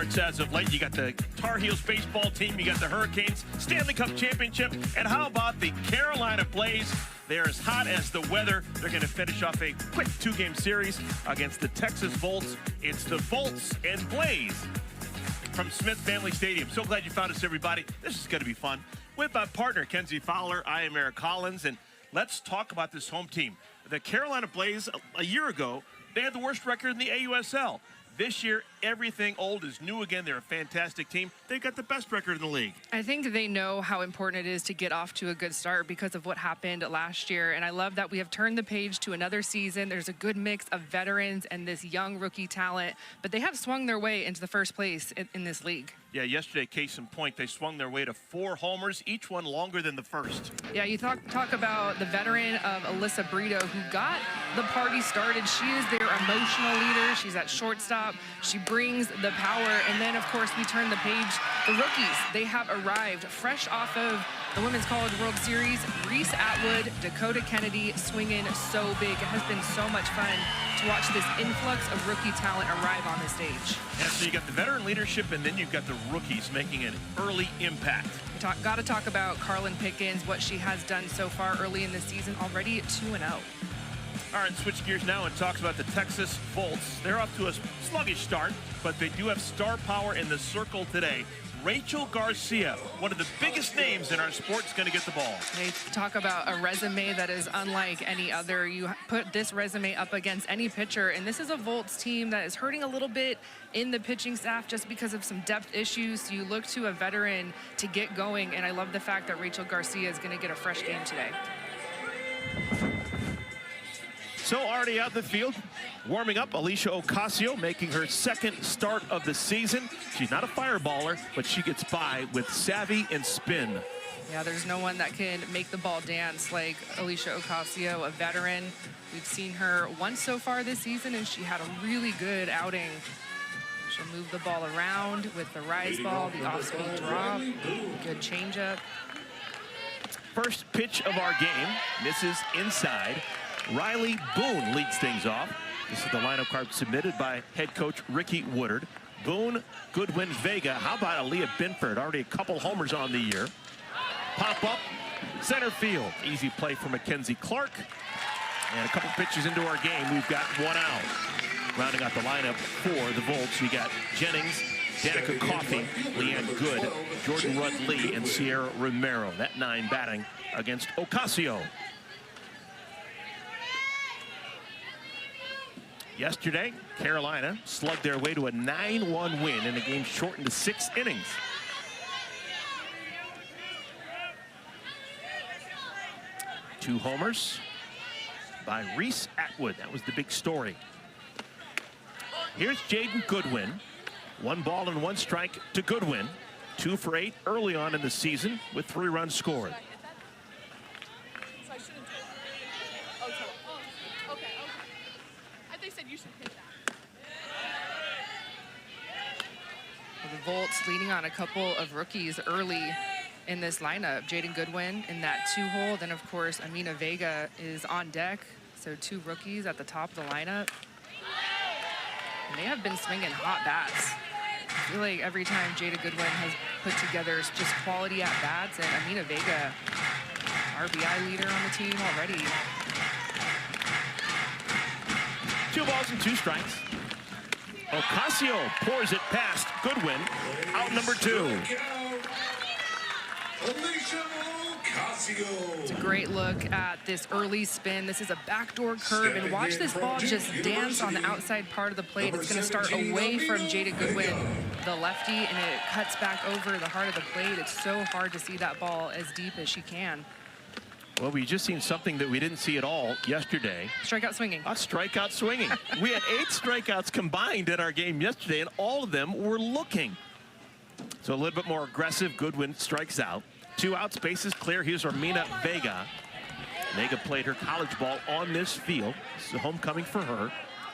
parts as of late. You got the Tar Heels baseball team, you got the Hurricanes Stanley Cup Championship, and how about the Carolina Blaze? They're as hot as the weather. They're going to finish off a quick 2-game series against the Texas Volts. It's the Volts and Blaze from Smith Family Stadium. So glad you found us, everybody. This is going to be fun. With my partner, Kenzie Fowler, I am Eric Collins, and let's talk about this home team. The Carolina Blaze, a year ago, they had the worst record in the AUSL. This year, everything old is new again. They're a fantastic team. They've got the best record in the league. I think they know how important it is to get off to a good start because of what happened last year. And I love that we have turned the page to another season. There's a good mix of veterans and this young rookie talent, but they have swung their way into the first place in this league. Yeah, yesterday, case in point, they swung their way to 4 homers, each one longer than the first. Yeah, you talk about the veteran of Alyssa Brito, who got the party started. She is their emotional leader. She's at shortstop. She brings the power. And then, of course, we turn the page. The rookies, they have arrived fresh off of the Women's College World Series. Reese Atwood, Dakota Kennedy swinging so big. It has been so much fun to watch this influx of rookie talent arrive on the stage. Yeah, so you got the veteran leadership, and then you've got the rookies making an early impact. Got to talk about Carlin Pickens, what she has done so far early in the season, already 2-0. All right, switch gears now and talk about the Texas Volts. They're off to a sluggish start, but they do have star power in the circle today. Rachel Garcia, one of the biggest names in our sport, is going to get the ball. They talk about a resume that is unlike any other. You put this resume up against any pitcher, and this is a Volts team that is hurting a little bit in the pitching staff just because of some depth issues. So you look to a veteran to get going, and I love the fact that Rachel Garcia is going to get a fresh game today. So already out in the field, warming up, Alicia Ocasio making her second start of the season. She's not a fireballer, but she gets by with savvy and spin. Yeah, there's no one that can make the ball dance like Alicia Ocasio, a veteran. We've seen her once so far this season, and she had a really good outing. She'll move the ball around with the rise ball, the off-speed drop, good changeup. First pitch of our game, misses inside. Riley Boone leads things off. This is the lineup card submitted by head coach Ricky Woodard. Boone, Goodwin, Vega. How about Aaliyah Binford? Already a couple homers on the year. Pop up, center field. Easy play for Mackenzie Clark. And a couple pitches into our game, we've got 1 out. Rounding out the lineup for the Volts, we got Jennings, Danica Coffey, Leanne Good, Jordan Rudd-Lee, and Sierra Romero. That 9 batting against Ocasio. Yesterday, Carolina slugged their way to a 9-1 win in a game shortened to 6 innings. Two homers by Reese Atwood. That was the big story. Here's Jaden Goodwin. 1 ball and 1 strike to Goodwin. 2 for 8 early on in the season with 3 runs scored. The Volts leading on a couple of rookies early in this lineup. Jaden Goodwin in that 2-hole. Then, of course, Amina Vega is on deck. So 2 rookies at the top of the lineup. And they have been swinging hot bats. I feel like every time Jada Goodwin has put together just quality at bats, and Amina Vega, RBI leader on the team already. 2 balls and 2 strikes. Ocasio pours it past Goodwin, out number 2. It's a great look at this early spin. This is a backdoor curve, and watch this ball just dance on the outside part of the plate. It's going to start away from Jada Goodwin, the lefty, and it cuts back over the heart of the plate. It's so hard to see that ball as deep as she can. Well, we just seen something that we didn't see at all yesterday. Strikeout swinging. A strikeout swinging. We had 8 strikeouts combined in our game yesterday, and all of them were looking. So a little bit more aggressive. Goodwin strikes out. 2 outs, bases clear. Here's Amina Vega. Vega played her college ball on this field. This is a homecoming for her.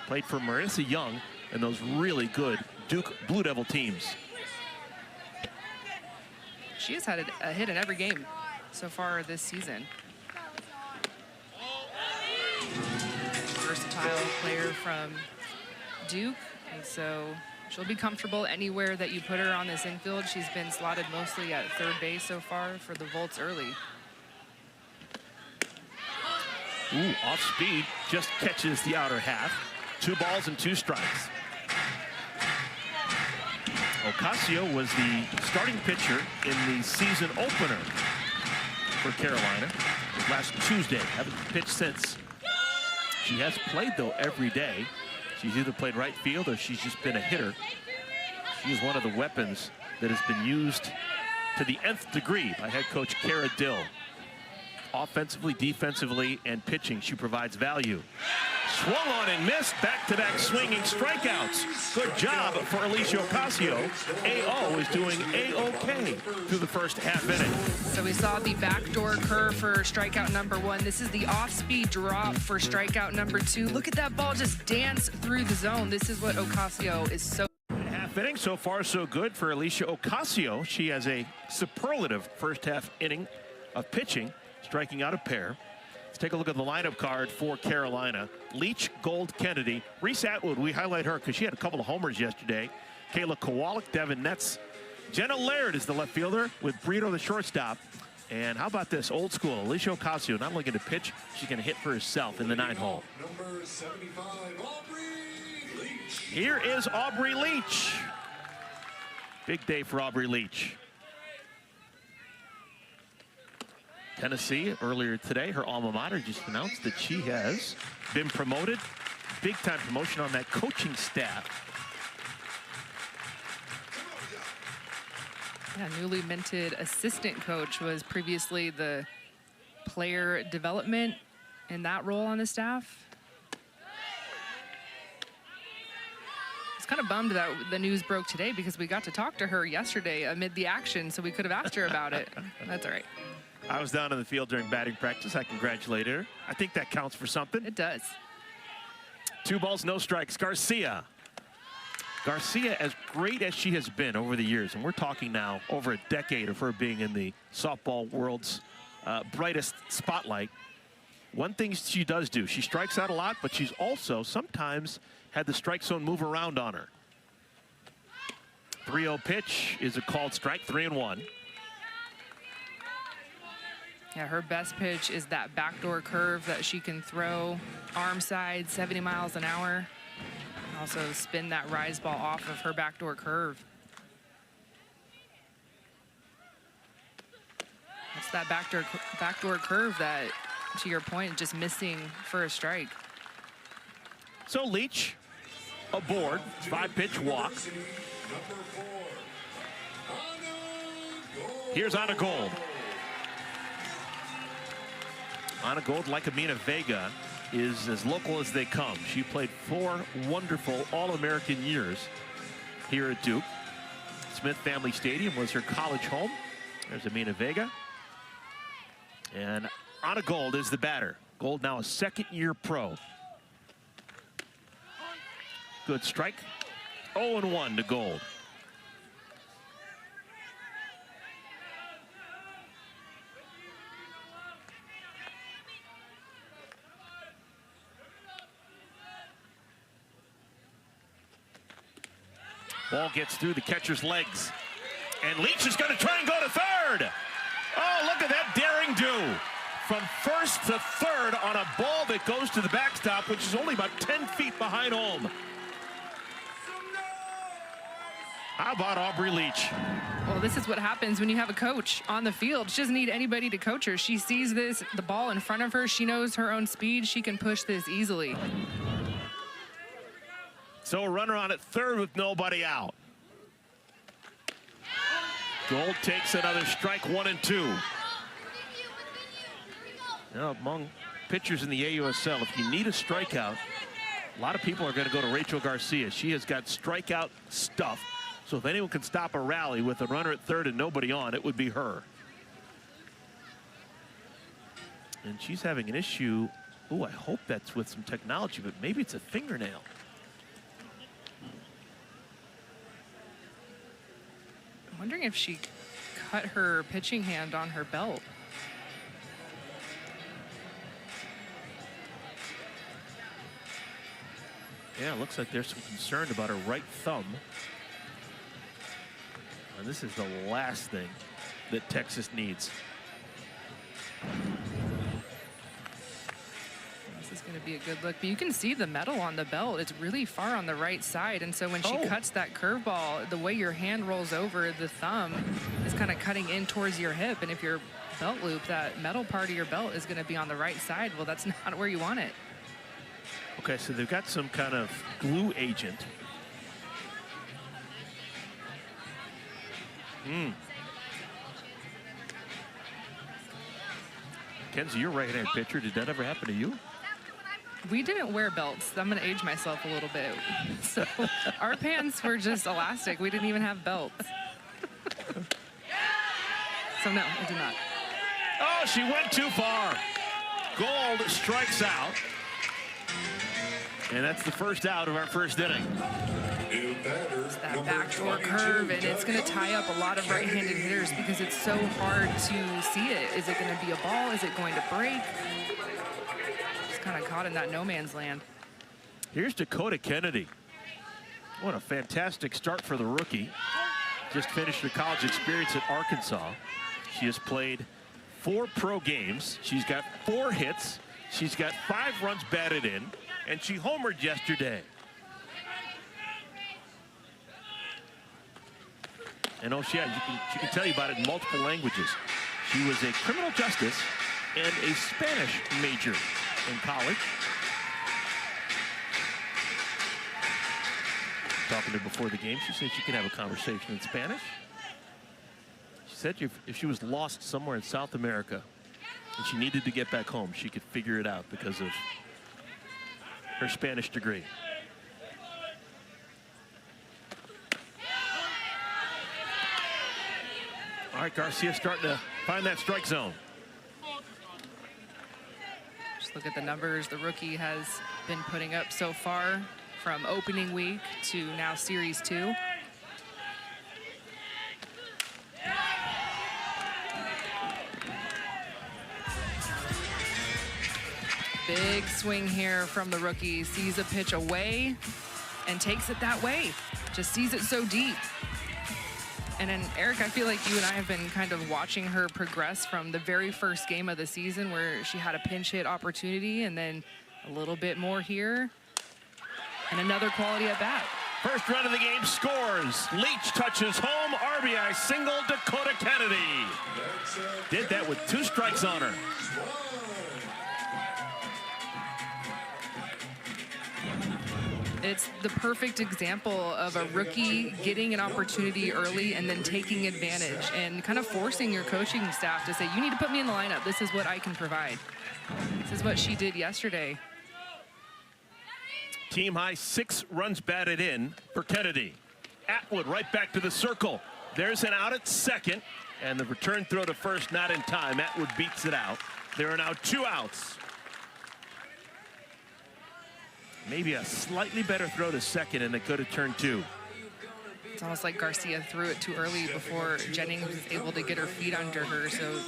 Played for Marissa Young and those really good Duke Blue Devil teams. She has had a hit in every game so far this season. Versatile player from Duke, and so She'll be comfortable anywhere that you put her on this infield. She's been slotted mostly at third base so far for the Volts early. Ooh, off speed, just catches the outer half. 2 balls and 2 strikes. Ocasio was the starting pitcher in the season opener for Carolina last Tuesday. Haven't pitched since. She has played, though, every day. She's either played right field or she's just been a hitter. She is one of the weapons that has been used to the nth degree by head coach Kara Dill. Offensively, defensively, and pitching, she provides value. Swung on and missed. Back-to-back swinging strikeouts. Good job for Alicia Ocasio. AO is doing A-OK through the first half inning. So we saw the backdoor curve for strikeout number 1. This is the off-speed drop for strikeout number 2. Look at that ball just dance through the zone. This is what Ocasio is so. Half inning, so far so good for Alicia Ocasio. She has a superlative first half inning of pitching, striking out a pair. Let's take a look at the lineup card for Carolina. Leach, Gold, Kennedy. Reese Atwood, we highlight her because she had a couple of homers yesterday. Kayla Kowalik, Devin Netz. Jenna Laird is the left fielder with Brito the shortstop. And how about this, old school, Alicia Ocasio not only going to pitch, she's going to hit for herself in the 9-hole. Number 75, Aubrey Leach. Here is Aubrey Leach. Big day for Aubrey Leach. Tennessee, earlier today, her alma mater just announced that she has been promoted. Big-time promotion on that coaching staff. Yeah, newly minted assistant coach was previously the player development in that role on the staff. I was kind of bummed that the news broke today because we got to talk to her yesterday amid the action, so we could have asked her about it. That's all right. I was down in the field during batting practice. I congratulated her. I think that counts for something. It does. 2 balls, no strikes. Garcia. Garcia, as great as she has been over the years, and we're talking now over a decade of her being in the softball world's brightest spotlight. One thing she does do, she strikes out a lot, but she's also sometimes had the strike zone move around on her. 3-0 pitch is a called strike, 3-1. Yeah, her best pitch is that backdoor curve that she can throw arm side 70 miles an hour. Also spin that rise ball off of her backdoor curve. That's that backdoor curve that, to your point, just missing for a strike. So Leach aboard, 5-pitch walk. Number 4, Anna Gold. Here's Anna Gold. Anna Gold, like Amina Vega, is as local as they come. She played 4 wonderful All-American years here at Duke. Smith Family Stadium was her college home. There's Amina Vega. And Anna Gold is the batter. Gold now a second-year pro. Good strike. 0-1 to Gold. Ball gets through the catcher's legs. And Leach is going to try and go to third. Oh, look at that daring do. From first to third on a ball that goes to the backstop, which is only about 10 feet behind home. How about Aubrey Leach? Well, this is what happens when you have a coach on the field. She doesn't need anybody to coach her. She sees the ball in front of her. She knows her own speed. She can push this easily. So a runner on at third with nobody out. Gold takes another strike, 1-2. Now, among pitchers in the AUSL, if you need a strikeout, a lot of people are going to go to Rachel Garcia. She has got strikeout stuff. So if anyone can stop a rally with a runner at third and nobody on, it would be her. And she's having an issue. Oh, I hope that's with some technology, but maybe it's a fingernail. I'm wondering if she cut her pitching hand on her belt. Yeah, it looks like there's some concern about her right thumb. And this is the last thing that Texas needs. This is going to be a good look, but you can see the metal on the belt. It's really far on the right side, and so when she cuts that curveball, the way your hand rolls over, the thumb is kind of cutting in towards your hip, and if your belt loop, that metal part of your belt is going to be on the right side, well, that's not where you want it. Okay, so they've got some kind of glue agent. Kenzie, you're a right-handed pitcher. Did that ever happen to you? We didn't wear belts. I'm going to age myself a little bit. So our pants were just elastic. We didn't even have belts. So no, I did not. Oh, she went too far. Gold strikes out. And that's the first out of our first inning. New batter, It's that number backdoor 22, curve, and it's going to tie up a lot of Kennedy. right-handed hitters because it's so hard to see it. Is it going to be a ball? Is it going to break? Just kind of caught in that no man's land. Here's Dakota Kennedy. What a fantastic start for the rookie. Just finished her college experience at Arkansas. She has played 4 pro games. She's got 4 hits. She's got 5 runs batted in, and she homered yesterday. And oh, she can tell you about it in multiple languages. She was a criminal justice and a Spanish major in college. Talking to her before the game, she said she could have a conversation in Spanish. She said if she was lost somewhere in South America and she needed to get back home, she could figure it out because of her Spanish degree. All right, Garcia starting to find that strike zone. Just look at the numbers the rookie has been putting up so far from opening week to now Series 2. Big swing here from the rookie. Sees a pitch away and takes it that way. Just sees it so deep. And then, Eric, I feel like you and I have been kind of watching her progress from the very first game of the season where she had a pinch hit opportunity and then a little bit more here and another quality at bat. First run of the game scores. Leach touches home. RBI single, Dakota Kennedy. Did that with 2 strikes on her. It's the perfect example of a rookie getting an opportunity early and then taking advantage and kind of forcing your coaching staff to say, you need to put me in the lineup. This is what I can provide. This is what she did yesterday. Team high 6 runs batted in for Kennedy. Atwood right back to the circle. There's an out at second, and the return throw to first not in time. Atwood beats it out. There are now 2 outs. Maybe a slightly better throw to second, and it could have turned 2. It's almost like Garcia threw it too early before Jennings was able to get her feet under her. So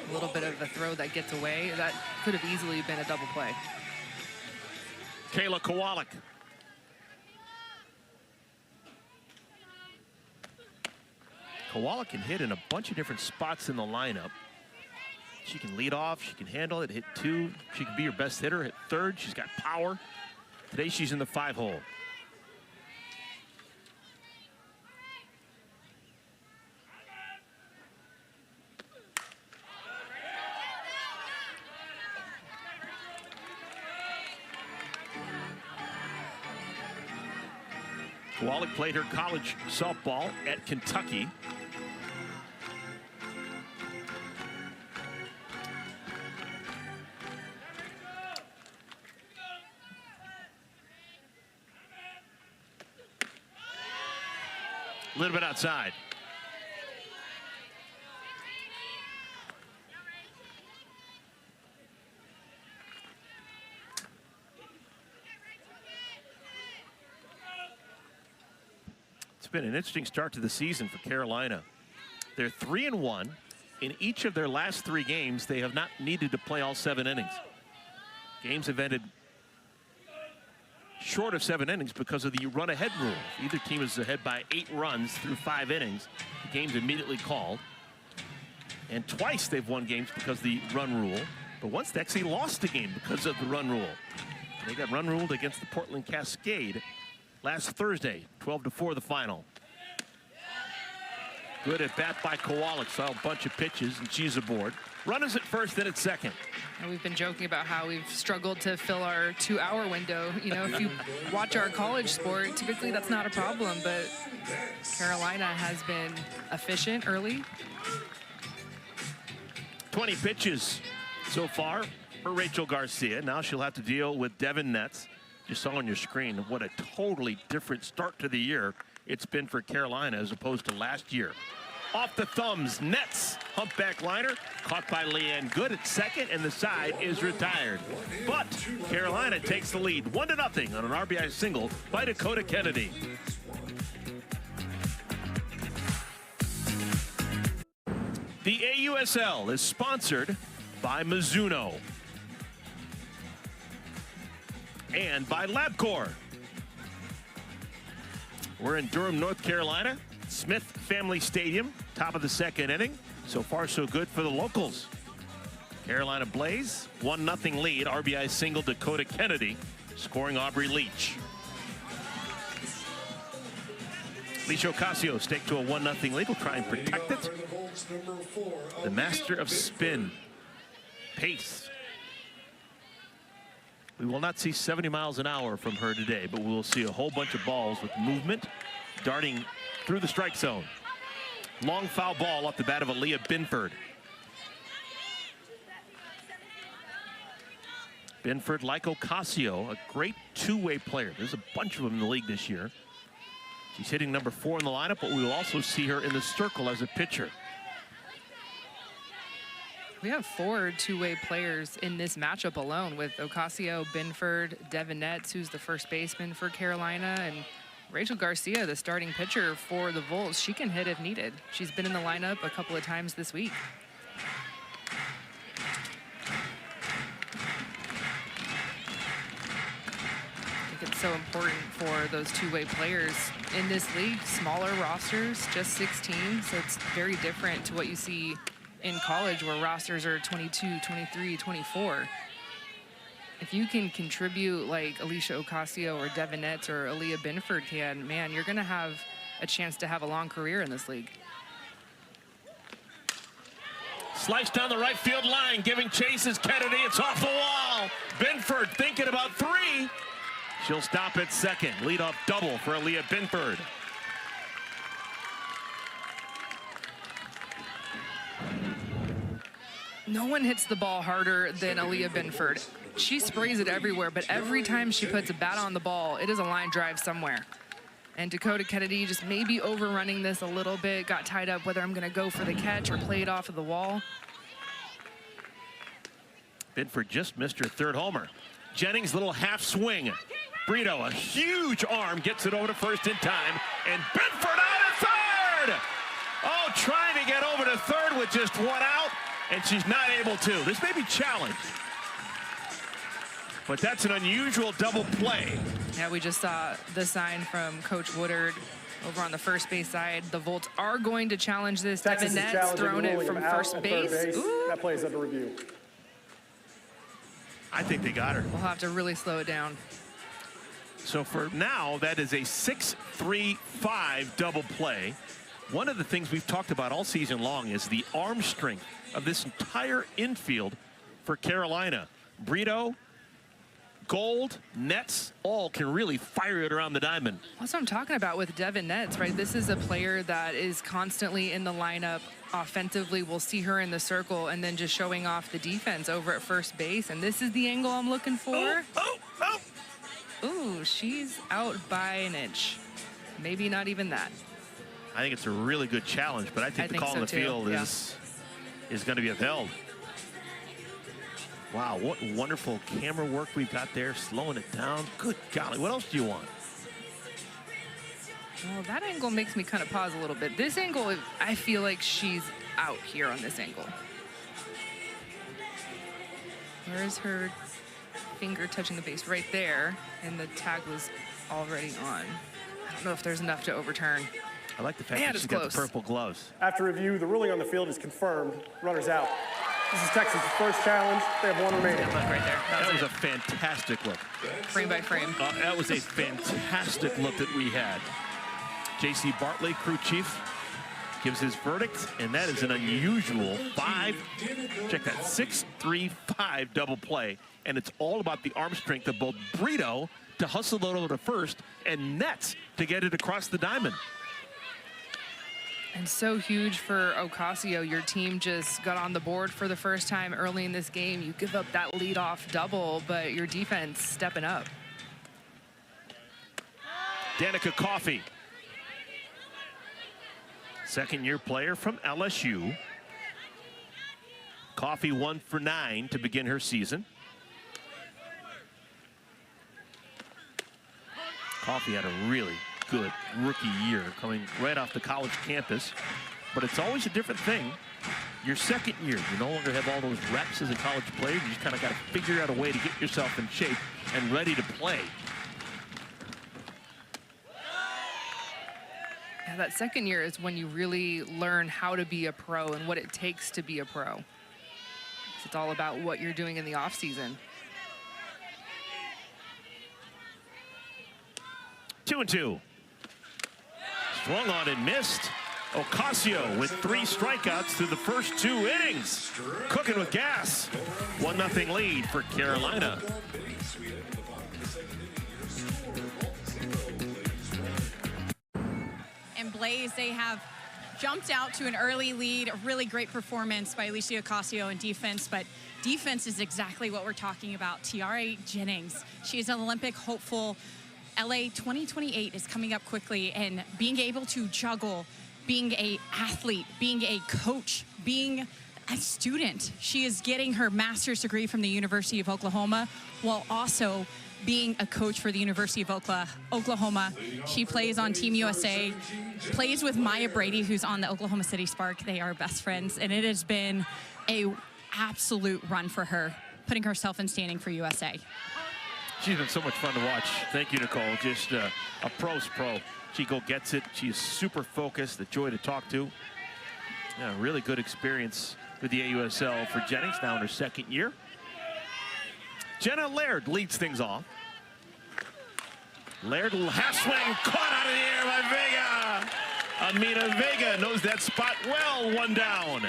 a little bit of a throw that gets away. That could have easily been a double play. Kayla Kowalik. Kowalik can hit in a bunch of different spots in the lineup. She can lead off, she can handle it, hit 2. She can be your best hitter, hit 3rd. She's got power. Today she's in the 5 hole. Kowalik played her college softball at Kentucky. A little bit outside. It's been an interesting start to the season for Carolina. They're 3-1. In each of their last 3 games, they have not needed to play all 7 innings. Games have ended short of 7 innings because of the run-ahead rule. If either team is ahead by 8 runs through 5 innings, the game's immediately called. And twice they've won games because of the run rule. But once they actually lost the game because of the run rule. They got run ruled against the Portland Cascade last Thursday, 12-4 the final. Good at bat by Kowalik, saw a bunch of pitches, and she's aboard. Runners at first, then at second. And we've been joking about how we've struggled to fill our 2-hour window. You know, if you watch our college sport, typically that's not a problem, but Carolina has been efficient early. 20 pitches so far for Rachel Garcia. Now she'll have to deal with Devin Netz. You saw on your screen what a totally different start to the year it's been for Carolina as opposed to last year. Off the thumbs, Netz, humpback liner, caught by Leanne Good at second, and the side is retired. But Carolina takes the lead 1-0 on an RBI single by Dakota Kennedy. The AUSL is sponsored by Mizuno and by LabCorp. We're in Durham, North Carolina, Smith Family Stadium, top of the second inning. So far, so good for the locals. Carolina Blaze, 1-0 lead. RBI single Dakota Kennedy, scoring Aubrey Leach. Alicia Ocasio staked to a 1-0 lead. Will try and protect it. The master of spin, pace. We will not see 70 miles an hour from her today, but we will see a whole bunch of balls with movement, darting through the strike zone. Long foul ball off the bat of Aaliyah Binford. Binford, like Ocasio, a great two-way player. There's a bunch of them in the league this year. She's hitting number 4 in the lineup, but we will also see her in the circle as a pitcher. We have 4 two-way players in this matchup alone, with Ocasio, Binford, Devin Netz, who's the first baseman for Carolina, and Rachel Garcia, the starting pitcher for the Vols. She can hit if needed. She's been in the lineup a couple of times this week. I think it's so important for those two-way players in this league. Smaller rosters, just 16, so it's very different to what you see in college, where rosters are 22, 23, 24. If you can contribute like Alicia Ocasio or Devin Netz or Aaliyah Binford can, man, you're going to have a chance to have a long career in this league. Sliced down the right field line, giving chase is Kennedy. It's off the wall. Binford thinking about 3. She'll stop at second. Leadoff double for Aaliyah Binford. No one hits the ball harder than Aaliyah Binford. She sprays it everywhere, but every time she puts a bat on the ball, it is a line drive somewhere. And Dakota Kennedy just maybe overrunning this a little bit, got tied up whether I'm going to go for the catch or play it off of the wall. Binford just missed her 3rd homer. Jennings, little half swing. Brito, a huge arm, gets it over to first in time, and Binford out at 3rd! Oh, trying to get over to 3rd with just 1 out, and she's not able to. This may be challenged, but that's an unusual double play. Yeah, we just saw the sign from Coach Woodard over on the first base side. The Volts are going to challenge this. Texas Devin Netz thrown it from first base. That play is under review. I think they got her. We'll have to really slow it down. So for now, that is a 6-3-5 double play. One of the things we've talked about all season long is the arm strength of this entire infield for Carolina. Brito, Gold, Netz, all can really fire it around the diamond. That's what I'm talking about with Devin Netz, right? This is a player that is constantly in the lineup offensively. We'll see her in the circle and then just showing off the defense over at first base. And this is the angle I'm looking for. Ooh, she's out by an inch. Maybe not even that. I think it's a really good challenge, but I think the call in the field is going to be upheld. Wow, what wonderful camera work we've got there, slowing it down. Good golly, what else do you want? Well, that angle makes me kind of pause a little bit. This angle, I feel like she's out here on this angle. Where's her finger touching the base right there, and the tag was already on. I don't know if there's enough to overturn. I like the fact Man, that she's it's got the close. purple gloves. After review, the ruling on the field is confirmed. Runners out. This is Texas' first challenge. They have one remaining. Look right there. That was it. a fantastic look. Frame by frame. That was a fantastic look that we had. J.C. Bartley, crew chief, gives his verdict, and that is an unusual 6-3-5 double play. And it's all about the arm strength of both Brito to hustle it over to first and Nets to get it across the diamond. And so huge for Ocasio. Your team just got on the board for the first time early in this game. You give up that leadoff double, but your defense stepping up. Danica Coffey, second-year player from LSU. Coffey 1 for 9 to begin her season. Coffey had a really good rookie year coming right off the college campus, but it's always a different thing. Your second year, you no longer have all those reps as a college player. You just kind of got to figure out a way to get yourself in shape and ready to play. Yeah, that second year is when you really learn how to be a pro and what it takes to be a pro. It's all about what you're doing in the off season. 2-2. Swung on and missed. Ocasio with 3 strikeouts through the first 2 innings. Cooking with gas. 1-0 lead for Carolina. And Blaze, they have jumped out to an early lead. A really great performance by Alicia Ocasio in defense, but defense is exactly what we're talking about. Tiare Jennings, she is an Olympic hopeful. LA 2028 is coming up quickly, and being able to juggle being an athlete, being a coach, being a student. She is getting her master's degree from the University of Oklahoma while also being a coach for the University of Oklahoma. She plays on Team USA, plays with Maya Brady, who's on the Oklahoma City Spark. They are best friends, and it has been an absolute run for her, putting herself in standing for USA. She's been so much fun to watch. Thank you, Nicole. Just a pro's pro. She gets it. She is super focused, a joy to talk to. Yeah, really good experience with the AUSL for Jennings, now in her second year. Jenna Laird leads things off. Laird, half swing, caught out of the air by Vega. Amina Vega knows that spot well, 1 down.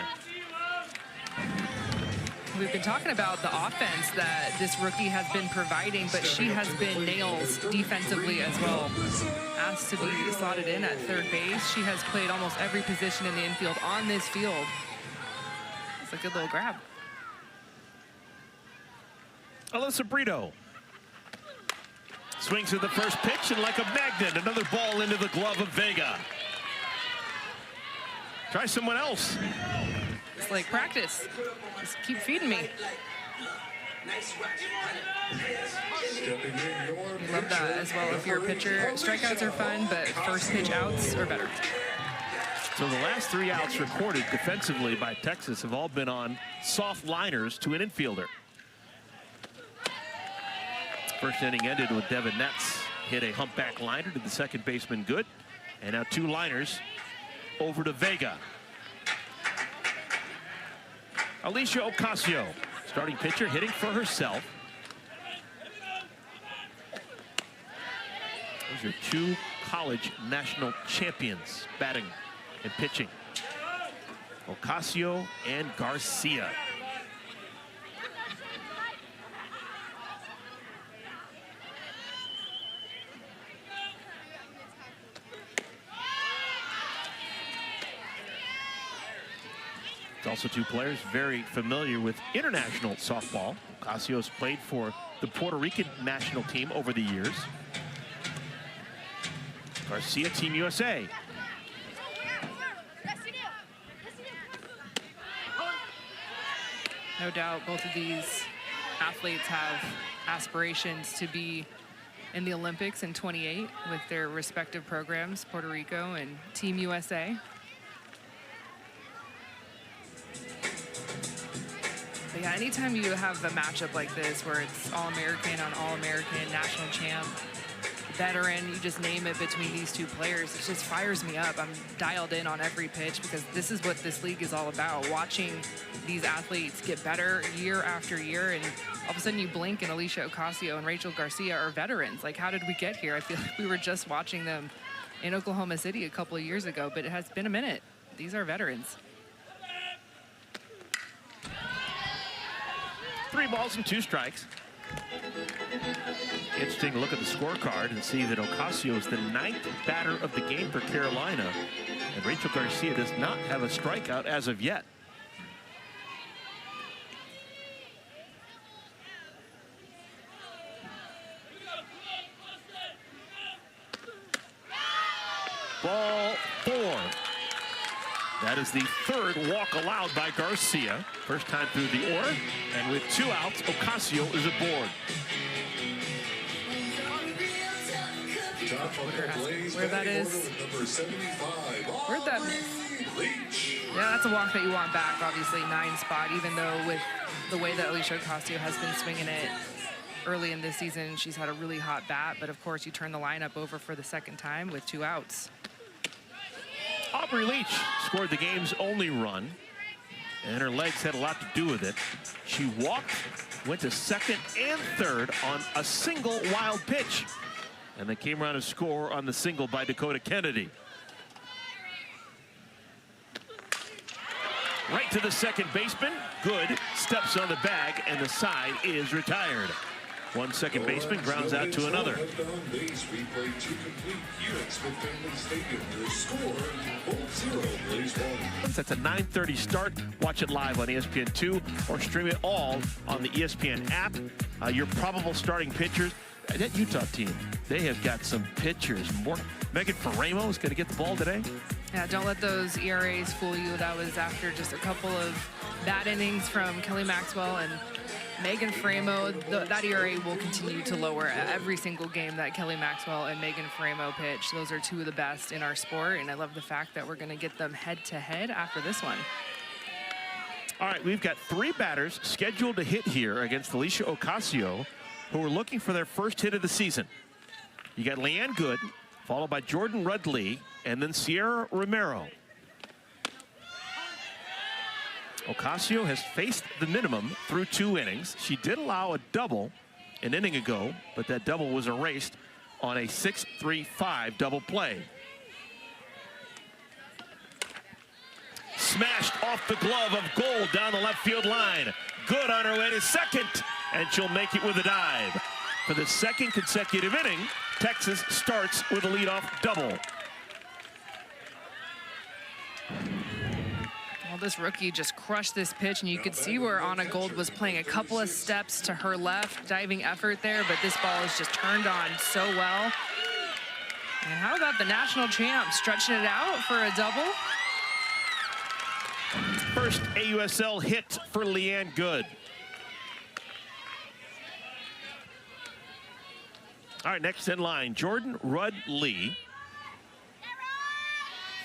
We've been talking about the offense that this rookie has been providing, but she has been nails defensively as well. Asked to be slotted in at third base. She has played almost every position in the infield on this field. It's a good little grab. Alyssa Brito swings to the first pitch, and like a magnet, another ball into the glove of Vega. Try someone else. It's like practice. Just keep feeding me. You love that as well if you're a pitcher. Strikeouts are fun, but first pitch outs are better. So the last 3 outs recorded defensively by Texas have all been on soft liners to an infielder. First inning ended with Devin Netz hit a humpback liner to the second baseman good. And now 2 liners over to Vega. Alicia Ocasio, starting pitcher, hitting for herself. Those are 2 college national champions batting and pitching. Ocasio and Garcia. It's also 2 players very familiar with international softball. Ocasio's played for the Puerto Rican national team over the years. Garcia, Team USA. No doubt both of these athletes have aspirations to be in the Olympics in 28 with their respective programs, Puerto Rico and Team USA. But yeah, anytime you have a matchup like this where it's All-American on All-American, national champ, veteran, you just name it between these two players, it just fires me up. I'm dialed in on every pitch because this is what this league is all about. Watching these athletes get better year after year, and all of a sudden you blink and Alicia Ocasio and Rachel Garcia are veterans. Like, how did we get here? I feel like we were just watching them in Oklahoma City a couple of years ago, but it has been a minute. These are veterans. 3 balls and 2 strikes. Interesting to look at the scorecard and see that Ocasio is the 9th batter of the game for Carolina, and Rachel Garcia does not have a strikeout as of yet. Ball 4. That is the 3rd walk allowed by Garcia. First time through the order, and with 2 outs, Ocasio is aboard. Where that is. Where'd that miss? Yeah, that's a walk that you want back, obviously, 9 spot, even though with the way that Alicia Ocasio has been swinging it early in this season, she's had a really hot bat, but of course you turn the lineup over for the 2nd time with 2 outs. Aubrey Leach scored the game's only run, and her legs had a lot to do with it. She walked, went to 2nd and 3rd on a single wild pitch, and they came around to score on the single by Dakota Kennedy. Right to the 2nd baseman. Good. Steps on the bag, and the side is retired. One second baseman grounds out to another. That's a 9:30 start. Watch it live on ESPN2 or stream it all on the ESPN app. Your probable starting pitchers. That Utah team, they have got some pitchers. Megan Faramo is going to get the ball today. Yeah, don't let those ERAs fool you. That was after just a couple of bad innings from Kelly Maxwell and Megan Faramo. That ERA will continue to lower every single game that Kelly Maxwell and Megan Faramo pitch. Those are 2 of the best in our sport, and I love the fact that we're going to get them head-to-head after this one. All right, we've got 3 batters scheduled to hit here against Alicia Ocasio, who are looking for their first hit of the season. You got Leanne Good, followed by Jordan Rudd-Lee, and then Sierra Romero. Ocasio has faced the minimum through 2 innings. She did allow a double an inning ago, but that double was erased on a 6-3-5 double play. Smashed off the glove of Gold down the left field line. Good on her way to 2nd, and she'll make it with a dive. For the 2nd consecutive inning, Texas starts with a leadoff double. Well, this rookie just crushed this pitch, and you could see where Anna Gold was playing a couple of steps to her left, diving effort there, but this ball is just turned on so well. And how about the national champ stretching it out for a double? First AUSL hit for Leanne Good. All right, next in line, Jordan Rudd-Lee,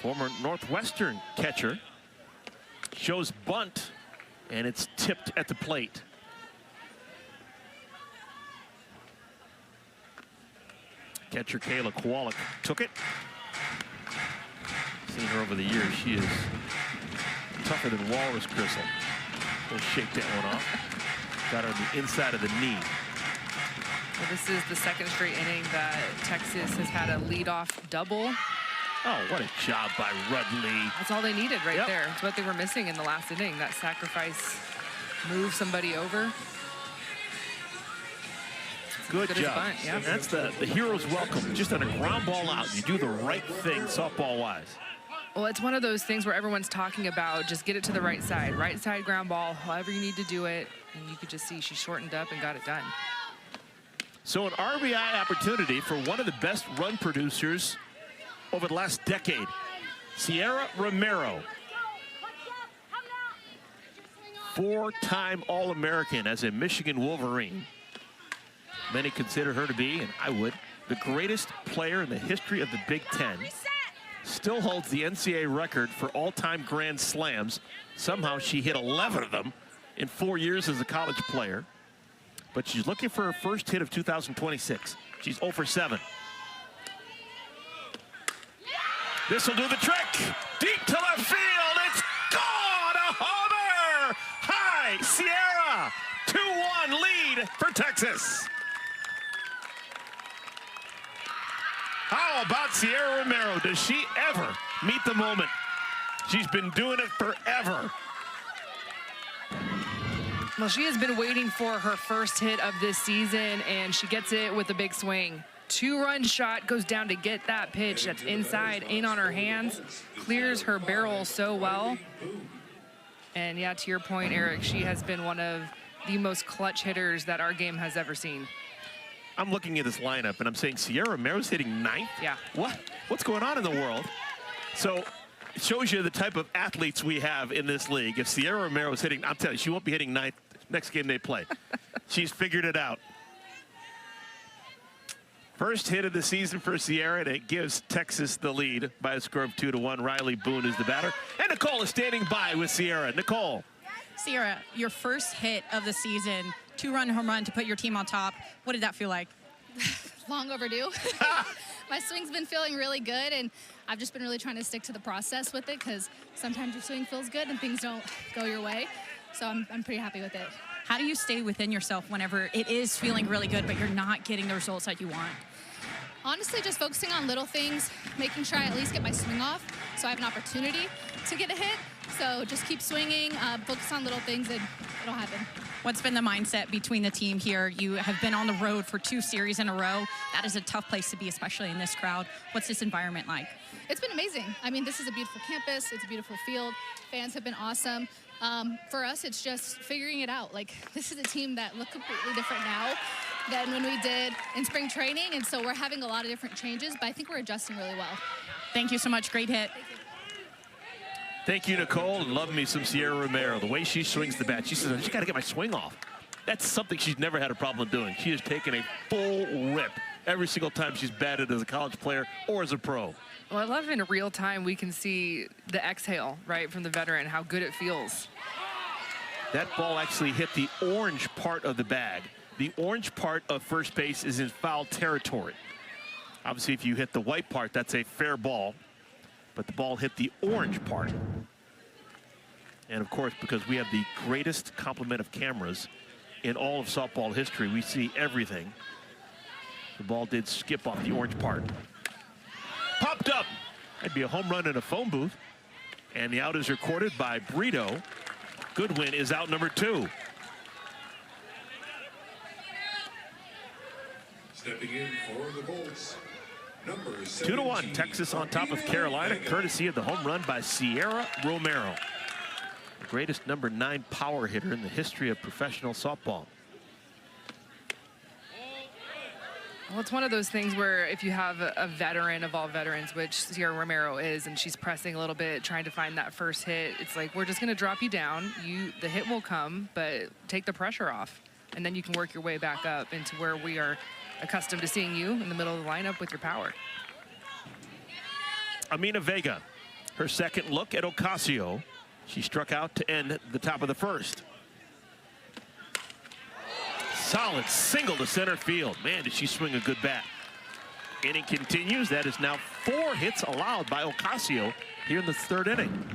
former Northwestern catcher, shows bunt, and it's tipped at the plate. Catcher Kayla Kowalik took it. Seen her over the years. She is tougher than walrus gristle. We'll shake that one off. Got her on the inside of the knee. Well, this is the 2nd straight inning that Texas has had a leadoff double. Oh, what a job by Rudd-Lee. That's all they needed right there. It's what they were missing in the last inning, that sacrifice, move somebody over. Good job. Bunt, yeah. That's the hero's welcome. Just on a ground ball out, you do the right thing softball-wise. Well, it's one of those things where everyone's talking about just get it to the right side ground ball, however you need to do it. And you could just see she shortened up and got it done. So an RBI opportunity for one of the best run producers over the last decade, Sierra Romero. 4-time All-American as a Michigan Wolverine. Many consider her to be, and I would, the greatest player in the history of the Big Ten. Still holds the NCAA record for all-time grand slams. Somehow she hit 11 of them in 4 years as a college player. But she's looking for her first hit of 2026. She's 0 for 7. This will do the trick. Deep to left field. It's gone. A homer. High Sierra. 2-1 lead for Texas. How about Sierra Romero? Does she ever meet the moment? She's been doing it forever. Well, she has been waiting for her first hit of this season, and she gets it with a big swing. 2-run shot, goes down to get that pitch that's inside, in on her hands, clears her barrel so well. And yeah, to your point, Eric, she has been one of the most clutch hitters that our game has ever seen. I'm looking at this lineup, and I'm saying Sierra Romero's hitting 9th? Yeah. What's going on in the world? So it shows you the type of athletes we have in this league. If Sierra Romero's hitting, I'm telling you, she won't be hitting 9th next game they play. She's figured it out. First hit of the season for Sierra, and it gives Texas the lead by a score of 2-1. Riley Boone is the batter, and Nicole is standing by with Sierra. Nicole. Sierra, your first hit of the season, 2-run home run to put your team on top. What did that feel like? Long overdue. My swing's been feeling really good, and I've just been really trying to stick to the process with it, because sometimes your swing feels good and things don't go your way. So I'm pretty happy with it. How do you stay within yourself whenever it is feeling really good, but you're not getting the results that you want? Honestly, just focusing on little things, making sure I at least get my swing off so I have an opportunity to get a hit. So just keep swinging, focus on little things, and it'll happen. What's been the mindset between the team here? You have been on the road for 2 series in a row. That is a tough place to be, especially in this crowd. What's this environment like? It's been amazing. I mean, this is a beautiful campus. It's a beautiful field. Fans have been awesome. For us, it's just figuring it out. Like, this is a team that look completely different now than when we did in spring training, and so we're having a lot of different changes, but I think we're adjusting really well. Thank you so much. Great hit. Thank you, Nicole. Love me some Sierra Romero. The way she swings the bat, she says, I just got to get my swing off. That's something she's never had a problem doing. She has taken a full rip every single time she's batted as a college player or as a pro. Well, I love in real time we can see the exhale, right, from the veteran, how good it feels. That ball actually hit the orange part of the bag. The orange part of first base is in foul territory. Obviously, if you hit the white part, that's a fair ball. But the ball hit the orange part. And of course, because we have the greatest complement of cameras in all of softball history, we see everything. The ball did skip off the orange part. Popped up. That'd be a home run in a phone booth. And the out is recorded by Brito. Goodwin is out number 2. Stepping in for the Bolts, number 2-1, Texas on top of Carolina, courtesy of the home run by Sierra Romero. The greatest number 9 power hitter in the history of professional softball. Well, it's one of those things where if you have a veteran of all veterans, which Sierra Romero is, and she's pressing a little bit, trying to find that first hit, it's like, we're just going to drop you down. The hit will come, but take the pressure off. And then you can work your way back up into where we are accustomed to seeing you in the middle of the lineup with your power. Amina Vega, her second look at Ocasio. She struck out to end the top of the first. Solid single to center field. Man, did she swing a good bat. Inning continues. That is now 4 hits allowed by Ocasio here in the 3rd inning.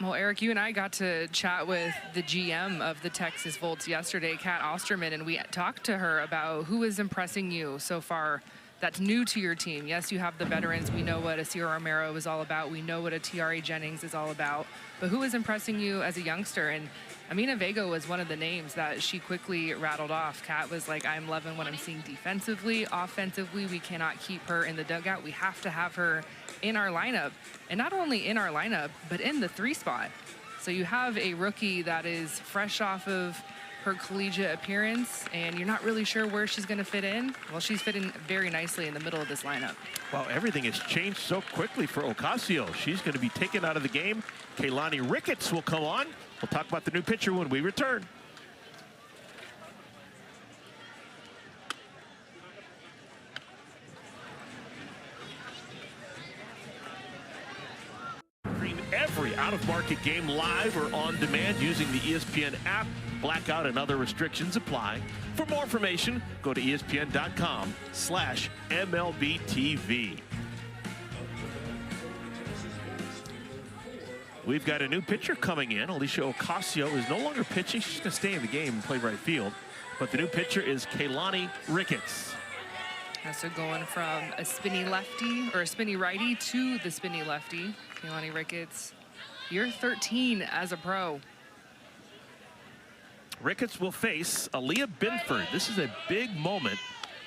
Well, Eric, you and I got to chat with the GM of the Texas Volts yesterday, Kat Osterman, and we talked to her about who is impressing you so far that's new to your team. Yes, you have the veterans. We know what a Sierra Romero is all about. We know what a Tiare Jennings is all about. But who is impressing you as a youngster? And Amina Vega was one of the names that she quickly rattled off. Kat was like, I'm loving what I'm seeing defensively. Offensively, we cannot keep her in the dugout. We have to have her in our lineup. And not only in our lineup, but in the 3 spot. So you have a rookie that is fresh off of her collegiate appearance, and you're not really sure where she's going to fit in. Well, she's fitting very nicely in the middle of this lineup. Wow, everything has changed so quickly for Ocasio. She's going to be taken out of the game. Kaylani Ricketts will come on. We'll talk about the new pitcher when we return. Every every out-of-market game live or on demand using the ESPN app. Blackout and other restrictions apply. For more information, go to ESPN.com/MLBTV. We've got a new pitcher coming in. Alicia Ocasio is no longer pitching. She's going to stay in the game and play right field. But the new pitcher is Kaylani Ricketts. So going from a spinny lefty or a spinny righty to the spinny lefty. Kaylani Ricketts, year 13 as a pro. Ricketts will face Aaliyah Binford. This is a big moment.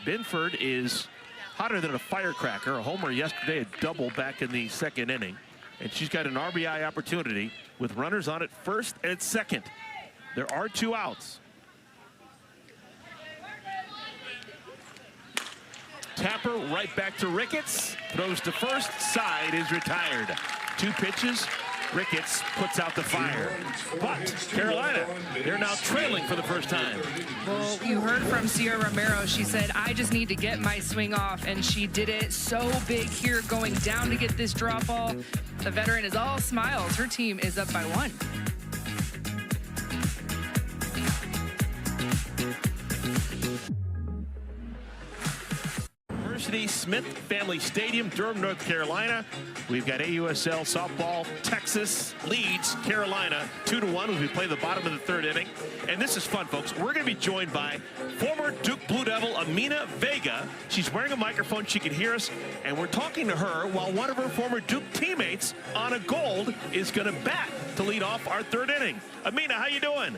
Binford is hotter than a firecracker. A homer yesterday, a double back in the second inning. And she's got an RBI opportunity with runners on at first and at second. There are 2 outs. Tapper right back to Ricketts. Throws to first. Side is retired. 2 pitches. Ricketts puts out the fire. But Carolina, they're now trailing for the first time. Well, you heard from Sierra Romero. She said, I just need to get my swing off. And she did it so big here, going down to get this drop ball. The veteran is all smiles. Her team is up by 1. University Smith Family Stadium, Durham, North Carolina. We've got AUSL softball. Texas leads Carolina 2-1 as we play the bottom of the 3rd inning. And this is fun, folks. We're going to be joined by former Duke Blue Devil Amina Vega. She's wearing a microphone. She can hear us. And we're talking to her while one of her former Duke teammates, Anna Gold, is going to bat to lead off our 3rd inning. Amina, how you doing?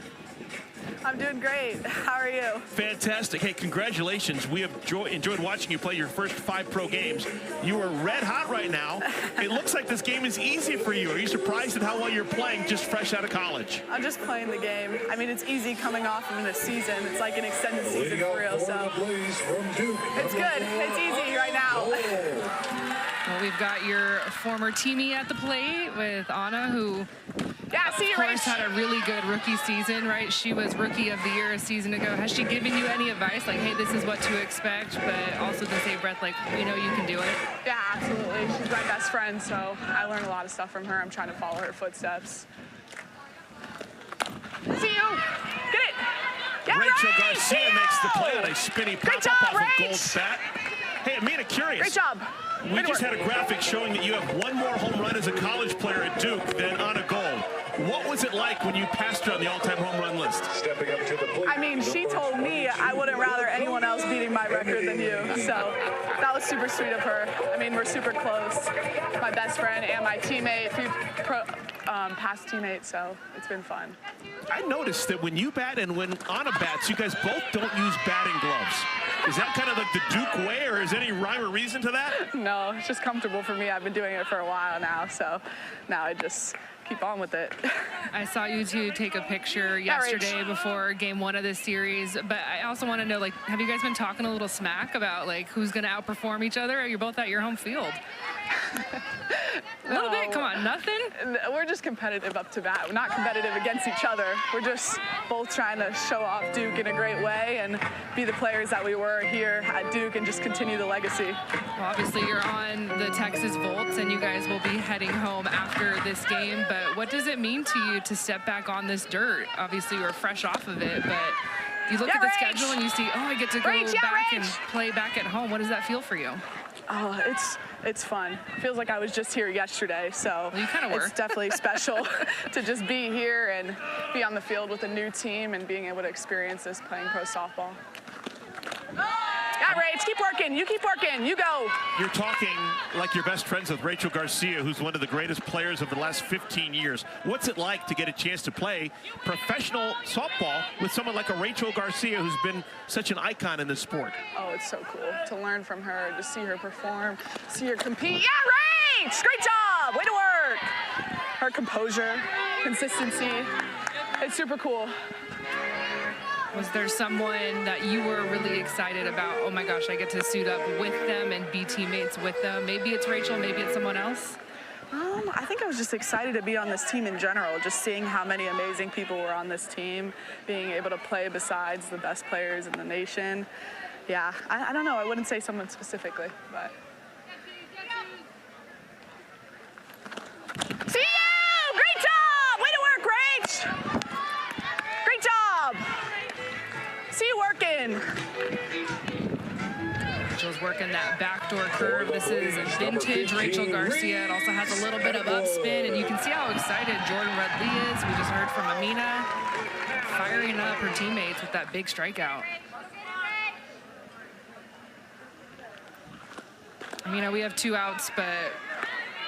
I'm doing great. How are you? Fantastic. Hey, congratulations. We have enjoyed watching you play your first 5 pro games. You are red hot right now. It looks like this game is easy for you. Are you surprised at how well you're playing just fresh out of college? I'm just playing the game. I mean, it's easy coming off of this season. It's like an extended season for real, so it's good. It's easy right now. Well, we've got your former teammate at the plate with Anna, who of course had a really good rookie season, right? She was Rookie of the Year a season ago. Has she given you any advice, like, hey, this is what to expect, but also the same breath, like, we know you can do it? Yeah, absolutely. She's my best friend, so I learned a lot of stuff from her. I'm trying to follow her footsteps. See you. Get it. Yeah, Rachel Rach, Garcia makes the play on a spinny pop-up off of Gold's bat. Hey, Amina, curious. Great job. We just had a graphic showing that you have 1 more home run as a college player at Duke than Anna Gold. What was it like when you passed her on the all-time home run list? Stepping up to the plate. I mean, she told me I wouldn't rather anyone else beating my record than you. So that was super sweet of her. I mean, we're super close. My best friend and my teammate, past teammate, so it's been fun. I noticed that when you bat and when Anna bats, you guys both don't use batting gloves. Is that kind of like the Duke way, or is there any rhyme or reason to that? No, it's just comfortable for me. I've been doing it for a while now, so now I just keep on with it. I saw you two take a picture yesterday before game 1 of this series, but I also want to know, like, have you guys been talking a little smack about, like, who's going to outperform each other? You're both at your home field. A little bit, come on, nothing? We're just competitive up to bat. We're not competitive against each other. We're just both trying to show off Duke in a great way and be the players that we were here at Duke and just continue the legacy. Well, obviously you're on the Texas Volts and you guys will be heading home after this game, but what does it mean to you to step back on this dirt? Obviously you were fresh off of it, but you look at the schedule and you see, oh, I get to go back and play back at home. What does that feel for you? Oh, it's fun. It feels like I was just here yesterday, so well, you kind of were. It's definitely special to just be here and be on the field with a new team and being able to experience this playing pro softball. Yeah, Rach, keep working. You keep working. You go. You're talking like you're best friends with Rachel Garcia, who's one of the greatest players of the last 15 years. What's it like to get a chance to play professional softball with someone like a Rachel Garcia, who's been such an icon in this sport? Oh, it's so cool to learn from her, to see her perform, see her compete. Yeah, Rach! Great job. Way to work. Her composure, consistency. It's super cool. Was there someone that you were really excited about? Oh my gosh, I get to suit up with them and be teammates with them. Maybe it's Rachel, maybe it's someone else. I think I was just excited to be on this team in general, just seeing how many amazing people were on this team, being able to play besides the best players in the nation. Yeah, I don't know, I wouldn't say someone specifically, but. See you! working that backdoor curve. This is vintage Rachel Garcia. It also has a little bit of upspin, and you can see how excited Jordan Rudd-Lee is. We just heard from Amina firing up her teammates with that big strikeout. Amina, we have 2 outs, but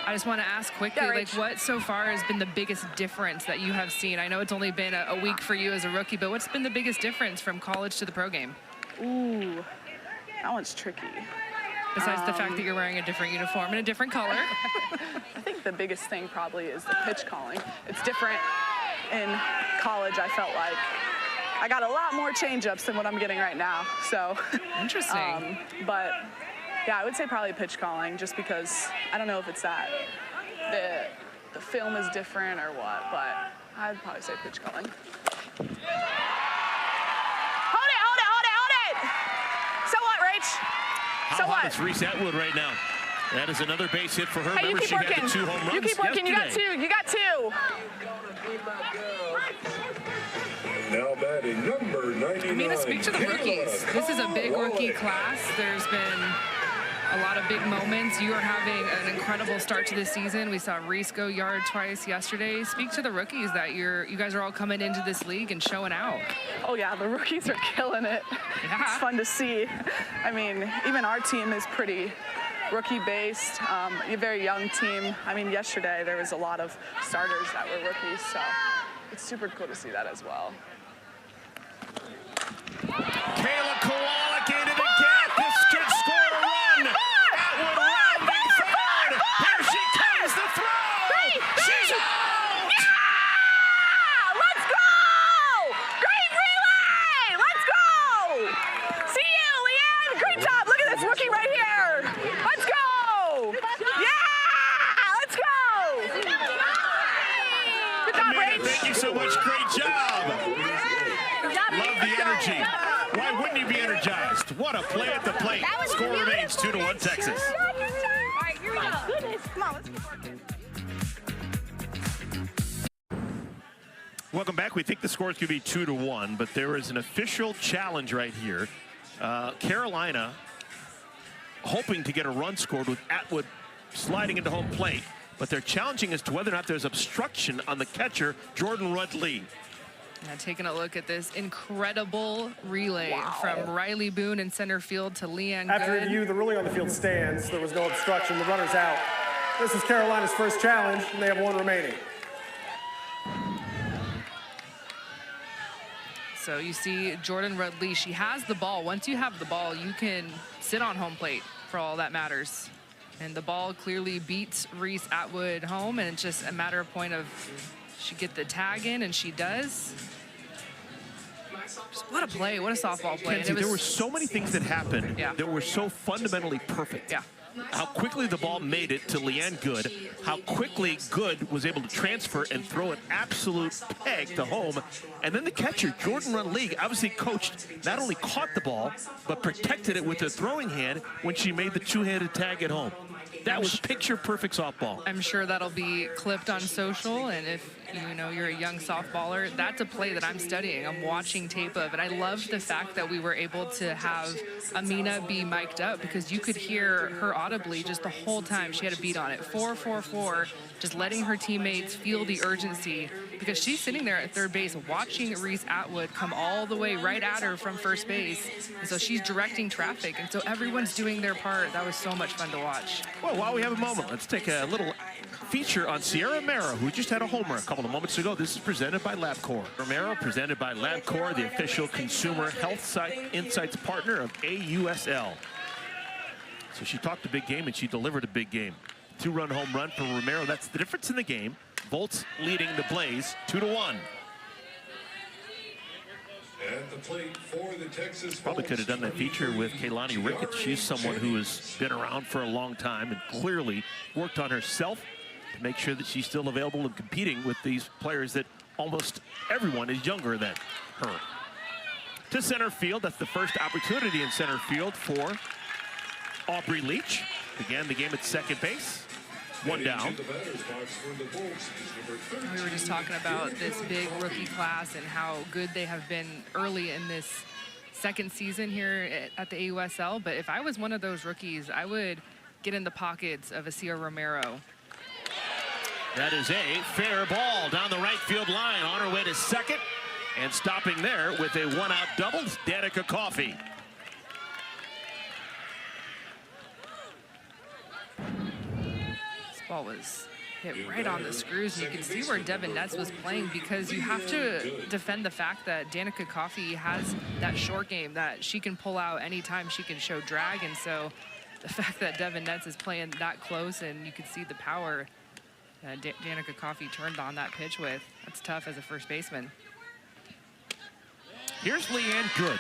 I just want to ask quickly, like, what so far has been the biggest difference that you have seen? I know it's only been a week for you as a rookie, but what's been the biggest difference from college to the pro game? Ooh, that one's tricky. Besides the fact that you're wearing a different uniform and a different color. I think the biggest thing probably is the pitch calling. It's different in college, I felt like. I got a lot more changeups than what I'm getting right now, so. Interesting. But yeah, I would say probably pitch calling, just because I don't know if it's that the film is different or what, but I'd probably say pitch calling. Hold it! So what, Rach? So How hot what? is Reese Atwood right now? That is another base hit for her. Hey, Remember, she had the 2 home runs You keep working. yesterday. You got 2. Now batting number 99. Amina, speak to the rookies. This is a big rookie class. There's been a lot of big moments. You are having an incredible start to this season. We saw Reese go yard twice yesterday. Speak to the rookies that you guys are all coming into this league and showing out. Oh yeah, the rookies are killing it. Yeah. It's fun to see. I mean, even our team is pretty rookie-based, a very young team. I mean, yesterday there was a lot of starters that were rookies, so it's super cool to see that as well. Kayla Kowalik into the gap. This could score a run. Atwood rounding third. Here she comes, the throw. She's out. Yeah! Let's go! Great relay! Let's go! See you, Leanne. Great job. Look at this rookie right here. Let's go! Yeah! Let's go! Good job, Amina, Rach. thank you so much. Great job. Love the energy. Why wouldn't you be energized? What a play at the plate. Score remains 2-1 Texas. All right, here we go. Come on, let's go. Welcome back. We think the score is going to be 2-1, but there is an official challenge right here. Carolina hoping to get a run scored with Atwood sliding into home plate, but they're challenging as to whether or not there's obstruction on the catcher, Jordan Rudd-Lee. Now taking a look at this incredible relay from Riley Boone in center field to Leanne After Good. review, the ruling on the field stands. There was no obstruction. The runner's out. This is Carolina's first challenge, and they have 1 remaining. So you see Jordan Rudd-Lee, she has the ball. Once you have the ball, you can sit on home plate for all that matters. And the ball clearly beats Reese Atwood home, and it's just a matter of point of she get the tag in, and she does. Just what a play, what a softball play. Kenzie, there were so many things that happened that were so fundamentally perfect. Yeah. How quickly the ball made it to Leanne Good, how quickly Good was able to transfer and throw an absolute peg to home, and then the catcher, Jordan Rudd-Lee, obviously coached, not only caught the ball, but protected it with her throwing hand when she made the 2-handed tag at home. That was picture-perfect softball. I'm sure that'll be clipped on social, and if you're a young softballer, that's a play that I'm studying. I'm watching tape of, and I love the fact that we were able to have Amina be mic'd up, because you could hear her audibly just the whole time. She had a beat on it. 4-4-4, just letting her teammates feel the urgency, because she's sitting there at third base watching Reese Atwood come all the way right at her from first base. And so she's directing traffic, and so everyone's doing their part. That was so much fun to watch. Well, while we have a moment, let's take a little feature on Sierra Mera, who just had a homer a couple of moments ago. This is presented by LabCorp. Romero, presented by LabCorp, the official consumer health site insights partner of AUSL. So she talked a big game, and she delivered a big game. 2-run home run for Romero. That's the difference in the game. Volts leading the Blaze 2-1. At the plate for the Texas Probably could have done that feature with Kaylani Ricketts. She's someone who has been around for a long time and clearly worked on herself to make sure that she's still available and competing with these players that almost everyone is younger than her. To center field, that's the first opportunity in center field for Aubrey Leach. Began the game at second base. 1 down. We were just talking about this big rookie class and how good they have been early in this second season here at the AUSL, but if I was one of those rookies, I would get in the pockets of Asia Romero. That is a fair ball down the right field line on her way to second. And stopping there with a one-out double, Danica Coffey. This ball was hit right on the screws, and you can see where Devin Netz was playing, because you have to defend the fact that Danica Coffey has that short game that she can pull out anytime she can show drag. And so the fact that Devin Netz is playing that close, and you can see the power that Danica Coffey turned on that pitch with, that's tough as a first baseman. Here's Leanne Good.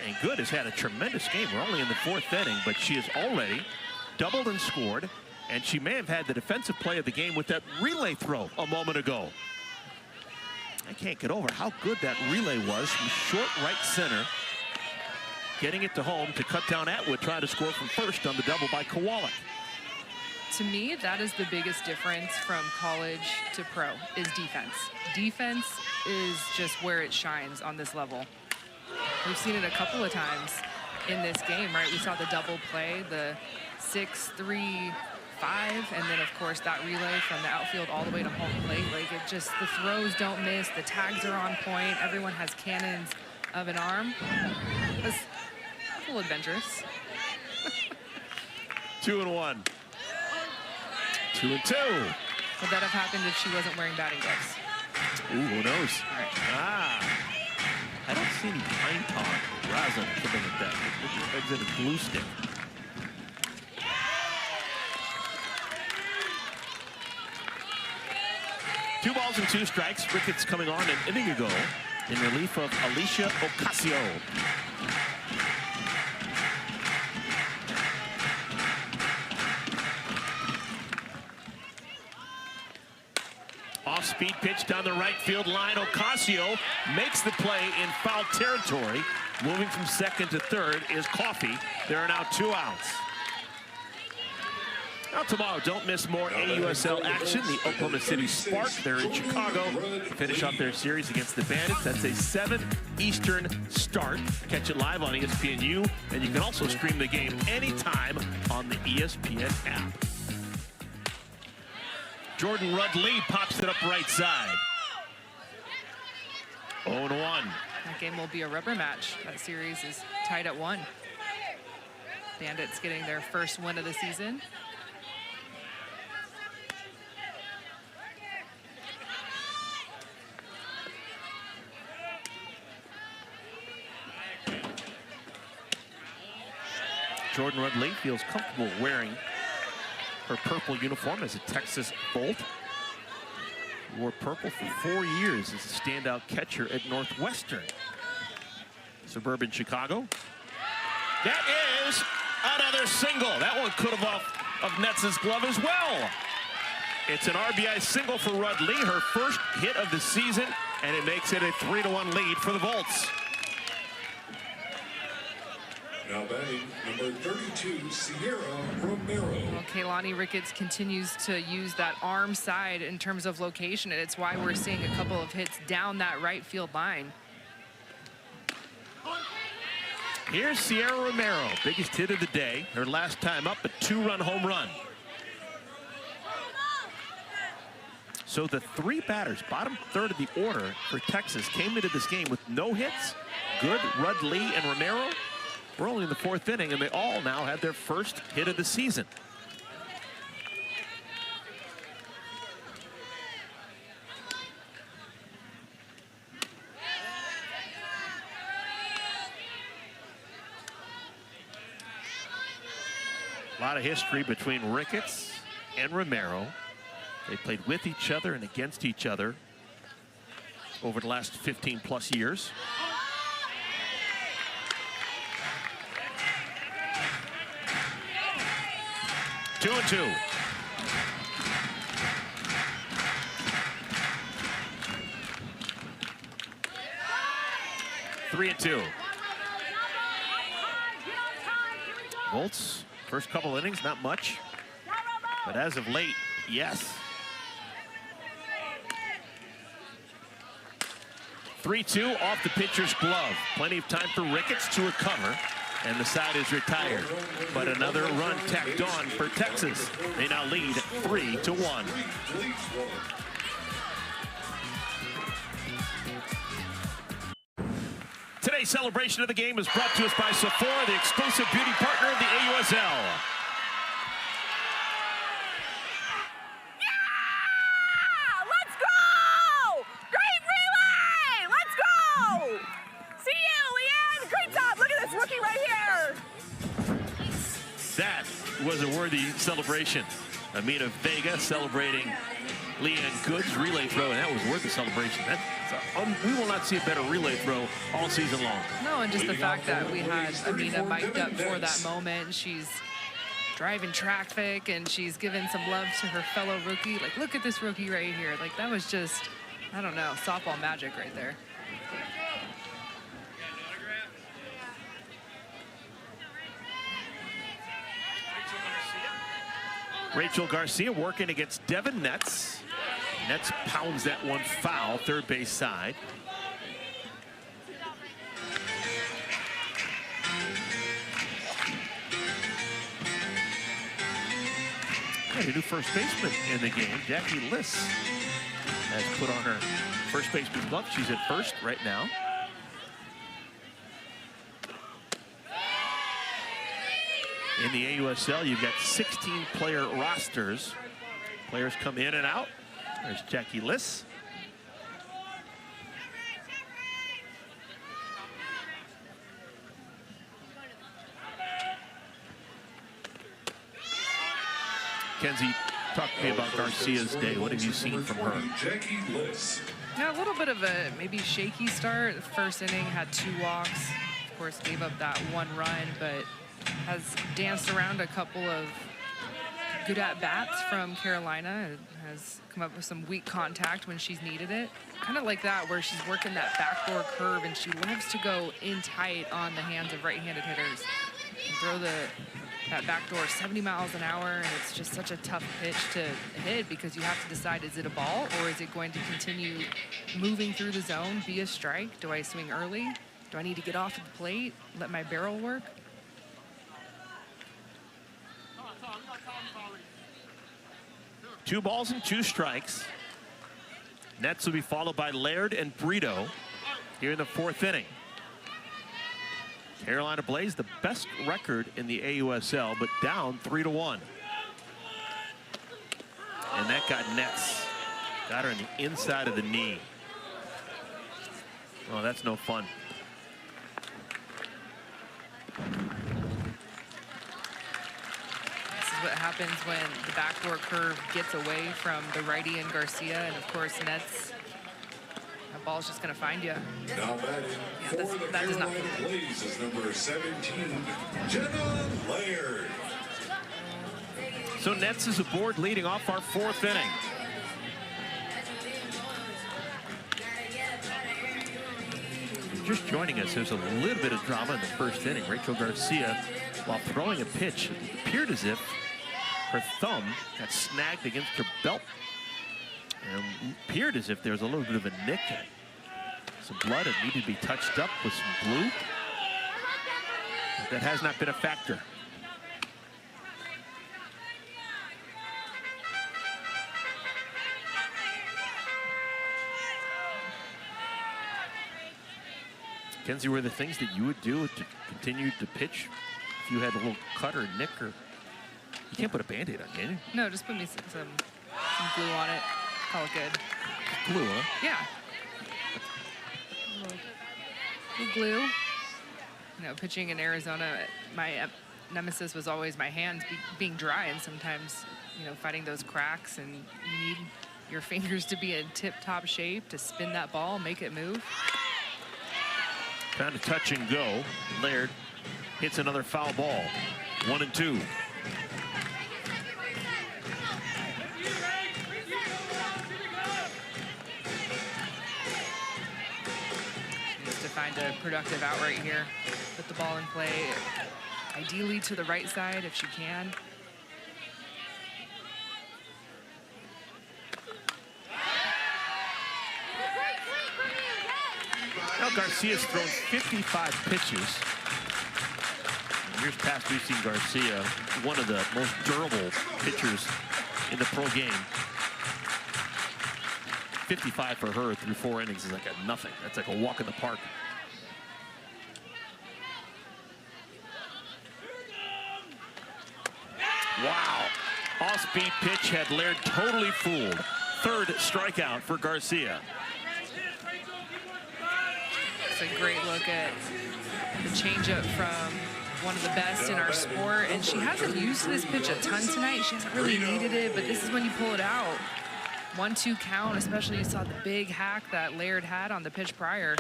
And Good has had a tremendous game. We're only in the fourth inning, but she has already doubled and scored. And she may have had the defensive play of the game with that relay throw a moment ago. I can't get over how good that relay was from short right center. Getting it to home to cut down Atwood, trying to score from first on the double by Kowalik. To me, that is the biggest difference from college to pro, is defense. Defense is just where it shines on this level. We've seen it a couple of times in this game, right? We saw the double play, the 6-3-5, and then of course that relay from the outfield all the way to home plate. Like, it just, the throws don't miss, the tags are on point, everyone has cannons of an arm. That's a little adventurous. 2-1. 2-2. Would that have happened if she wasn't wearing batting gloves? Ooh, who knows? All right. I don't see any pine tar rosin coming at that. It's in a glue stick. Two balls and two strikes. Ricketts coming on an inning ago in relief of Alicia Ocasio. Off-speed pitch down the right field line. Ocasio makes the play in foul territory. Moving from second to third is Coffey. There are now 2 outs. Now tomorrow, don't miss more AUSL action. The Oklahoma City Spark, they're in Chicago to finish up their series against the Bandits. That's a 7 Eastern start. Catch it live on ESPNU, and you can also stream the game anytime on the ESPN app. Jordan Rudd-Lee pops it up right side. 0-1. That game will be a rubber match. That series is tied at 1. Bandits getting their first win of the season. Jordan Rudd-Lee feels comfortable wearing her purple uniform as a Texas Bolt. Wore purple for 4 years as a standout catcher at Northwestern. Suburban Chicago. That is another single. That one could have off of Netz's glove as well. It's an RBI single for Rudd-Lee, her first hit of the season, and it makes it a 3-1 lead for the Volts. Now batting, number 32, Sierra Romero. Well, Kaylani Ricketts continues to use that arm side in terms of location, and it's why we're seeing a couple of hits down that right field line. Here's Sierra Romero, biggest hit of the day. Her last time up, a 2-run home run. So the 3 batters, bottom third of the order for Texas, came into this game with no hits. Good, Rudd-Lee, and Romero. We're only in the 4th inning, and they all now had their first hit of the season. A lot of history between Ricketts and Romero. They played with each other and against each other over the last 15+ years. Two and 2. Three and 2. Volts, first couple innings, not much. But as of late, yes. 3-2 off the pitcher's glove. Plenty of time for Ricketts to recover, and the side is retired. But another run tacked on for Texas. They now lead 3-1. Today's celebration of the game is brought to us by Sephora, the exclusive beauty partner of the AUSL. That was a worthy celebration. Amina Vega celebrating Leanne Goods' relay throw, and that was worth the celebration. We will not see a better relay throw all season long. No, and just the fact that we had Amina mic'd up for that moment. She's driving traffic, and she's giving some love to her fellow rookie. Like, look at this rookie right here. Like, that was just, I don't know, softball magic right there. Rachel Garcia working against Devin Netz. Netz pounds that one foul, third base side. A new first baseman in the game. Jackie Liss has put on her first baseman's glove. She's at first right now. In the AUSL, you've got 16-player rosters. Players come in and out. There's Jackie Liss. Kenzie, talk to me about Garcia's day. What have you seen from her? Jackie Liss. Yeah, a little bit of a maybe shaky start. The first inning had 2 walks. Of course, gave up that 1 run, but has danced around a couple of good at-bats from Carolina. Has come up with some weak contact when she's needed it. Kind of like that, where she's working that backdoor curve, and she loves to go in tight on the hands of right-handed hitters and throw that backdoor 70 miles an hour, and it's just such a tough pitch to hit because you have to decide, is it a ball or is it going to continue moving through the zone, be a strike? Do I swing early? Do I need to get off at the plate, let my barrel work? Two balls and 2 strikes. Nets will be followed by Laird and Brito here in the 4th inning. Carolina Blaze, the best record in the AUSL, but down 3-1. And that got Nets. Got her in the inside of the knee. Oh, that's no fun. What happens when the backdoor curve gets away from the righty and Garcia, and of course Nets, that ball's just going to find you. Now batting for the that does not Carolina Blaze is number 17, Jenna Laird. So Nets is aboard leading off our 4th inning. Just joining us, there's a little bit of drama in the 1st inning. Rachel Garcia, while throwing a pitch, it appeared as if her thumb got snagged against her belt. And appeared as if there was a little bit of a nick. Some blood had needed to be touched up with some glue. But that has not been a factor. Kenzie, were the things that you would do to continue to pitch if you had a little cut or nick, or you can't put a Band-Aid on, can you? No, just put me some glue on it. Call it good. Glue, huh? Yeah. Little glue. You know, pitching in Arizona, my nemesis was always my hands being dry, and sometimes, you know, fighting those cracks, and you need your fingers to be in tip-top shape to spin that ball, make it move. Kind of touch and go. Laird hits another foul ball. 1-2. Needs to find a productive out right here. Put the ball in play, ideally to the right side if she can. Garcia's thrown 55 pitches. In years past, we've seen Garcia, one of the most durable pitchers in the pro game. 55 for her through 4 innings is like a nothing. That's like a walk in the park. Wow. Off-speed pitch had Laird totally fooled. Third strikeout for Garcia. It's a great look at the changeup from one of the best in our sport. And she hasn't used this pitch a ton tonight. She hasn't really needed it, but this is when you pull it out. 1-2 count, especially you saw the big hack that Laird had on the pitch prior.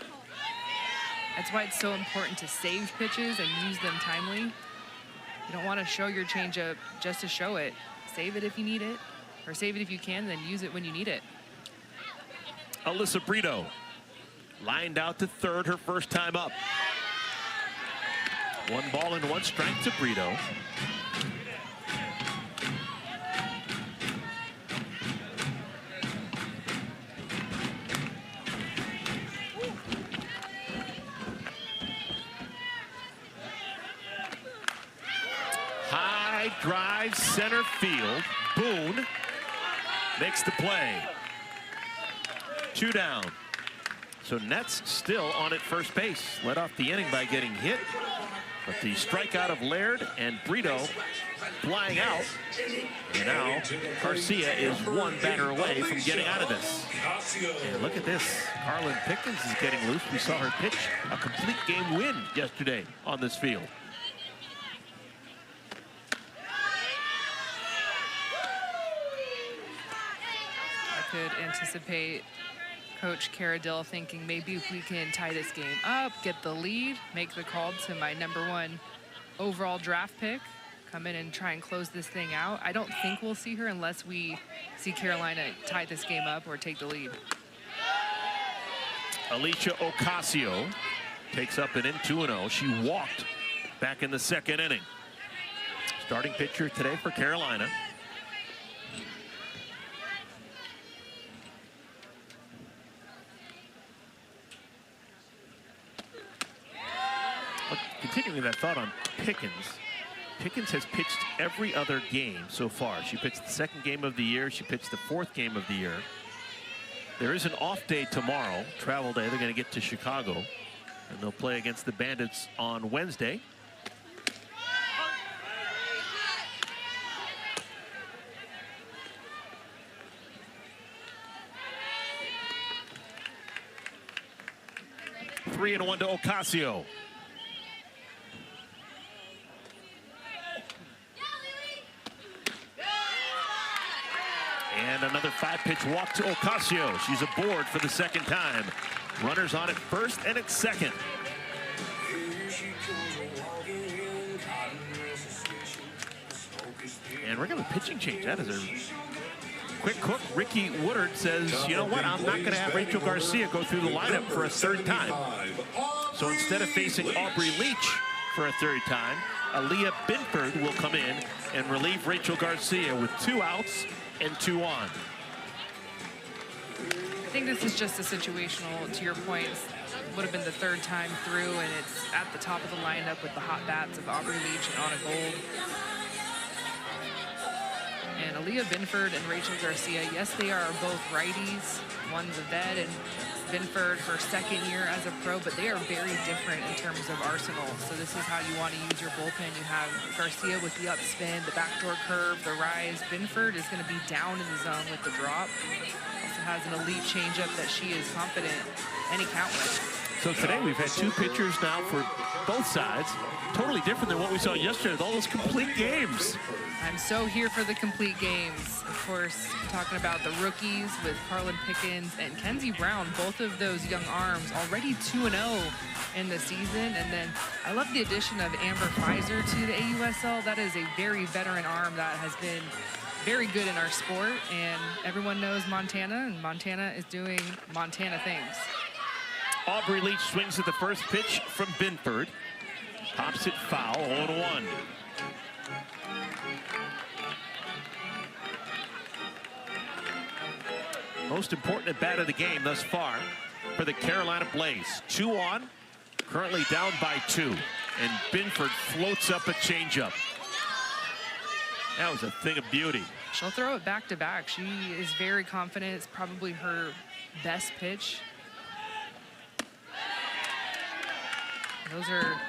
That's why it's so important to save pitches and use them timely. You don't want to show your changeup just to show it. Save it if you need it, or save it if you can, then use it when you need it. Alyssa Brito lined out to third her first time up. 1 ball and 1 strike to Brito. High drive center field. Boone makes the play. 2 down. So Nets still on at first base. Led off the inning by getting hit. But the strikeout of Laird and Brito flying out. And now Garcia is 1 batter away from getting out of this. And look at this. Carlin Pickens is getting loose. We saw her pitch a complete game win yesterday on this field. I could anticipate Coach Caradill thinking maybe if we can tie this game up, get the lead, make the call to my #1 overall draft pick, come in and try and close this thing out. I don't think we'll see her unless we see Carolina tie this game up or take the lead. Alicia Ocasio takes up an in 2-0. She walked back in the 2nd inning. Starting pitcher today for Carolina. Continuing that thought on Pickens. Pickens has pitched every other game so far. She pitched the 2nd game of the year. She pitched the 4th game of the year. There is an off day tomorrow, travel day. They're going to get to Chicago, and they'll play against the Bandits on Wednesday. Three and 1 to Ocasio. And another 5-pitch walk to Ocasio. She's aboard for the 2nd time. Runners on at first and at second. And we're going to pitching change. That is a quick hook. Ricky Woodard says, you know what, I'm not going to have Rachel Garcia go through the lineup for a 3rd time. So instead of facing Aubrey Leach for a 3rd time, Aaliyah Binford will come in and relieve Rachel Garcia with 2 outs and 2 on. I think this is just a situational, to your point, would have been the 3rd time through, and it's at the top of the lineup with the hot bats of Aubrey Leach and Anna Gold. And Aaliyah Binford and Rachel Garcia, yes, they are both righties. One's a vet, and Binford, her 2nd year as a pro, but they are very different in terms of arsenal. So this is how you want to use your bullpen. You have Garcia with the upspin, the backdoor curve, the rise. Binford is going to be down in the zone with the drop. Also has an elite changeup that she is confident any count with. So today we've had 2 pitchers now for both sides. Totally different than what we saw yesterday with all those complete games. I'm so here for the complete games. Of course, talking about the rookies with Carlin Pickens and Kenzie Brown, both of those young arms already 2-0 in the season. And then I love the addition of Amber Pfizer to the AUSL. That is a very veteran arm that has been very good in our sport. And everyone knows Montana, and Montana is doing Montana things. Aubrey Leach swings at the first pitch from Binford. Pops it foul, 0-1. Most important at bat of the game thus far for the Carolina Blaze. 2 on, currently down by 2. And Binford floats up a changeup. That was a thing of beauty. She'll throw it back to back. She is very confident. It's probably her best pitch. Those are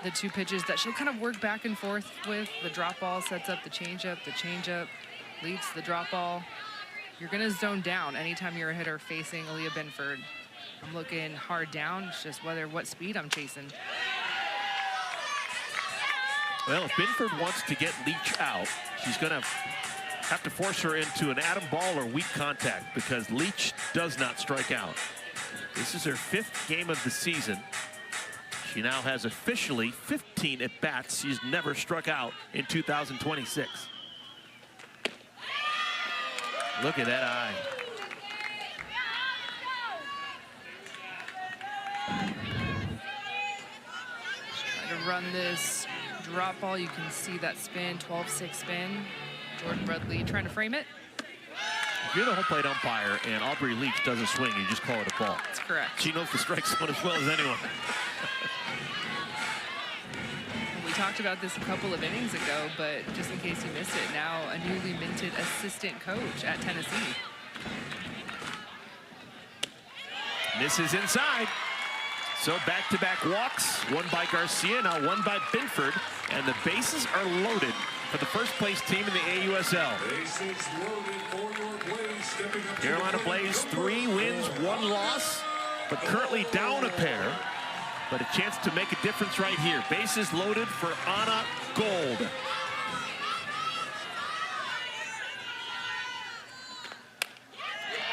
the 2 pitches that she'll kind of work back and forth with. The drop ball sets up the changeup leads the drop ball. You're gonna zone down anytime you're a hitter facing Aaliyah Binford. I'm looking hard down. It's just what speed I'm chasing. Well, if Binford wants to get Leach out, she's gonna have to force her into an atom ball or weak contact, because Leach does not strike out. This is her 5th game of the season. She now has officially 15 at-bats. She's never struck out in 2026. Look at that eye. Just try to run this drop ball. You can see that spin, 12-6 spin. Jordan Rudley trying to frame it. If you're the home plate umpire and Aubrey Leach does a swing, you just call it a ball. That's correct. She knows the strike zone as well as anyone. We talked about this a couple of innings ago, but just in case you missed it, now a newly minted assistant coach at Tennessee. Misses inside. So back-to-back walks, one by Garcia, now one by Binford, and the bases are loaded for the first-place team in the AUSL. Bases loaded for your Blaze, stepping up to Carolina the Blaze, plate, 3 wins, 1 loss, but currently down a pair. But a chance to make a difference right here. Bases loaded for Anna Gold.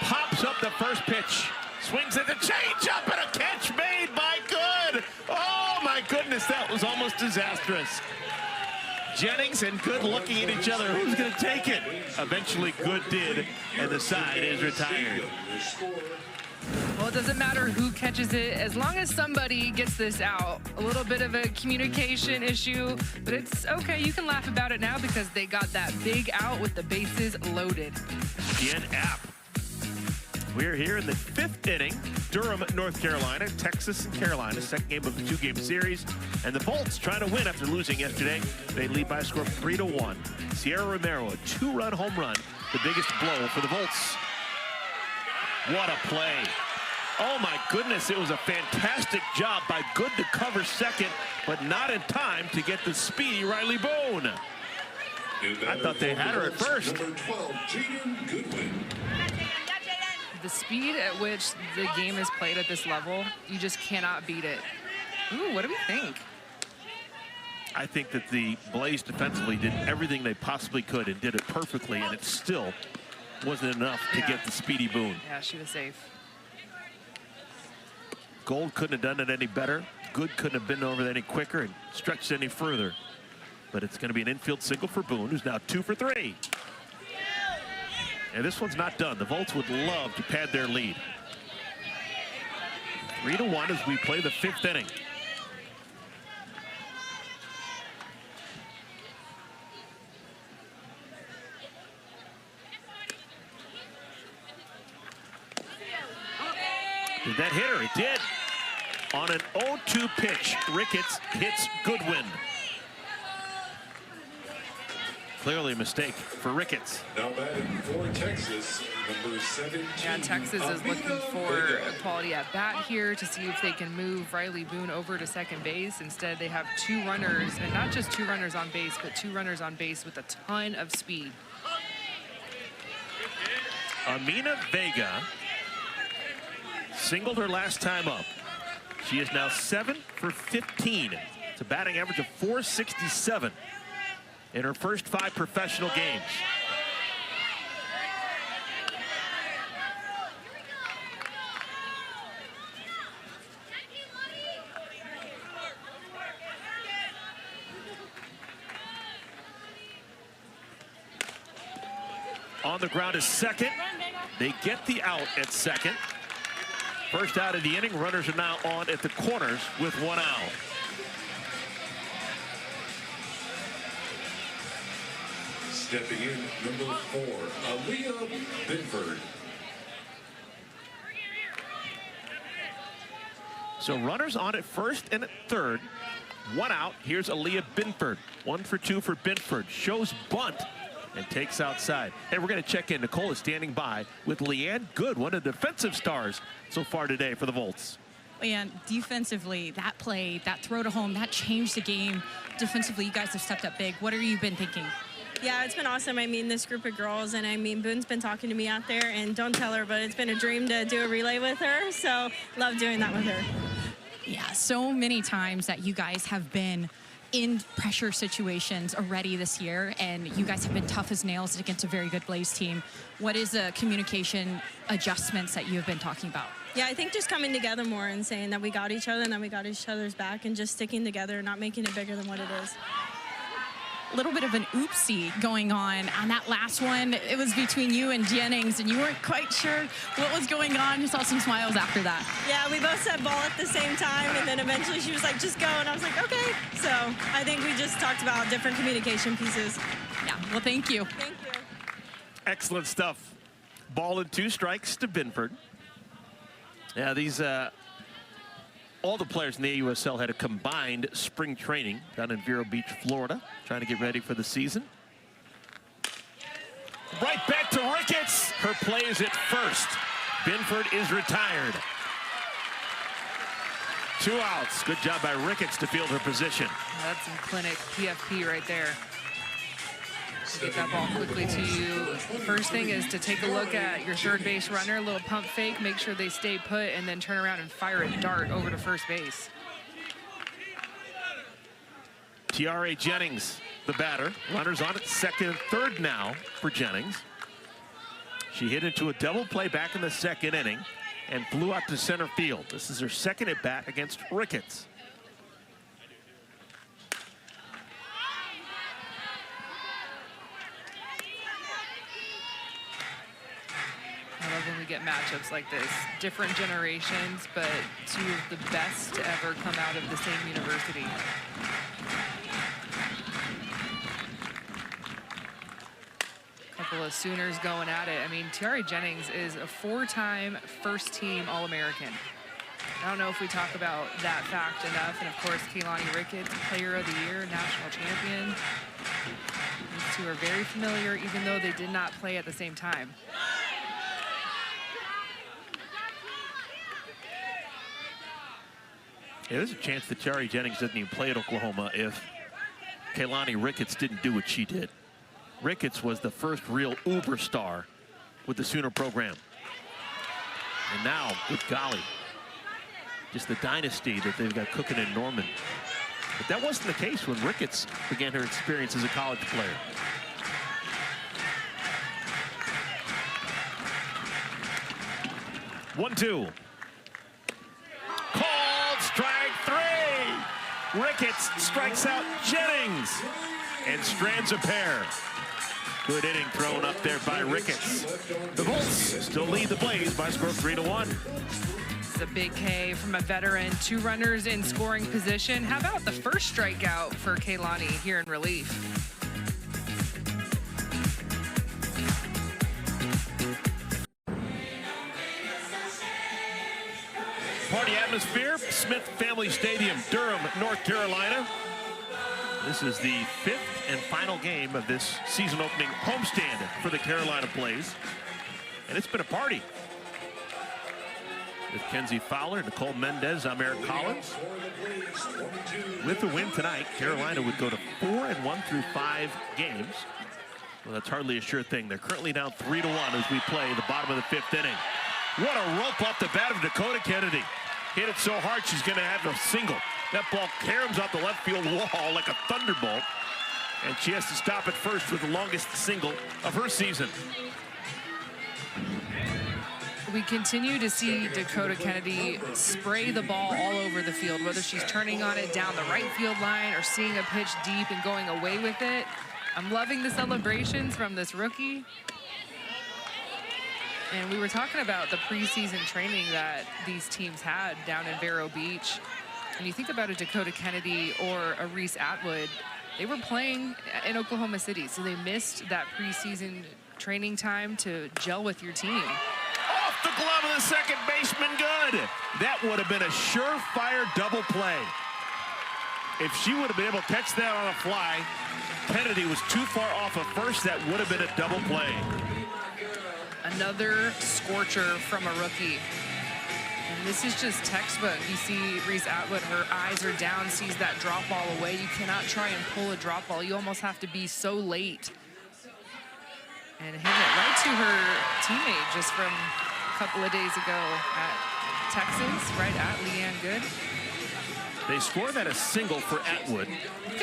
Pops up the first pitch. Swings at the changeup and a catch made by Good. Oh my goodness, that was almost disastrous. Jennings and Good looking at each other. Who's going to take it? Eventually Good did, and the side is retired. Well, it doesn't matter who catches it, as long as somebody gets this out. A little bit of a communication issue, but it's okay. You can laugh about it now because they got that big out with the bases loaded. Jen App. We're here in the 5th inning. Durham, North Carolina, Texas and Carolina, second game of a 2-game series. And the Bolts trying to win after losing yesterday. They lead by a score of 3-1. Sierra Romero, a 2-run home run, the biggest blow for the Bolts. What a play. Oh my goodness, it was a fantastic job by Good to cover second, but not in time to get the speedy Riley Boone. I thought they had her at first. Number 12, Jaden Goodwin. The speed at which the game is played at this level, you just cannot beat it. Ooh, what do we think? I think that the Blaze defensively did everything they possibly could and did it perfectly, and it still wasn't enough to get the speedy Boone. Yeah, she was safe. Gold couldn't have done it any better. Good couldn't have been over there any quicker and stretched any further. But it's going to be an infield single for Boone, who's now 2 for 3. And this one's not done. The Volts would love to pad their lead. 3-1 as we play the 5th inning. Did that hit her? It did. On an 0-2 pitch, Ricketts hits Goodwin. Clearly a mistake for Ricketts. Now batting for Texas, number 17. Yeah, Texas is looking for a quality at bat here to see if they can move Riley Boone over to second base. Instead, they have 2 runners, and not just 2 runners on base, but 2 runners on base with a ton of speed. Amina Vega singled her last time up. She is now 7 for 15. It's a batting average of .467 in her first 5 professional games. On the ground is second. They get the out at second. First out of the inning. Runners are now on at the corners with 1 out. Stepping in, number 4, Aaliyah Binford. So runners on at first and at third. One out. Here's Aaliyah Binford. 1 for 2 for Binford. Shows bunt and takes outside. Hey, we're going to check in. Nicole is standing by with Leanne Good, one of the defensive stars so far today for the Volts. And defensively, that play, that throw to home, that changed the game. Defensively, you guys have stepped up big. What have you been thinking? Yeah, it's been awesome. I mean, this group of girls, and I mean, Boone's been talking to me out there, and don't tell her, but it's been a dream to do a relay with her, so love doing that with her. Yeah, so many times that you guys have been in pressure situations already this year, and you guys have been tough as nails against a very good Blaze team. What is the communication adjustments that you have been talking about? Yeah, I think just coming together more and saying that we got each other and that we got each other's back and just sticking together and not making it bigger than what it is. A little bit of an oopsie going on that last one. It was between you and Jennings, and you weren't quite sure what was going on. You saw some smiles after that. Yeah, we both said ball at the same time, and then eventually she was like, just go, and I was like, okay. So I think we just talked about different communication pieces. Yeah, well, thank you. Thank you. Excellent stuff. Ball and 2 strikes to Binford. Yeah, these all the players in the AUSL had a combined spring training down in Vero Beach, Florida, trying to get ready for the season. Right back to Ricketts. Her play is at first. Binford is retired. 2 outs. Good job by Ricketts to field her position. That's some clinic PFP right there. Get that ball quickly to you. First thing is to take a look at your third base runner, a little pump fake, make sure they stay put, and then turn around and fire a dart over to first base. Tiare Jennings, the batter. Runners on at second and third now for Jennings. She hit into a double play back in the second inning and flew out to center field. This is her second at bat against Ricketts. I love when we get matchups like this. Different generations, but 2 of the best to ever come out of the same university. Couple of Sooners going at it. I mean, Tiare Jennings is a 4-time first-team All-American. I don't know if we talk about that fact enough. And, of course, Keilani Ricketts, Player of the Year, national champion. These 2 are very familiar, even though they did not play at the same time. Yeah, there's a chance that Tiare Jennings doesn't even play at Oklahoma if Keilani Ricketts didn't do what she did. Ricketts was the first real uber star with the Sooner program. And now, good golly, just the dynasty that they've got cooking in Norman. But that wasn't the case when Ricketts began her experience as a college player. One-two. Called strike 3. Ricketts strikes out Jennings and strands a pair. Good inning thrown up there by Ricketts. The Volts still lead the Blaze by a score of 3-1. It's a big K from a veteran. 2 runners in scoring position. How about the first strikeout for Keilani here in relief? Party atmosphere, Smith Family Stadium, Durham, North Carolina. This is the 5th and final game of this season opening homestand for the Carolina Blaze. And it's been a party. With Kenzie Fowler, Nicole Mendez, I'm Eric Collins. With the win tonight, Carolina would go to 4-1 through 5 games. Well, that's hardly a sure thing. They're currently down 3-1 as we play the bottom of the 5th inning. What a rope off the bat of Dakota Kennedy. Hit it so hard she's going to have a single. That ball caroms out the left field wall like a thunderbolt. And she has to stop at first with the longest single of her season. We continue to see Dakota Kennedy spray the ball all over the field, whether she's turning on it down the right field line or seeing a pitch deep and going away with it. I'm loving the celebrations from this rookie. And we were talking about the preseason training that these teams had down in Vero Beach. And you think about a Dakota Kennedy or a Reese Atwood, they were playing in Oklahoma City, so they missed that preseason training time to gel with your team. Off the glove of the second baseman, good. That would have been a surefire double play. If she would have been able to catch that on a fly, Kennedy was too far off of first. That would have been a double play. Another scorcher from a rookie. And this is just textbook. You see Reese Atwood, her eyes are down, sees that drop ball away. You cannot try and pull a drop ball. You almost have to be so late. And hit it right to her teammate just from a couple of days ago at Texas, right at Leanne Good. They score that a single for Atwood.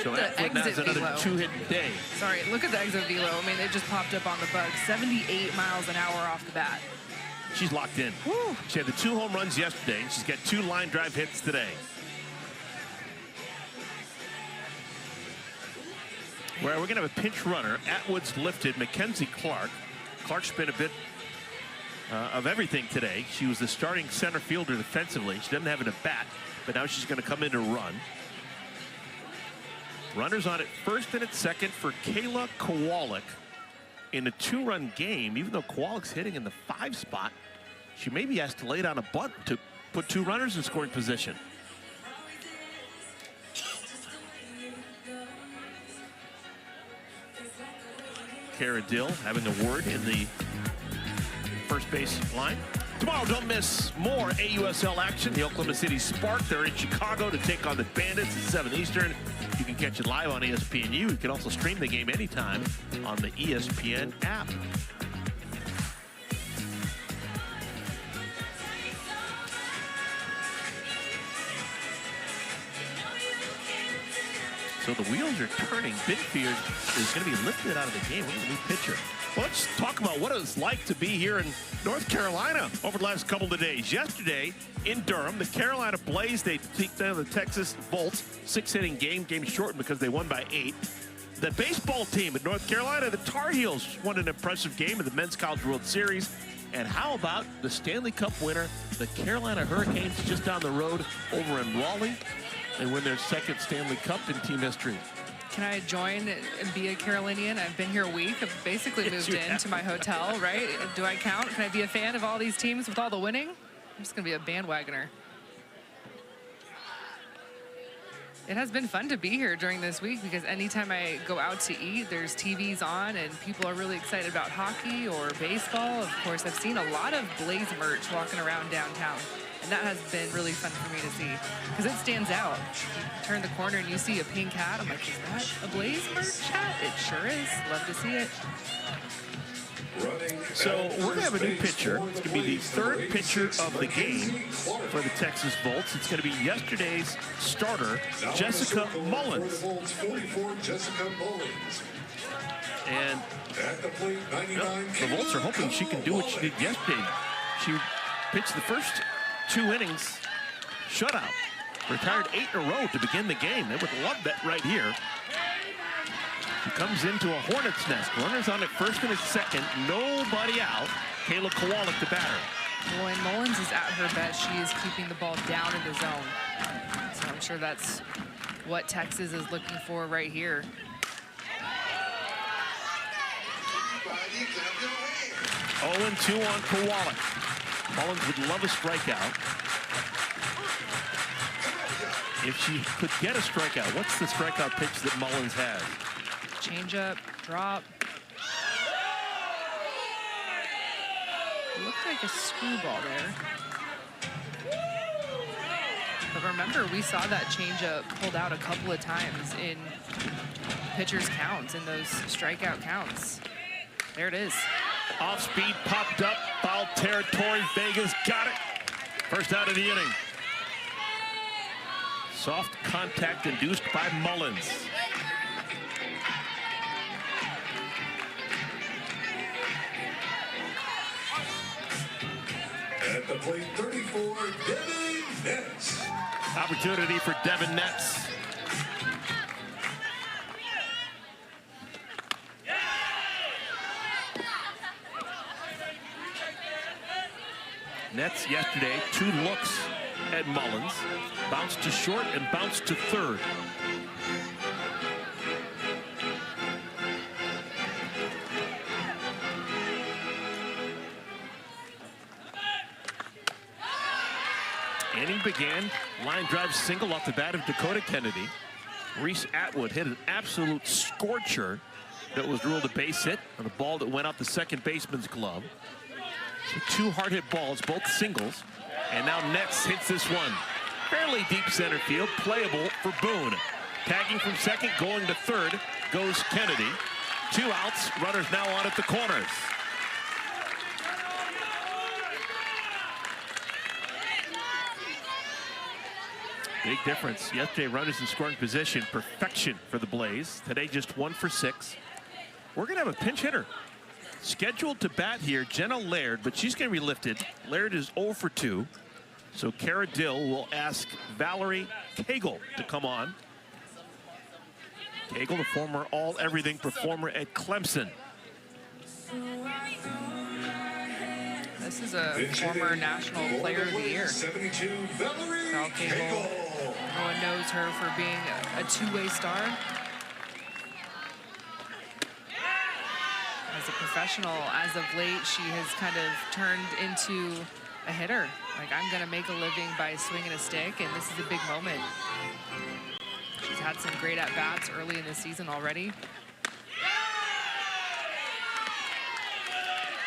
So the Atwood now has exit another velo. two-hit day. Sorry, look at the exit velo. I mean, it just popped up on the bug. 78 miles an hour off the bat. She's locked in. Woo. She had the 2 home runs yesterday. She's got 2 line drive hits today. Where we're going to have a pinch runner. Atwood's lifted. Mackenzie Clark. Clark's been a bit of everything today. She was the starting center fielder defensively. She doesn't have it at bat, but now she's going to come in and run. Runners on at first and at second for Kayla Kowalik. In a 2-run game, even though Kowalek's hitting in the 5 spot, she may be asked to lay down a bunt to put 2 runners in scoring position. Kara Dill having a word in the first base line. Tomorrow, don't miss more AUSL action. The Oklahoma City Spark, they're in Chicago to take on the Bandits at 7 Eastern. You can catch it live on ESPNU. You can also stream the game anytime on the ESPN app. So the wheels are turning. Binfield is going to be lifted out of the game. Look at the new pitcher. Well, let's talk about what it's like to be here in North Carolina over the last couple of days. Yesterday in Durham, the Carolina Blaze, they took down the Texas Volts. 6-inning game shortened because they won by 8. The baseball team at North Carolina, the Tar Heels, won an impressive game in the Men's College World Series. And how about the Stanley Cup winner, the Carolina Hurricanes, just down the road over in Raleigh? They win their 2nd Stanley Cup in team history. Can I join and be a Carolinian? I've been here a week. I've basically Yes, moved you into have. my hotel, right? Do I count? Can I be a fan of all these teams with all the winning? I'm just going to be a bandwagoner. It has been fun to be here during this week because anytime I go out to eat, there's TVs on and people are really excited about hockey or baseball. Of course, I've seen a lot of Blaze merch walking around downtown. And that has been really fun for me to see because it stands out. You turn the corner and you see a pink hat. I'm like, is that a Blaze merch hat? It sure is. Love to see it. So we're going to have a new pitcher. It's going to be the 3rd pitcher of the game for the Texas Volts. It's going to be yesterday's starter, Jessica Mullins. 44, Jessica Mullins. And At the plate, 99 the Volts are hoping she can do what she did yesterday. She pitched the first 2 innings, shutout. Retired 8 in a row to begin the game. They would love that right here. She comes into a hornet's nest. Runners on at first and at second. Nobody out. Kayla Kowalik, the batter. Well, when Mullins is at her best, she is keeping the ball down in the zone. So I'm sure that's what Texas is looking for right here. 0-2 on Kowalik. Mullins would love a strikeout. If she could get a strikeout, what's the strikeout pitch that Mullins has? Change-up, drop. Looked like a screwball there. But remember, we saw that changeup pulled out a couple of times in pitchers' counts, in those strikeout counts. There it is. Off speed, popped up, foul territory. Vegas got it. First out of the inning. Soft contact induced by Mullins. At the plate, 34, Devin Netz. Opportunity for Devin Netz. Netz yesterday, 2 looks at Mullins. Bounced to short and bounced to third. Inning began, line drive single off the bat of Dakota Kennedy. Reese Atwood hit an absolute scorcher that was ruled a base hit on a ball that went out the second baseman's glove. So 2 hard hit balls, both singles. And now Netz hits this one. Fairly deep center field, playable for Boone. Tagging from second, going to third, goes Kennedy. 2 outs, runners now on at the corners. Big difference. Yesterday, runners in scoring position, perfection for the Blaze. Today, just 1 for 6. We're going to have a pinch hitter scheduled to bat here, Jenna Laird, but she's going to be lifted. Laird is 0 for 2. So Kara Dill will ask Valerie Cagle to come on. Cagle, the former all-everything performer at Clemson. This is a former National Player of the Year. 72, Valerie Val Cagle. Everyone knows her for being a two-way star. As a professional, as of late, she has kind of turned into a hitter. Like, I'm going to make a living by swinging a stick, and this is a big moment. She's had some great at-bats early in the season already.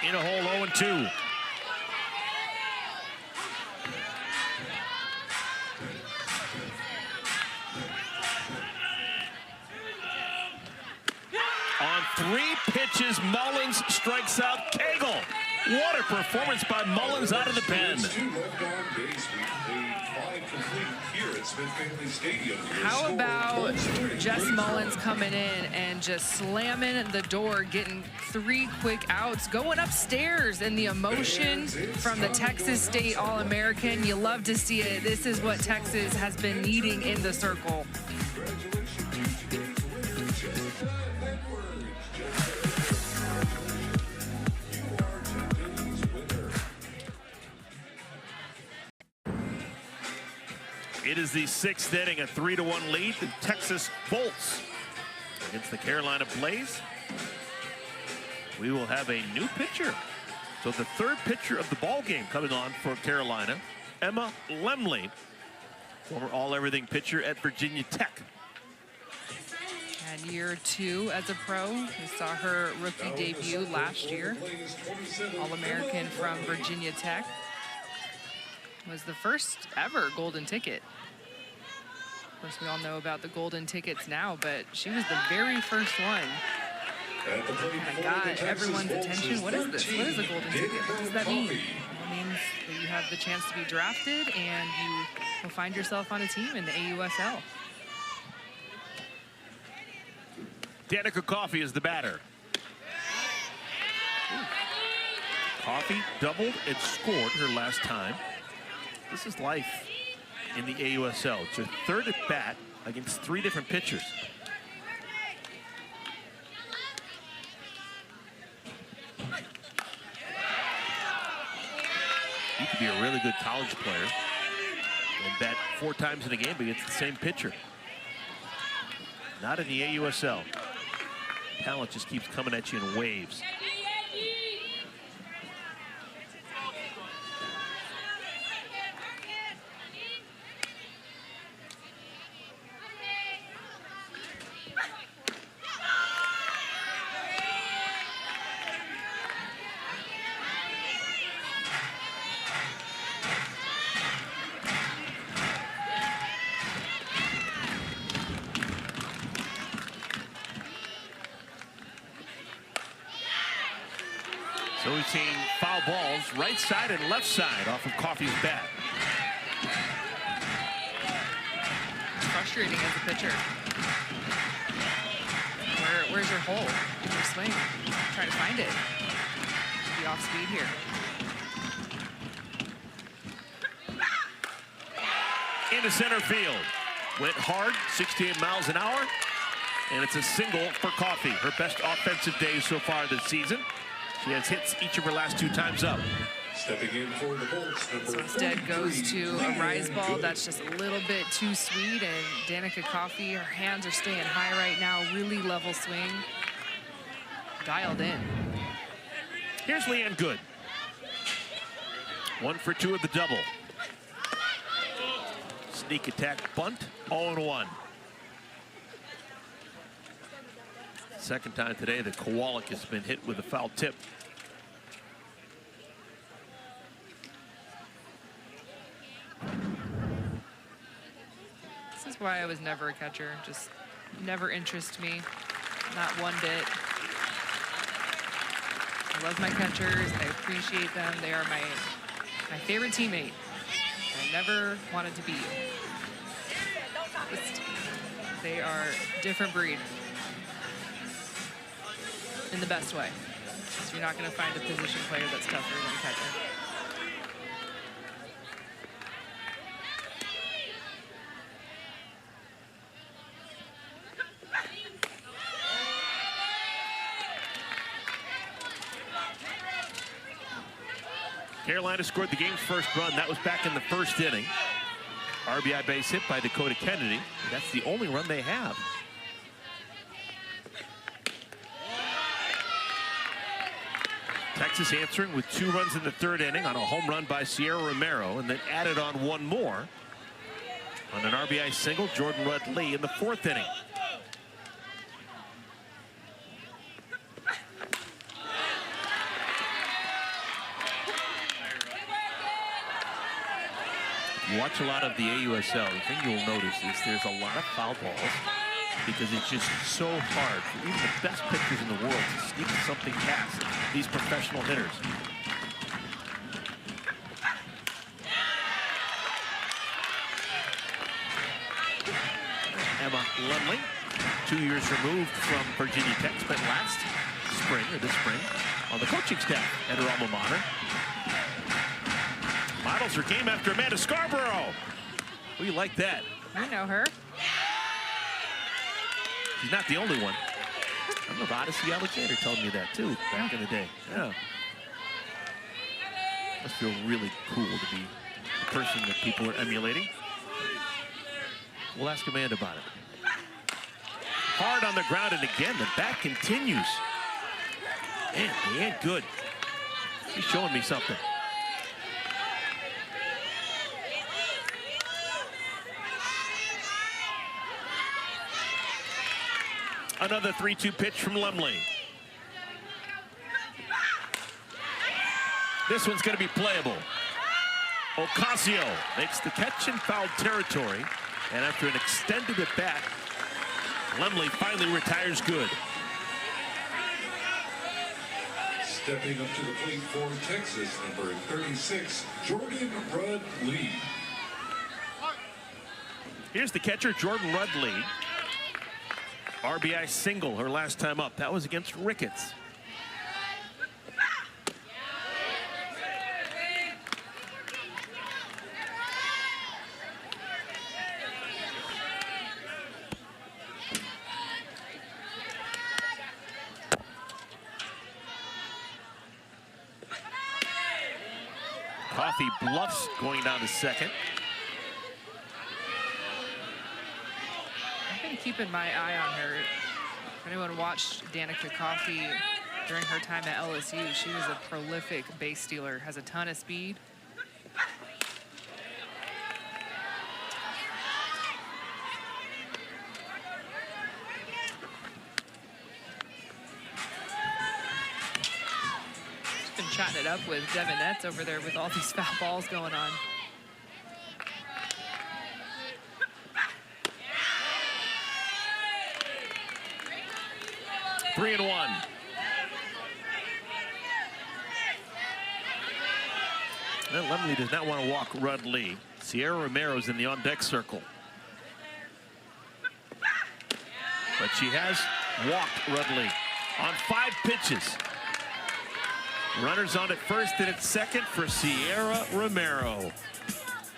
In a hole, 0-2. On 3 pitches, Mullins strikes out Cagle. What a performance by Mullins out of the pen. 2 left on base. We played 5 complete here at Smith Family Stadium. How about Jess Mullins coming in and just slamming the door, getting 3 quick outs, going upstairs, and the emotion from the Texas State All-American. You love to see it. This is what Texas has been needing in the circle. It is the 6th inning, a 3-1 lead. The Texas Bolts against the Carolina Blaze. We will have a new pitcher. So the 3rd pitcher of the ball game coming on for Carolina, Emma Lemley, former all-everything pitcher at Virginia Tech. And year 2 as a pro. We saw her rookie debut last year. All-American from Virginia Tech. Was the first ever golden ticket. Of course, we all know about the golden tickets now, but she was the very first one. And got everyone's attention. What is this? What is a golden ticket? What does that mean? It means that you have the chance to be drafted and you will find yourself on a team in the AUSL. Danica Coffey is the batter. Coffey doubled and scored her last time. This is life in the AUSL. It's her 3rd at bat against 3 different pitchers. You could be a really good college player and bat 4 times in a game against the same pitcher. Not in the AUSL. Talent just keeps coming at you in waves. So we've seen foul balls right side and left side off of Coffey's bat. It's frustrating as a pitcher. Where's your hole in your swing? Try to find it. Be off speed here. Into center field. Went hard, 68 miles an hour. And it's a single for Coffey. Her best offensive day so far this season. She has hits each of her last 2 times up. Stepping in for the Bolts, So instead goes to a rise ball that's just a little bit too sweet, and Danica Coffey, her hands are staying high right now, really level swing. Dialed in. Here's Leanne Good. 1 for 2 at the double. sneak attack bunt, 0-1. Second time today that Kowalik has been hit with a foul tip. This is why I was never a catcher. Just never interest me, not one bit. I love my catchers. I appreciate them. They are my favorite teammate. I never wanted to be. They are a different breed in the best way. So you're not going to find a position player that's tougher than a catcher. Carolina scored the game's first run. That was back in the first inning. RBI base hit by Dakota Kennedy. That's the only run they have. Texas answering with 2 runs in the third inning on a home run by Sierra Romero, and then added on 1 more on an RBI single, Jordan Rudd-Lee, in the fourth inning. You watch a lot of the AUSL, the thing you'll notice is there's a lot of foul balls because it's just so hard for even the best pitchers in the world to sneak something past these professional hitters. Emma Lumley, 2 years removed from Virginia Tech, spent last spring, or this spring, on the coaching staff at her alma mater. Models her game after Amanda Scarborough. We like that. I know her. She's not the only one. I don't know if Odyssey Alexander told me that too back in the day. Yeah. Must feel really cool to be the person that people are emulating. We'll ask Amanda about it. Hard on the ground, and again, the bat continues. Man, he ain't good. He's showing me something. Another 3-2 pitch from Lumley. This one's going to be playable. Ocasio makes the catch in foul territory, and after an extended at bat, Lumley finally retires good. Stepping up to the plate for Texas, number 36, Jordan Rudd-Lee. Here's the catcher, Jordan Rudd-Lee. RBI single her last time up. That was against Ricketts. Coffee bluffs going down to second. I've been keeping my eye on her. If anyone watched Danica Coffey during her time at LSU, she was a prolific base stealer, has a ton of speed. She's been chatting it up with Devin Netz over there with all these foul balls going on. Three and one. Well, Lumley does not want to walk Rudd-Lee. Sierra Romero's in the on-deck circle. But she has walked Rudd-Lee on 5 pitches. Runners on at first and at second for Sierra Romero.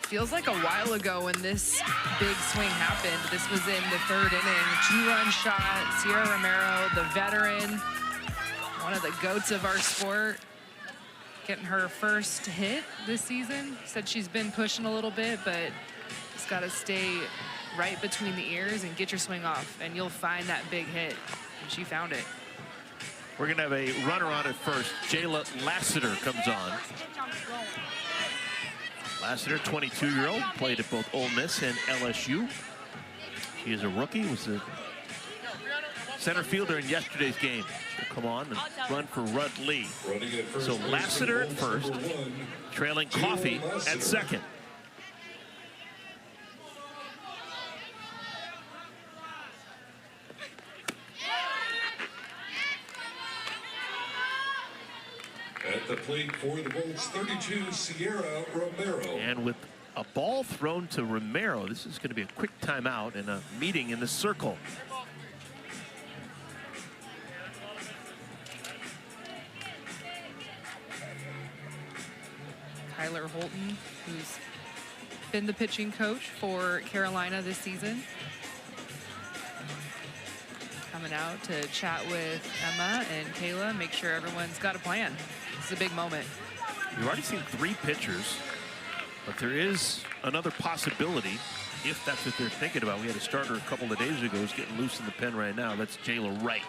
Feels like a while ago when this big swing happened. This was in the third inning. 2-run shot. Sierra Romero, the veteran, one of the goats of our sport, getting her first hit this season. Said she's been pushing a little bit, but just got to stay right between the ears and get your swing off, and you'll find that big hit. And she found it. We're going to have a runner on at first. Jayla Lassiter comes on. Lassiter, 22-year-old, played at both Ole Miss and LSU. She is a rookie, was a center fielder in yesterday's game. She'll come on and run for Rudd Lee. So Lassiter at first, trailing Coffey at second. At the plate for the Bolts, 32, Sierra Romero. And with a ball thrown to Romero, this is going to be a quick timeout and a meeting in the circle. Tyler Holton, who's been the pitching coach for Carolina this season, coming out to chat with Emma and Kayla, make sure everyone's got a plan. This is a big moment. We've already seen 3 pitchers, but there is another possibility if that's what they're thinking about. We had a starter a couple of days ago who's getting loose in the pen right now. That's Jayla Wright.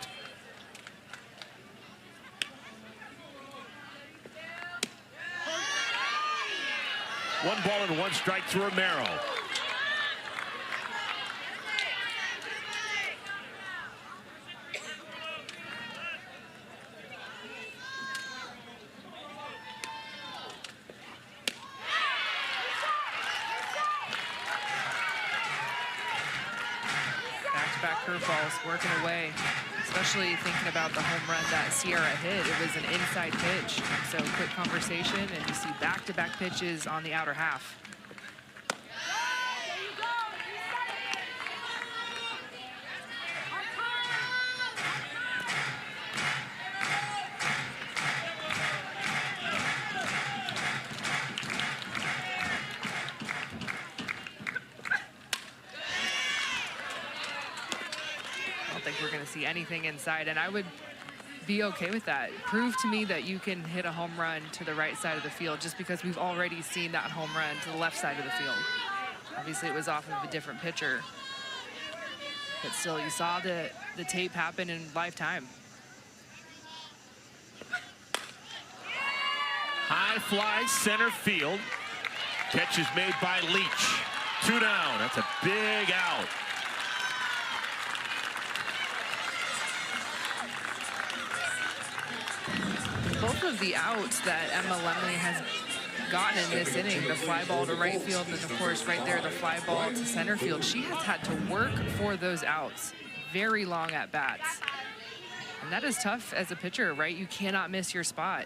One ball and 1 strike to Romero. Back-to-back curveballs working away, especially thinking about the home run that Sierra hit. It was an inside pitch, so quick conversation, and you see back-to-back pitches on the outer half. We're going to see anything inside, and I would be okay with that. Prove to me that you can hit a home run to the right side of the field, just because we've already seen that home run to the left side of the field. Obviously, it was off of a different pitcher, but still, you saw the tape happen in lifetime. High fly center field. Catch is made by Leach. 2 down. That's a big out. Both of the outs that Emma Lemley has gotten in this inning, the fly ball to right field, and of course right there, the fly ball to center field, she has had to work for those outs. Very long at bats. And that is tough as a pitcher, right? You cannot miss your spot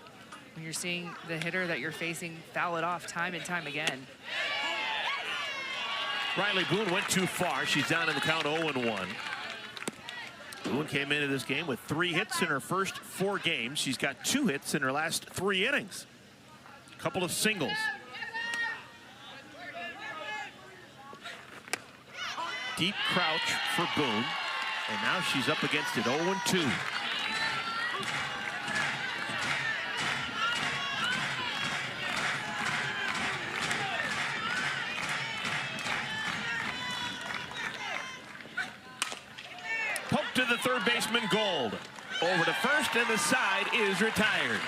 when you're seeing the hitter that you're facing foul it off time and time again. Riley Boone went too far. She's down in the count 0-1. Boone came into this game with 3 hits in her first 4 games. She's got 2 hits in her last 3 innings. A couple of singles. Deep crouch for Boone. And now she's up against it, 0-2. To the third baseman, Gold. Over to first, and the side is retired.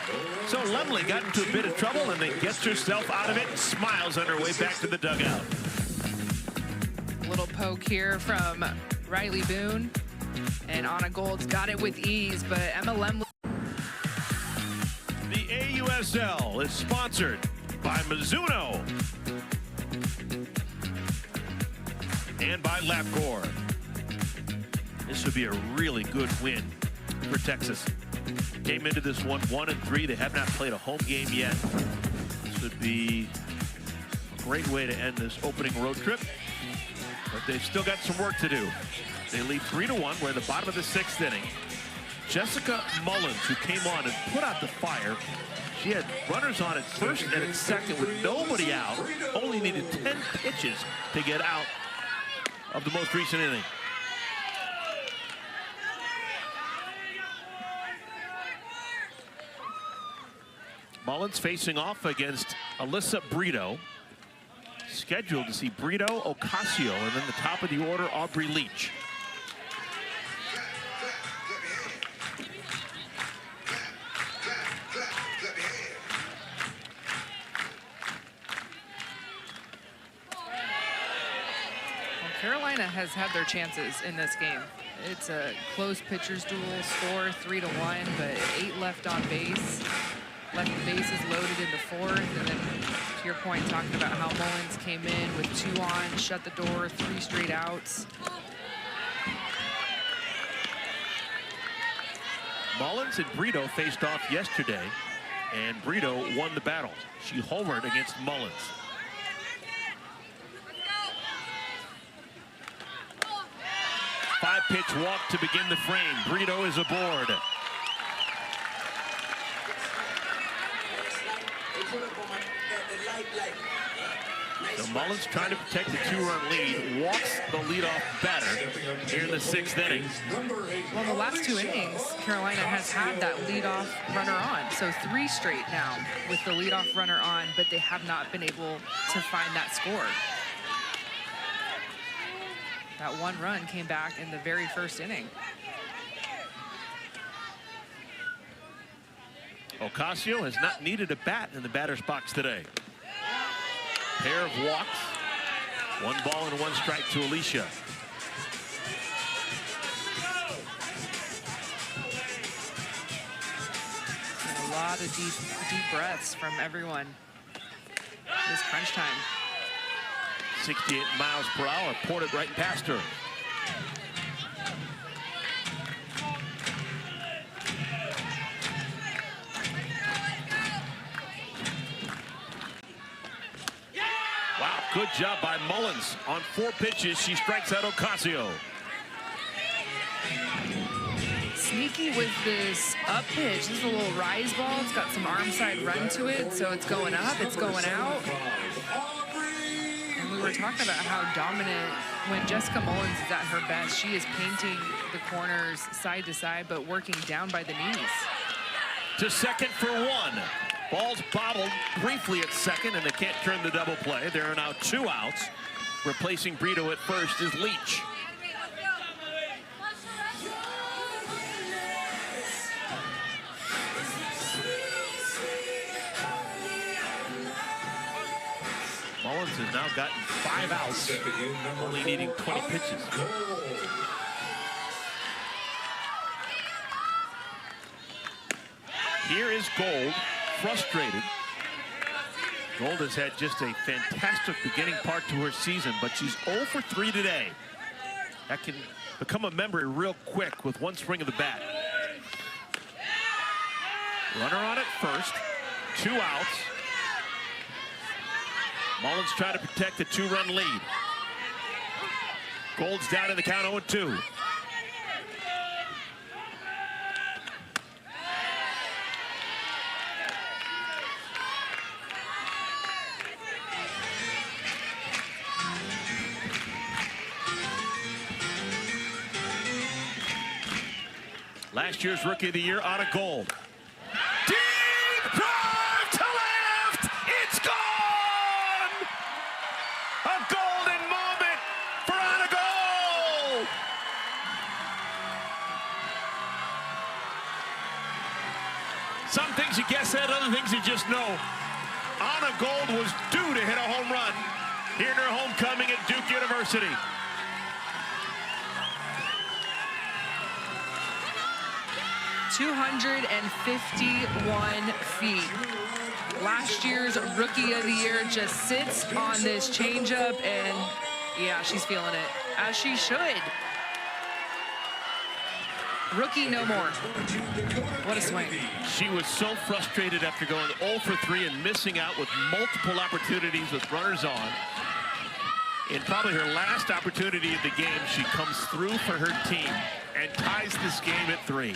So Lemley got into a bit of trouble and then gets herself out of it and smiles on her way back to the dugout. A little poke here from Riley Boone, and Anna Gold's got it with ease, but Emma Lemley. The AUSL is sponsored by Mizuno and by Lapcore. This would be a really good win for Texas. Came into this one 1-3. They have not played a home game yet. This would be a great way to end this opening road trip. But they've still got some work to do. They lead 3-1. We're in the bottom of the 6th inning. Jessica Mullins, who came on and put out the fire. She had runners on at first and at second with nobody out. Only needed 10 pitches to get out of the most recent inning. Mullins facing off against Alyssa Brito. Scheduled to see Brito, Ocasio, and then the top of the order, Aubrey Leach. Carolina has had their chances in this game. It's a close pitcher's duel, score 3-1, but 8 left on base. Left the bases loaded in the 4th, and then to your point, talking about how Mullins came in with 2 on, shut the door, 3 straight outs. Mullins and Brito faced off yesterday, and Brito won the battle. She homered against Mullins. Five-pitch walk to begin the frame. Brito is aboard. So Mullins trying to protect the 2-run lead, walks the leadoff batter here in the 6th inning. Well, the last 2 innings, Carolina has had that leadoff runner on. So 3 straight now with the leadoff runner on, but they have not been able to find that score. That 1 run came back in the very 1st inning. Ocasio has not needed a bat in the batter's box today. Pair of walks. 1 ball and 1 strike to Alicia. And a lot of deep breaths from everyone this crunch time. 68 miles per hour, poured it right past her. Wow, good job by Mullins. On 4 pitches, she strikes out Ocasio. Sneaky with this up pitch. This is a little rise ball. It's got some arm side run to it, so it's going up, it's going out. And we were talking about how dominant, when Jessica Mullins is at her best, she is painting the corners side to side, but working down by the knees. To second for 1. Ball's bobbled briefly at second, and they can't turn the double play. There are now 2 outs. Replacing Brito at first is Leach. Mullins has now gotten 5 outs, only needing 20 pitches. Here is Gold, frustrated. Gold has had just a fantastic beginning part to her season, but she's 0 for 3 today. That can become a memory real quick with 1 swing of the bat. Runner on at first, 2 outs. Mullins trying to protect the 2-run lead. Gold's down in the count 0-2. Last year's Rookie of the Year, Anna Gold. Deep drive to left! It's gone! A golden moment for Anna Gold! Some things you guess at, other things you just know. Anna Gold was due to hit a home run here in her homecoming at Duke University. .251 feet. Last year's Rookie of the Year just sits on this changeup, and yeah, she's feeling it, as she should. Rookie no more. What a swing. She was so frustrated after going 0 for 3 and missing out with multiple opportunities with runners on. In probably her last opportunity of the game, she comes through for her team and ties this game at 3.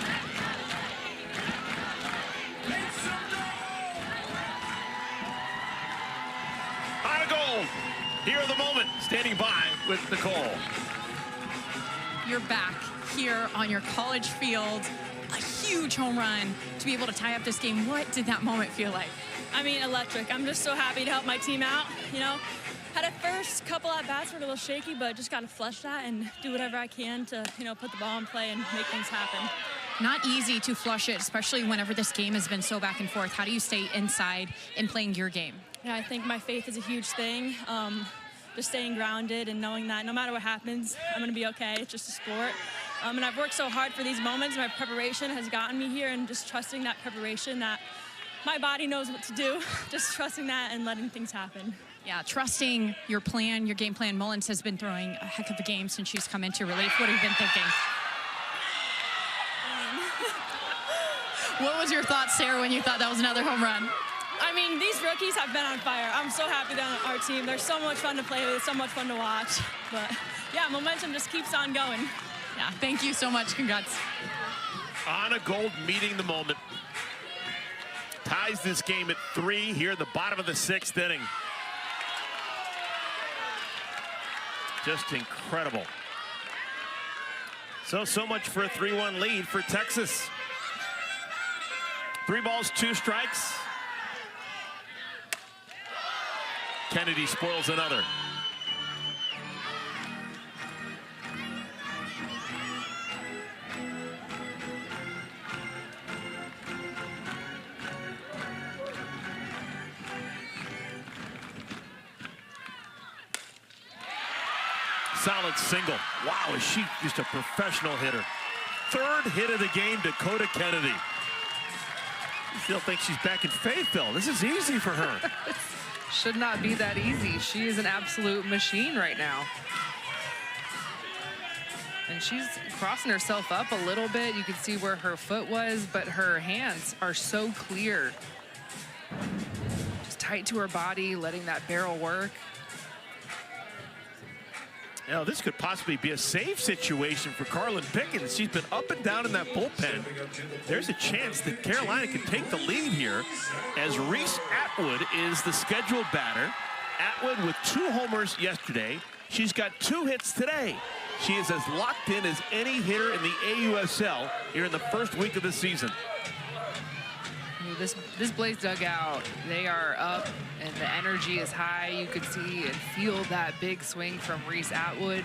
Anna Gold, here in the moment, standing by with Nicole. You're back here on your college field. A huge home run to be able to tie up this game. What did that moment feel like? I mean, electric. I'm just so happy to help my team out, you know. Had a first couple at-bats were a little shaky, but just got to flush that and do whatever I can to, you know, put the ball in play and make things happen. Not easy to flush it, especially whenever this game has been so back and forth. How do you stay inside and playing your game? Yeah, I think my faith is a huge thing. just staying grounded and knowing that no matter what happens, I'm going to be okay. It's just a sport. And I've worked so hard for these moments. My preparation has gotten me here, and just trusting that preparation, that my body knows what to do, just trusting that and letting things happen. Yeah, trusting your plan, your game plan. Mullins has been throwing a heck of a game since she's come into relief. What have you been thinking? What was your thoughts, Sarah, when you thought that was another home run? I mean, these rookies have been on fire. I'm so happy they're on our team. They're so much fun to play with, so much fun to watch. But yeah, momentum just keeps on going. Yeah, thank you so much. Congrats. Anna Gold meeting the moment. Ties this game at 3 here in the bottom of the 6th inning. Just incredible. So much for a 3-1 lead for Texas. 3 balls, 2 strikes. Kennedy spoils another. Solid single. Wow, is she just a professional hitter. 3rd hit of the game, Dakota Kennedy. You still think she's back in Fayetteville. This is easy for her. Should not be that easy. She is an absolute machine right now. And she's crossing herself up a little bit. You can see where her foot was, but her hands are so clear. Just tight to her body, letting that barrel work. Now, this could possibly be a save situation for Carlin Pickens. She's been up and down in that bullpen. There's a chance that Carolina can take the lead here, as Reese Atwood is the scheduled batter. Atwood with 2 homers yesterday. She's got 2 hits today. She is as locked in as any hitter in the AUSL here in the first week of the season. This Blaze dugout, they are up and the energy is high. You could see and feel that big swing from Reese Atwood.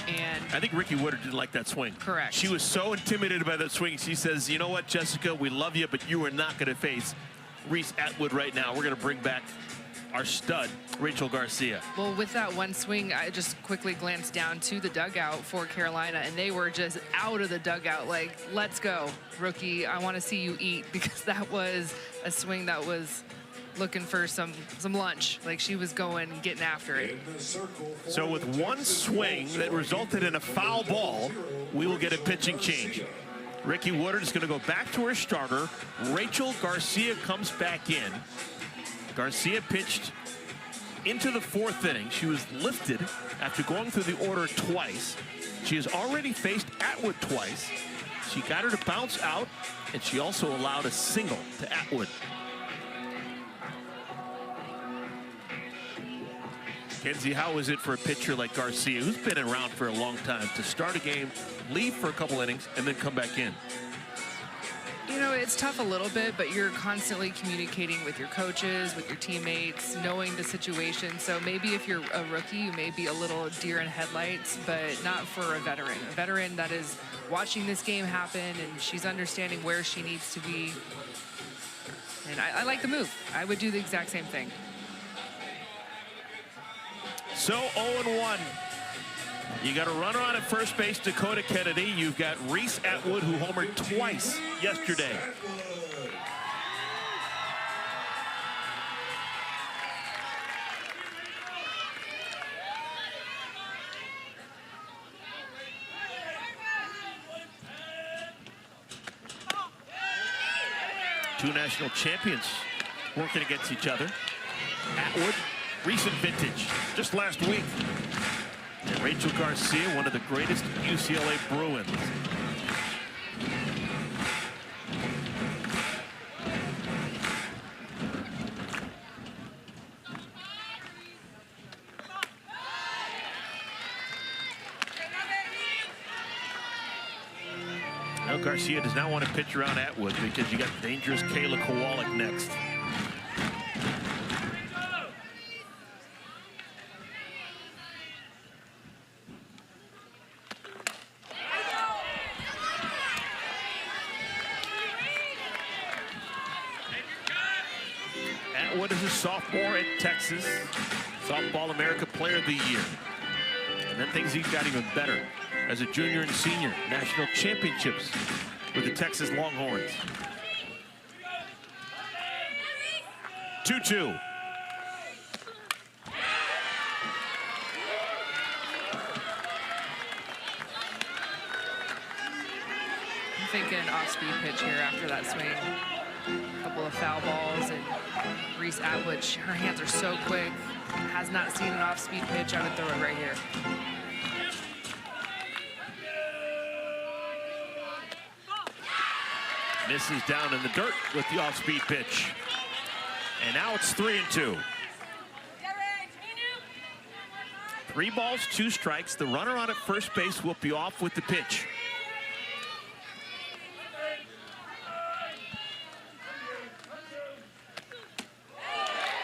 And I think Ricky Woodard didn't like that swing. Correct. She was so intimidated by that swing. She says, you know what, Jessica, we love you, but you are not going to face Reese Atwood right now. We're going to bring back our stud, Rachel Garcia. well, with that one swing, I just quickly glanced down to the dugout for Carolina, and they were just out of the dugout like, let's go, rookie. I want to see you eat, because that was a swing that was looking for some lunch. Like, she was going and getting after it. So with one swing that resulted in a foul ball, we will get a pitching change. Ricky Woodard is going to go back to her starter. Rachel Garcia comes back in. Garcia pitched into the 4th inning. She was lifted after going through the order twice. She has already faced Atwood twice. She got her to bounce out, and she also allowed a single to Atwood. Kenzie, how is it for a pitcher like Garcia, who's been around for a long time, to start a game, leave for a couple innings, and then come back in? You know, it's tough a little bit, but you're constantly communicating with your coaches, with your teammates, knowing the situation. So maybe if you're a rookie, you may be a little deer in headlights, but not for a veteran. A veteran that is watching this game happen, and she's understanding where she needs to be. And I like the move. I would do the exact same thing. So 0-1. You got a runner on at first base, Dakota Kennedy. You've got Reese Atwood, who homered twice yesterday. Two national champions working against each other. Atwood, recent vintage, just last week. And Rachel Garcia, one of the greatest UCLA Bruins. Now Garcia does not want to pitch around Atwood because you got dangerous Kayla Kowalik next. Atwood is a sophomore at Texas. Softball America Player of the Year. And then things got even better. As a junior and senior, national championships with the Texas Longhorns. 2-2. I'm thinking off-speed pitch here after that swing. A couple of foul balls, and Reese Atwood, her hands are so quick. Has not seen an off-speed pitch. I would throw it right here. Misses down in the dirt with the off-speed pitch. And now it's 3-2. 3 balls, 2 strikes. The runner on at first base will be off with the pitch.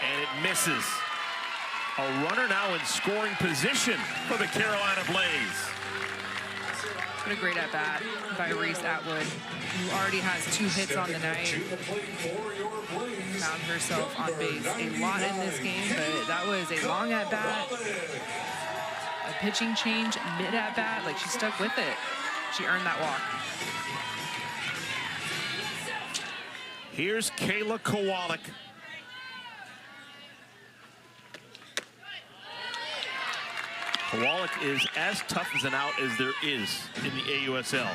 And it misses. A runner now in scoring position for the Carolina Blaze. What a great at-bat by Reese Atwood, who already has 2 hits on the night. Found herself on base a lot in this game, but that was a long at-bat. A pitching change mid-at-bat, like she stuck with it. She earned that walk. Here's Kayla Kowalik. Kowalik is as tough as an out as there is in the AUSL.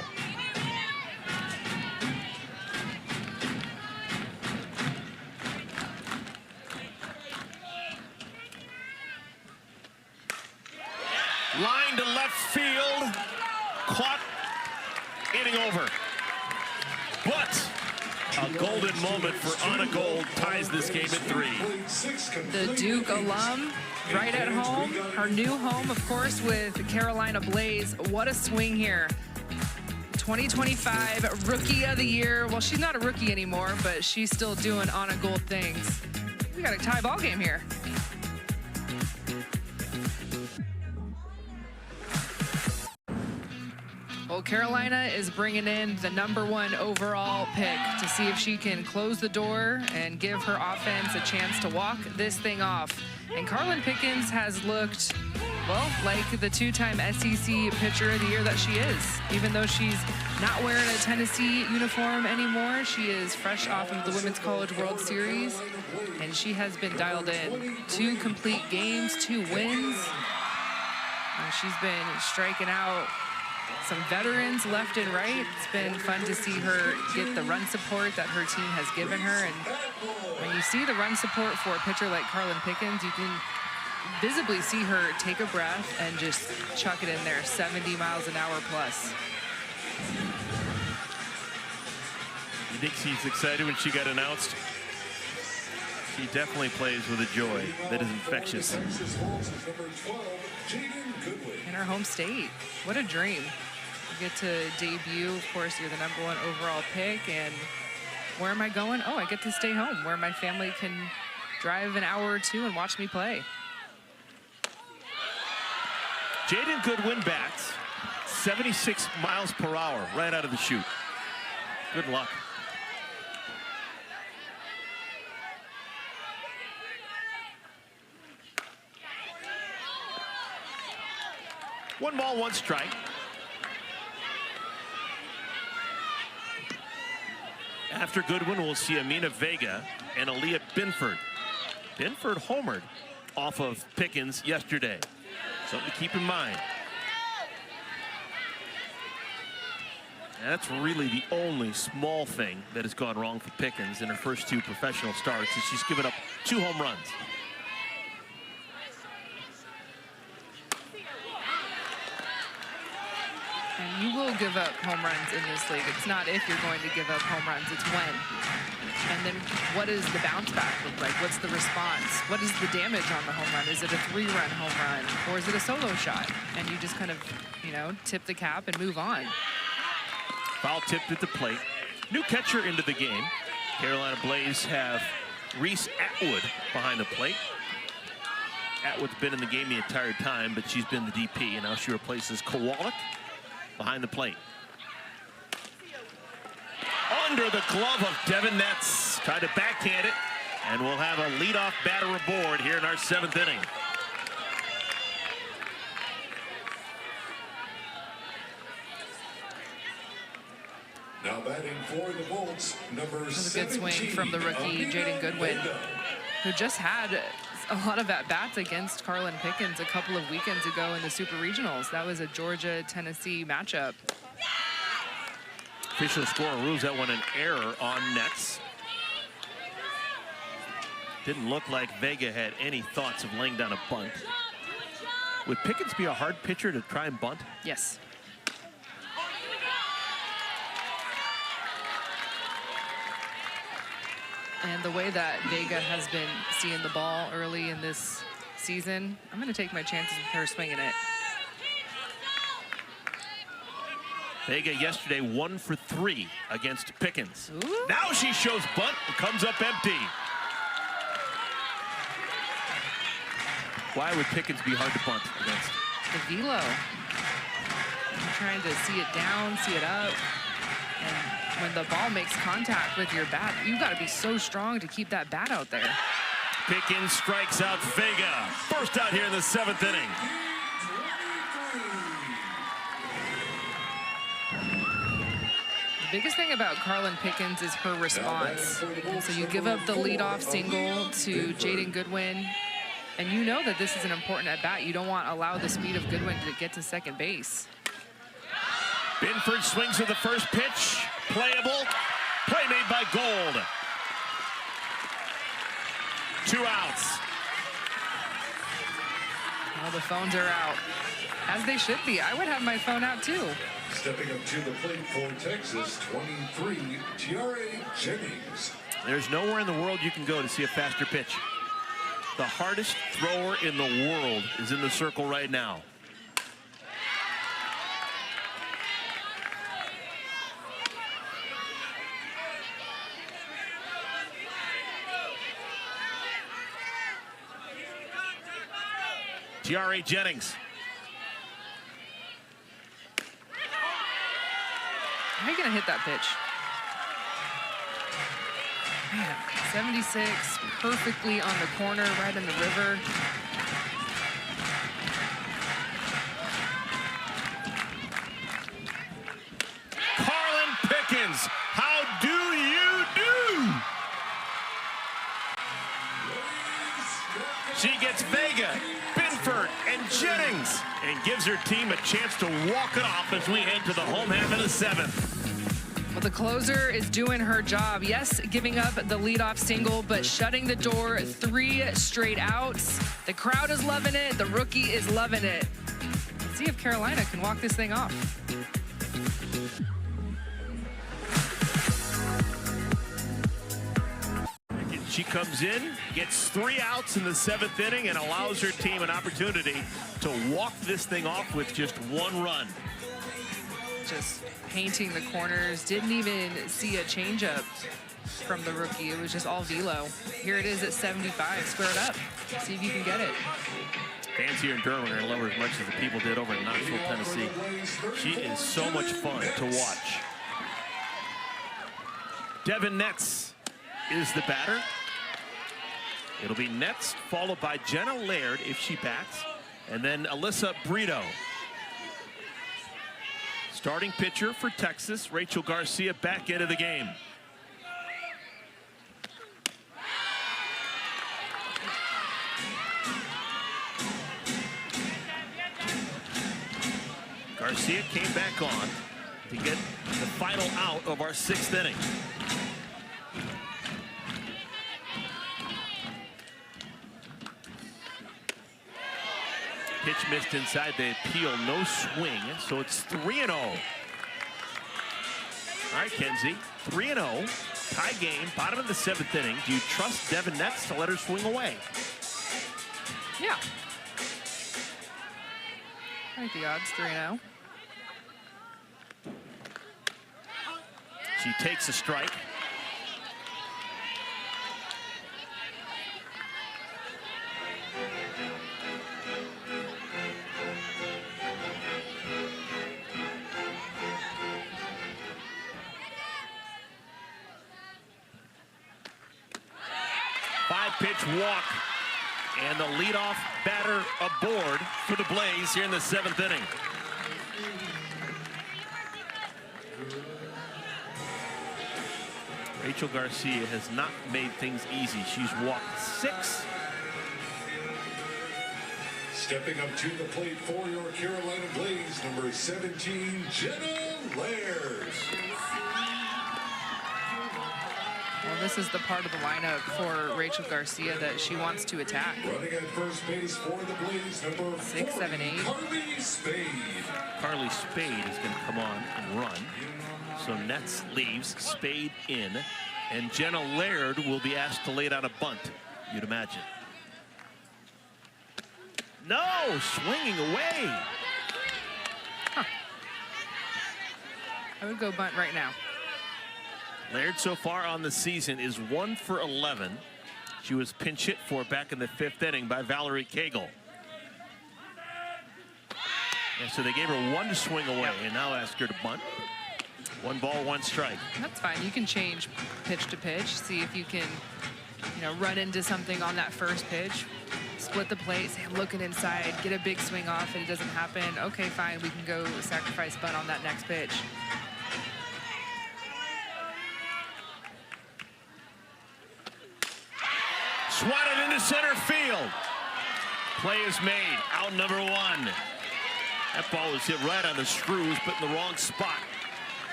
Line to left field. Caught. Inning over. But a golden moment for Anna Gold ties this game at 3. The Duke alum, right at home. Her new home, of course, with Carolina Blaze. What a swing here. 2025 Rookie of the Year. Well, she's not a rookie anymore, but she's still doing Anna Gold things. We got a tie ball game here. Well, Carolina is bringing in the #1 overall pick to see if she can close the door and give her offense a chance to walk this thing off. And Carlin Pickens has looked, well, like the 2-time SEC Pitcher of the Year that she is. Even though she's not wearing a Tennessee uniform anymore, she is fresh off of the Women's College World Series, and she has been dialed in. 2 complete games, 2 wins. And she's been striking out some veterans left and right. It's been fun to see her get the run support that her team has given her. And when you see the run support for a pitcher like Carlin Pickens, you can visibly see her take a breath and just chuck it in there, 70 miles an hour plus. You think she's excited when she got announced? She definitely plays with a joy that is infectious. In her home state, what a dream. You get to debut, of course, you're the #1 overall pick, and where am I going? Oh, I get to stay home, where my family can drive an hour or 2 and watch me play. Jaden Goodwin bats 76 miles per hour right out of the chute. Good luck. One ball, 1 strike. After Goodwin, we'll see Amina Vega and Aaliyah Binford. Binford homered off of Pickens yesterday. Something to keep in mind. And that's really the only small thing that has gone wrong for Pickens in her first 2 professional starts, is she's given up 2 home runs. And you will give up home runs in this league. It's not if you're going to give up home runs, it's when. And then what does the bounce back look like? What's the response? What is the damage on the home run? Is it a 3-run home run? Or is it a solo shot? And you just kind of, you know, tip the cap and move on. Foul tipped at the plate. New catcher into the game. Carolina Blaze have Reese Atwood behind the plate. Atwood's been in the game the entire time, but she's been the DP, and now she replaces Kowalik behind the plate. Under the glove of Devin Netz. Tried to backhand it, and we'll have a leadoff batter aboard here in our 7th inning. Now batting for the Bolts, number That was a good 17, swing from the rookie, Jaden Goodwin, Vega. who just had a lot of at-bats against Carlin Pickens a couple of weekends ago in the Super Regionals. That was a Georgia-Tennessee matchup. Official score rules that one an error on Nets. Didn't look like Vega had any thoughts of laying down a bunt. Would Pickens be a hard pitcher to try and bunt? Yes. And the way that Vega has been seeing the ball early in this season, I'm going to take my chances with her swinging it. Vega yesterday 1 for 3 against Pickens. Ooh. Now she shows bunt and comes up empty. Why would Pickens be hard to bunt against? The velo. You're trying to see it down, see it up. And when the ball makes contact with your bat, you got to be so strong to keep that bat out there. Pickens strikes out Vega. First out here in the 7th inning. The biggest thing about Carlin Pickens is her response. So you give up the leadoff single to Jaden Goodwin, and you know that this is an important at-bat. You don't want to allow the speed of Goodwin to get to second base. Binford swings at the first pitch. Playable. Play made by Gold. 2 outs. Well, the phones are out, as they should be. I would have my phone out, too. Stepping up to the plate for Texas, 23, Tiare Jennings. There's nowhere in the world you can go to see a faster pitch. The hardest thrower in the world is in the circle right now. Tiare Jennings. How are you going to hit that pitch? Man, 76, perfectly on the corner, right in the river. Carlin Pickens, how do you do? She gets Vega, Binford, and Jennings, and gives her team a chance to walk it off as we head to the home half of the 7th. Well, the closer is doing her job. Yes, giving up the leadoff single, but shutting the door, 3 straight outs. The crowd is loving it. The rookie is loving it. Let's see if Carolina can walk this thing off. She comes in, gets 3 outs in the 7th inning, and allows her team an opportunity to walk this thing off with just 1 run. Just painting the corners. Didn't even see a changeup from the rookie. It was just all velo. Here it is at 75. Square it up. See if you can get it. Fans here in Durham are going to love her as much as the people did over in Knoxville, Tennessee. She is so much fun to watch. Devin Netz is the batter. It'll be Netz followed by Jenna Laird if she bats, and then Alyssa Brito. Starting pitcher for Texas, Rachel Garcia, back into the game. Garcia came back on to get the final out of our 6th inning. Pitch missed inside the appeal, no swing, so it's 3-0. All right, Kenzie, 3-0, tie game, bottom of the 7th inning. Do you trust Devin Netz to let her swing away? Yeah. I think the odds 3-0. She takes a strike. Pitch walk, and the leadoff batter aboard for the Blaze here in the 7th inning. Rachel Garcia has not made things easy. She's walked 6. Stepping up to the plate for your Carolina Blaze, number 17, Jenna Laird. Well, this is the part of the lineup for Rachel Garcia that she wants to attack. Running at first base for the Blaze, number 6, 7, 8. Carly Spade. Carly Spade is going to come on and run. So Nets leaves, Spade in, and Jenna Laird will be asked to lay down a bunt, you'd imagine. No, swinging away. Huh. I would go bunt right now. Laird so far on the season is 1 for 11. She was pinch hit for back in the 5th inning by Valerie Cagle. And so they gave her 1 to swing away, and now ask her to bunt. 1 ball, 1 strike. That's fine. You can change pitch to pitch, see if you can, run into something on that first pitch. Split the plate, say, I'm looking inside, get a big swing off, and it doesn't happen. Okay, fine, we can go sacrifice bunt on that next pitch. Swatted into center field. Play is made. Out number 1. That ball was hit right on the screws, but in the wrong spot.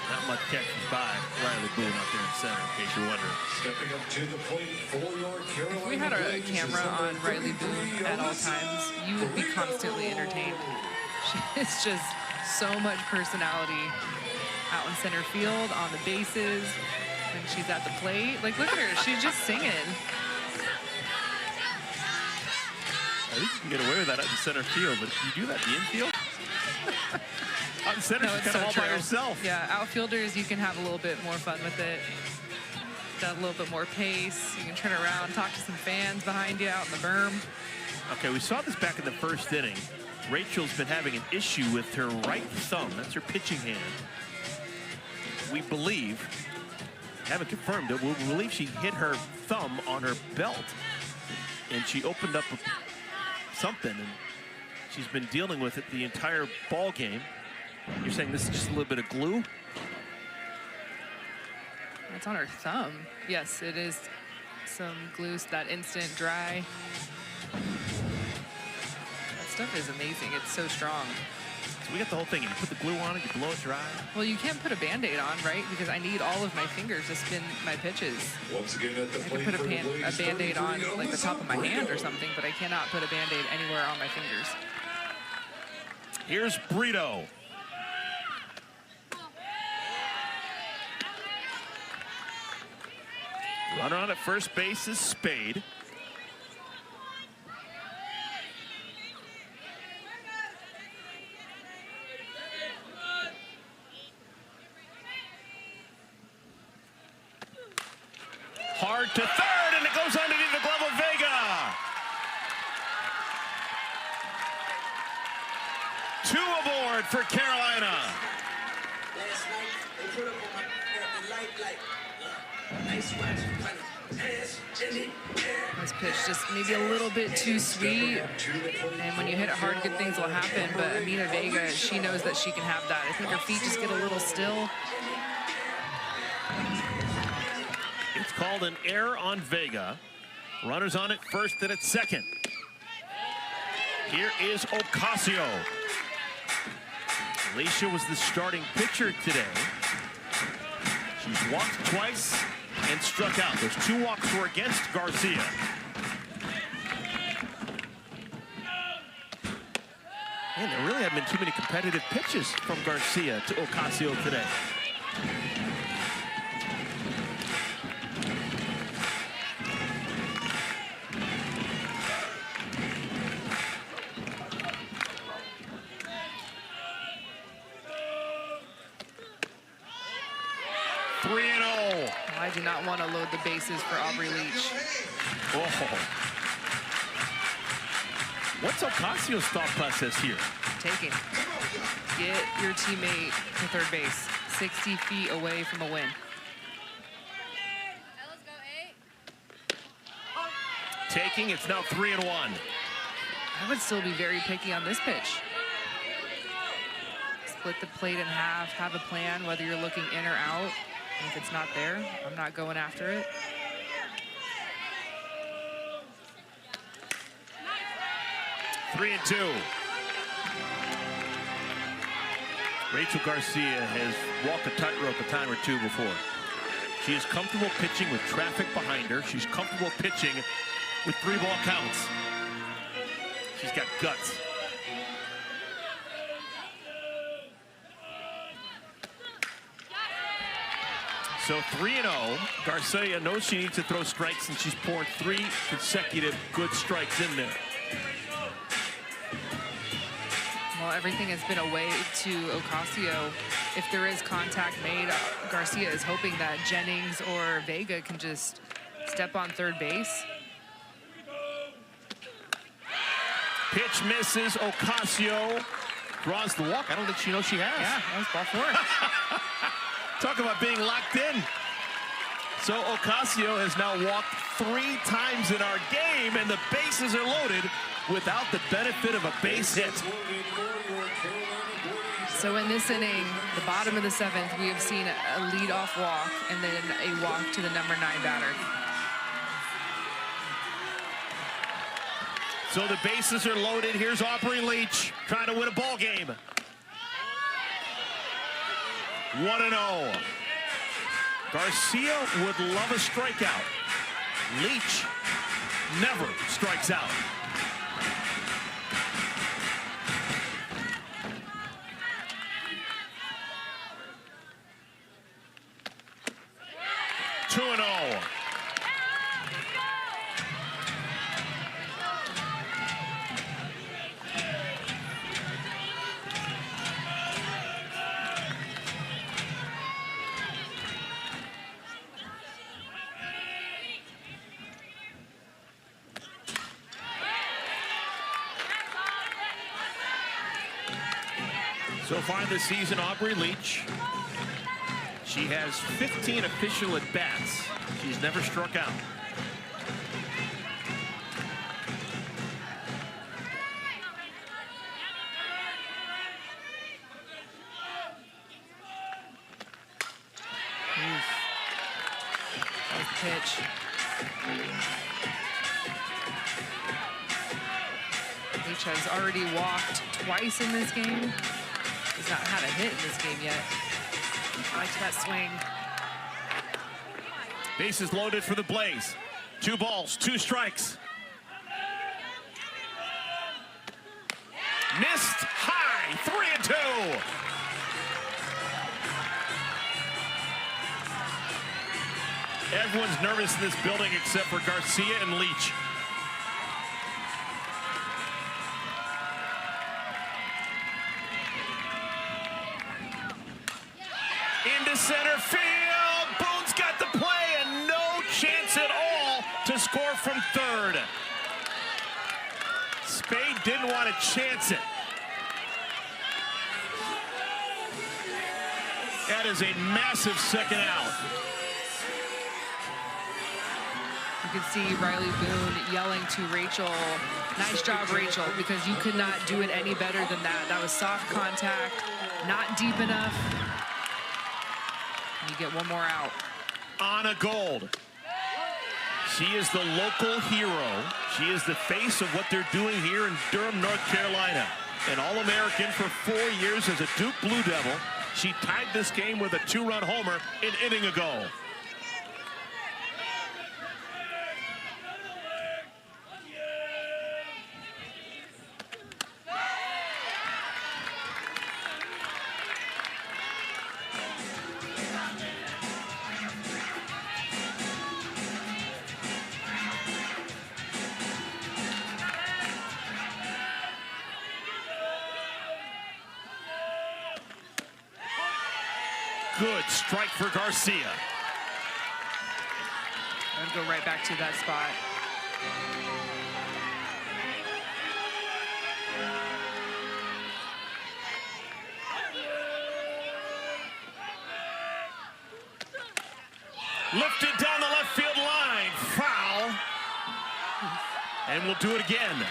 Not much catches by Riley Boone out there in center, in case you're wondering. Stepping up to the plate for your Carolina If we had a Blaze, camera on number Riley Boone 33, at all times, you would be constantly entertained. It's just so much personality out in center field, on the bases, when she's at the plate. Like, look at her, she's just singing. I think you can get away with that out in center field, but if you do that in the infield, out in center, No, she's it's kind of so all by true. herself. Yeah, outfielders, you can have a little bit more fun with it. Got a little bit more pace. You can turn around, talk to some fans behind you out in the berm. Okay, we saw this back in the 1st inning. Rachel's been having an issue with her right thumb. That's her pitching hand. We believe, haven't confirmed it, we believe she hit her thumb on her belt. And she opened up something, and she's been dealing with it the entire ball game. You're saying this is just a little bit of glue? It's on her thumb. Yes, it is some glue, that instant dry. That stuff is amazing. It's so strong. So we got the whole thing. You put the glue on it, you blow it dry. Well, you can't put a Band-Aid on, right? Because I need all of my fingers to spin my pitches. Once again at the I plate could put for the a Blaze, Band-Aid on 33, like the top of my hand or Brito. something, but I cannot put a Band-Aid anywhere on my fingers. Here's Brito. Runner on at first base is Spade. Hard to third, and it goes underneath the glove of Vega. 2 aboard for Carolina. Last night, they put up on the light, nice watch, pass, Jenny, This pitch just maybe a little bit too sweet. And when you hit it hard, good things will happen. But Amina Vega, she knows that she can have that. I think her feet just get a little still. It's called an error on Vega. Runners on at first and at second. Here is Ocasio. Alicia was the starting pitcher today. She's walked twice and struck out. Those 2 walks were against Garcia. Man, there really haven't been too many competitive pitches from Garcia to Ocasio today. I do not want to load the bases for Aubrey Leach. Oh. What's Ocasio's thought process here? Taking. Get your teammate to third base, 60 feet away from a win. Taking, it's now 3-1. I would still be very picky on this pitch. split the plate in half, have a plan, whether you're looking in or out. And if it's not there, I'm not going after it. Three and two. Rachel Garcia has walked a tightrope a time or two before. She is comfortable pitching with traffic behind her. She's comfortable pitching with 3-ball counts. She's got guts. So 3-0. Garcia knows she needs to throw strikes, and she's poured 3 consecutive good strikes in there. Well, everything has been away to Ocasio. If there is contact made, Garcia is hoping that Jennings or Vega can just step on third base. Pitch misses. Ocasio draws the walk. I don't think she knows she has. Yeah, that was ball 4. Talk about being locked in. So Ocasio has now walked 3 times in our game, and the bases are loaded without the benefit of a base hit. So in this inning, the bottom of the 7th, we have seen a leadoff walk and then a walk to the number 9 batter. So the bases are loaded. Here's Aubrey Leach trying to win a ball game. 1-0. Garcia would love a strikeout. Leach never strikes out. So far this season, Aubrey Leach, she has 15 official at-bats. She's never struck out. Nice pitch. Leach has already walked twice in this game. He's not had a hit in this game yet. I like that swing. Bases loaded for the Blaze. 2 balls, 2 strikes. Missed high, 3-2. Everyone's nervous in this building except for Garcia and Leach. Into center field. Boone's got the play and no chance at all to score from third. Spade didn't want to chance it. That is a massive second out. You can see Riley Boone yelling to Rachel, "Nice job, Rachel," because you could not do it any better than that. That was soft contact, not deep enough. You get one more out. Anna Gold. She is the local hero. She is the face of what they're doing here in Durham, North Carolina. An All-American for 4 years as a Duke Blue Devil. She tied this game with a 2-run homer an inning ago. Good strike for Garcia. And go right back to that spot. Lifted down the left field line. Foul. And we'll do it again.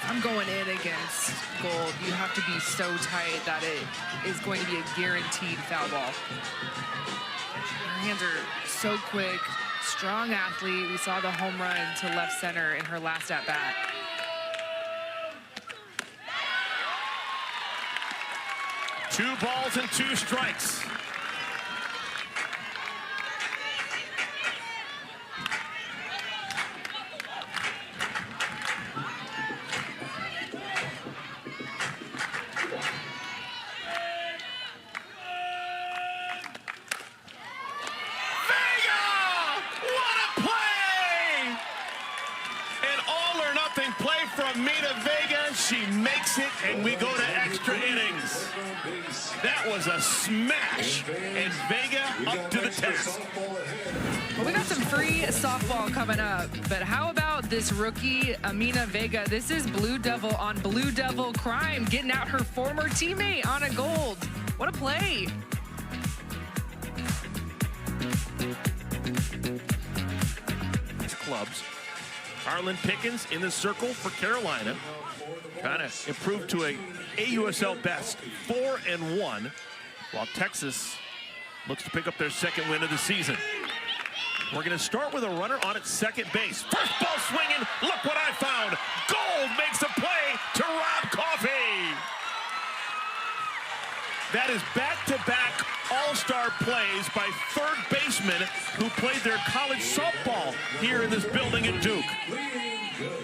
I'm I'm going in against Gold. You have to be so tight that it is going to be a guaranteed foul ball. Her hands are so quick, strong athlete. We saw the home run to left center in her last at bat. Two balls and 2 strikes. She makes it, and we go to extra innings. That was a smash, and Vega up to the task. Well, we got some free softball coming up, but how about this rookie, Amina Vega? This is Blue Devil on Blue Devil crime, getting out her former teammate, Anna Gold. What a play. Clubs. Harlan Pickens in the circle for Carolina. Kind of improved to a AUSL best 4-1, while Texas looks to pick up their second win of the season. We're going to start with a runner on its second base. First ball swinging. Look what I found. Gold makes a play to Rob Coffey. That is back-to-back all-star plays by third basemen who played their college softball here in this building at Duke.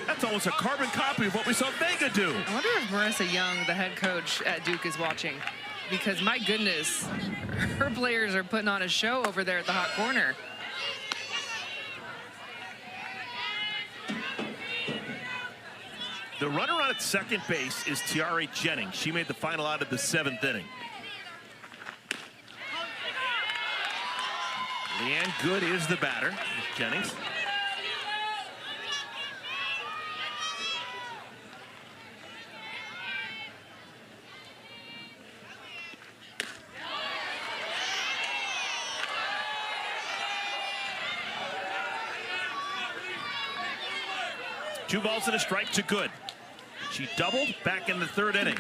That's almost a carbon copy of what we saw Vega do. I wonder if Marissa Young, the head coach at Duke, is watching. Because, my goodness, her players are putting on a show over there at the hot corner. The runner on its second base is Tiare Jennings. She made the final out of the 7th inning. Leanne Good is the batter. Jennings. Two balls and a strike to Good. She doubled back in the 3rd inning.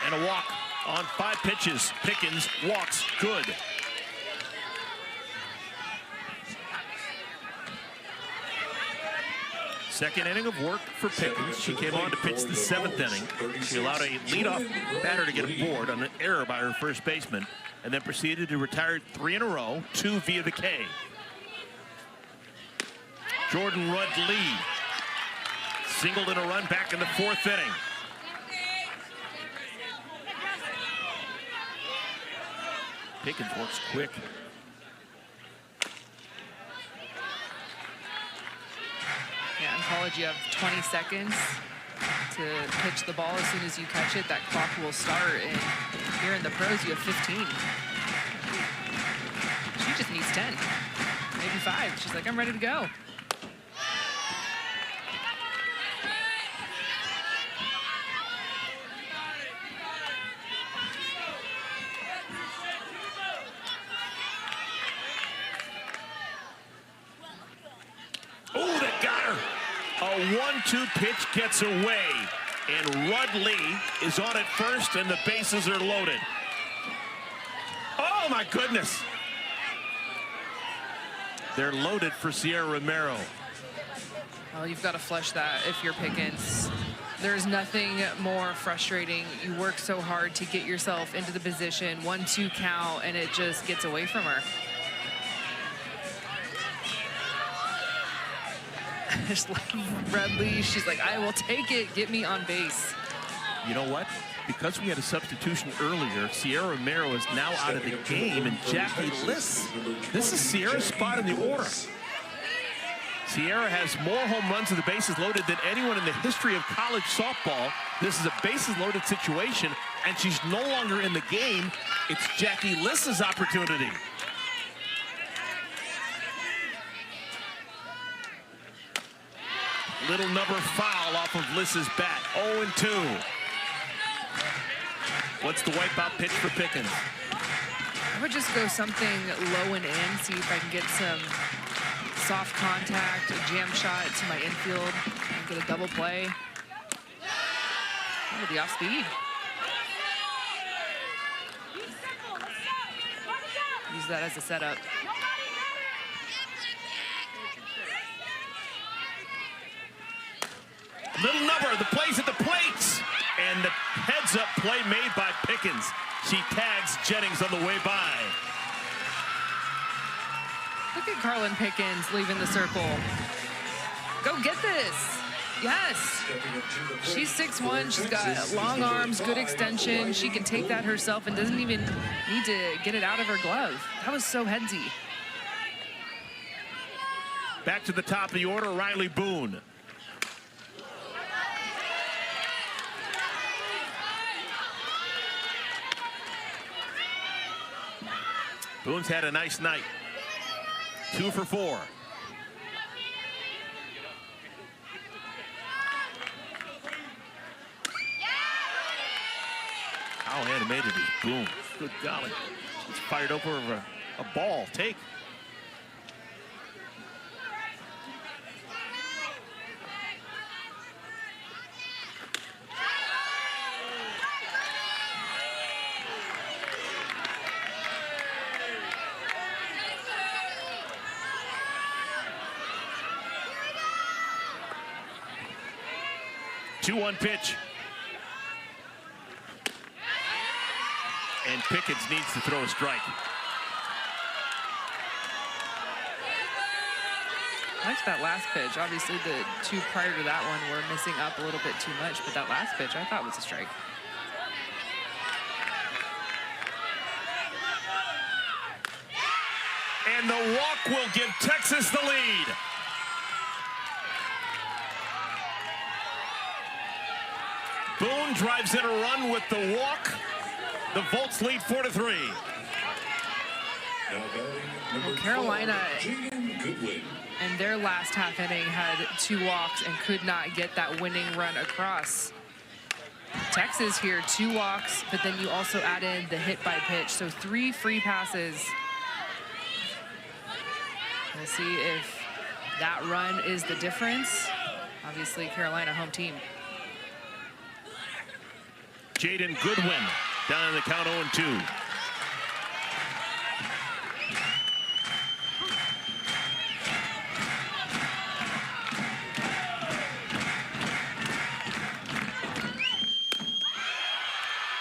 And a walk on 5 pitches. Pickens walks Good. Second inning of work for Pickens. She came on to pitch the 7th inning. She allowed a leadoff batter to get a board on an error by her first baseman, and then proceeded to retire 3 in a row, 2 via the K. Jordan Rudd Lee singled in a run back in the 4th inning. Pickens works quick. Yeah, in college you have 20 seconds to pitch the ball. As soon as you catch it, that clock will start. And here in the pros, you have 15. She just needs 10, maybe 5. She's like, I'm ready to go. Oh, that got her. A 1-2 pitch gets away, and Rudd Lee is on at first, and the bases are loaded. Oh, my goodness. They're loaded for Sierra Romero. Well, you've got to flush that if you're Pickens. There's nothing more frustrating. You work so hard to get yourself into the position, 1-2 count, and it just gets away from her. I just love Rudd Lee. She's like, I will take it. Get me on base. You know what? Because we had a substitution earlier, Sierra Romero is now out of the game, and Jackie Liss, this is Sierra's spot in the order. Sierra has more home runs to the bases loaded than anyone in the history of college softball. This is a bases loaded situation, and she's no longer in the game. It's Jackie Liss's opportunity. Little number foul off of Liss's bat. 0-2. What's the wipeout pitch for Pickens? I would just go something low and in, see if I can get some soft contact, a jam shot to my infield, and get a double play. Oh, the off speed. Use that as a setup. Little number, the play's at the plates. And the heads-up play made by Pickens. She tags Jennings on the way by. Look at Carlin Pickens leaving the circle. Go get this. Yes. She's 6'1". She's got long arms, good extension. She can take that herself and doesn't even need to get it out of her glove. That was so headsy. Back to the top of the order, Riley Boone. Boone's had a nice night. 2 for 4. How animated is Boone? Good golly. It's fired over a ball. Take. Two-one pitch. And Pickens needs to throw a strike. I liked that last pitch. Obviously, the two prior to that one were missing up a little bit too much, but that last pitch I thought was a strike. And the walk will give Texas the lead. Boone drives in a run with the walk. The Volts lead 4-3. Well, Carolina in their last half inning had 2 walks and could not get that winning run across. Texas here, 2 walks, but then you also add in the hit by pitch, so 3 free passes. We'll see if that run is the difference. Obviously, Carolina home team. Jaden Goodwin down in the count 0-2.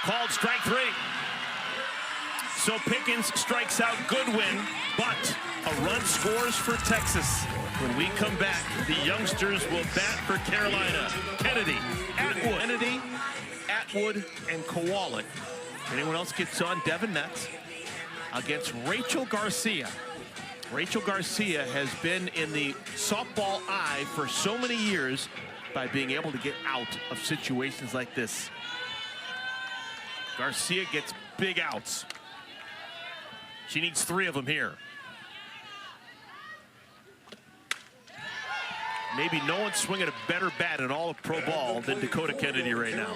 Called strike 3. So Pickens strikes out Goodwin, but a run scores for Texas. When we come back, the youngsters will bat for Carolina. Kennedy, Atwood, and Kowalik. Anyone else gets on, Devin Metz against Rachel Garcia. Rachel Garcia has been in the softball eye for so many years by being able to get out of situations like this. Garcia gets big outs. She needs 3 of them here. Maybe no one's swinging a better bat in all of pro ball than Dakota Kennedy right now.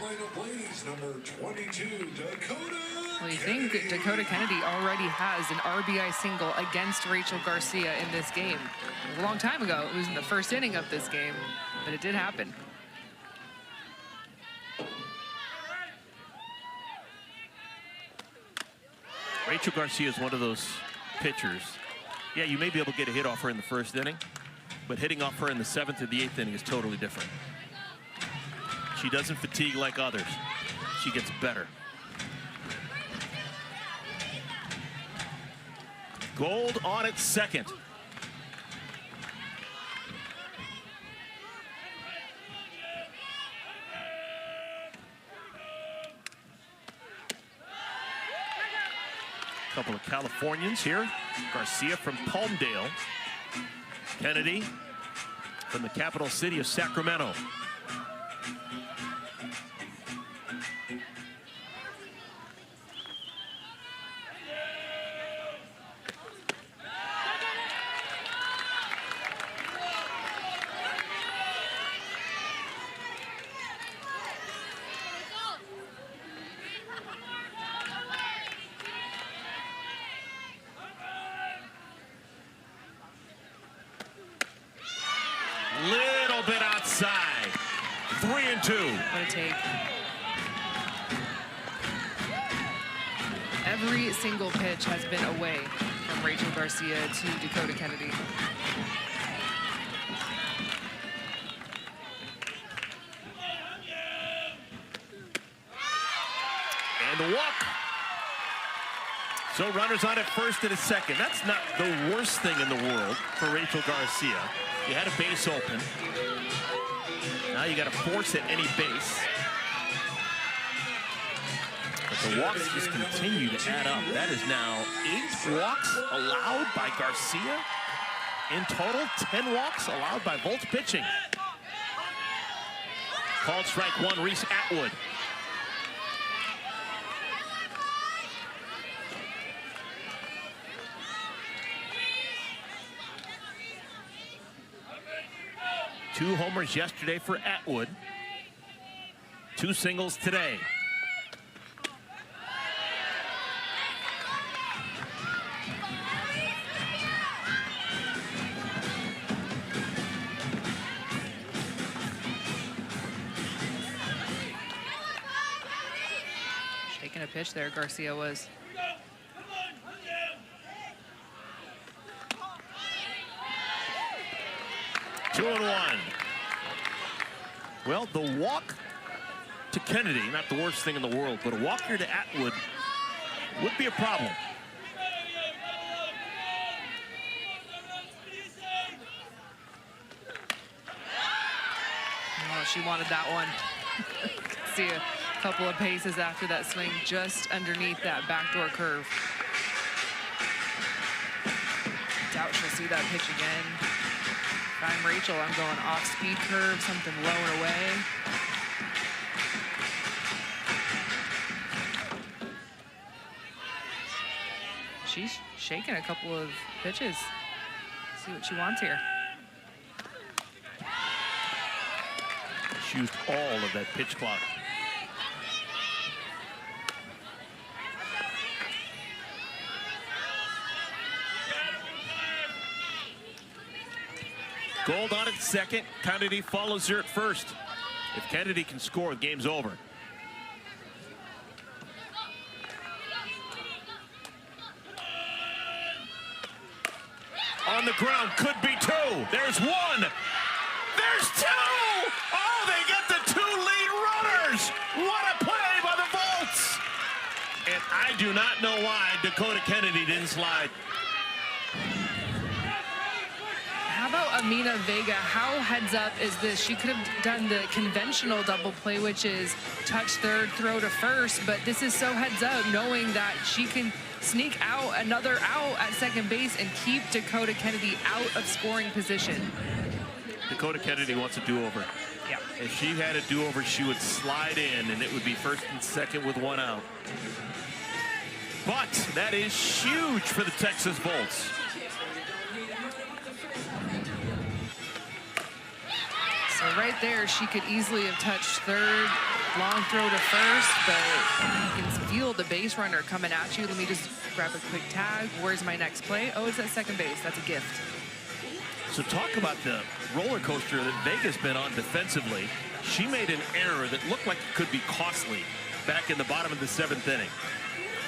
Well, you think Dakota Kennedy already has an RBI single against Rachel Garcia in this game. A long time ago, it was in the first inning of this game, but it did happen. Rachel Garcia is one of those pitchers. Yeah, you may be able to get a hit off her in the first inning, but hitting off her in the 7th or the 8th inning is totally different. She doesn't fatigue like others. She gets better. Gold on its 2nd. A couple of Californians here. Garcia from Palmdale. Kennedy from the capital city of Sacramento. 2. What a take. Every single pitch has been away from Rachel Garcia to Dakota Kennedy. And the walk. So runners on at first and a second. That's not the worst thing in the world for Rachel Garcia. You had a base open. Now you got to force at any base. But the walks just continue to add up. That is now 8 walks allowed by Garcia. In total, 10 walks allowed by Volts pitching. Called strike 1, Reese Atwood. Two homers yesterday for Atwood. 2 singles today. Shaking a pitch there, Garcia was. Two and 1. Well, the walk to Kennedy, not the worst thing in the world, but a walk here to Atwood would be a problem. Oh, she wanted that one. See a couple of paces after that swing, just underneath that backdoor curve. Doubt she'll see that pitch again. If I'm Rachel, I'm going off-speed curve, something low and away. She's shaking a couple of pitches. See what she wants here. She used all of that pitch clock. Gold on at second. Kennedy follows her at first. If Kennedy can score, the game's over. On the ground, could be 2. There's 1. There's 2. Oh, they get the 2 lead runners. What a play by the Volts. And I do not know why Dakota Kennedy didn't slide. How about Amina Vega? How heads up is this? She could have done the conventional double play, which is touch third, throw to first, but this is so heads up, knowing that she can sneak out another out at second base and keep Dakota Kennedy out of scoring position. Dakota Kennedy wants a do-over. Yeah. If she had a do-over, she would slide in, and it would be first and second with 1 out. But that is huge for the Texas Volts. So right there, she could easily have touched third, long throw to first, but you can feel the base runner coming at you. Let me just grab a quick tag. Where's my next play? Oh, it's at second base. That's a gift. So talk about the roller coaster that Vega's been on defensively. She made an error that looked like it could be costly back in the bottom of the 7th inning.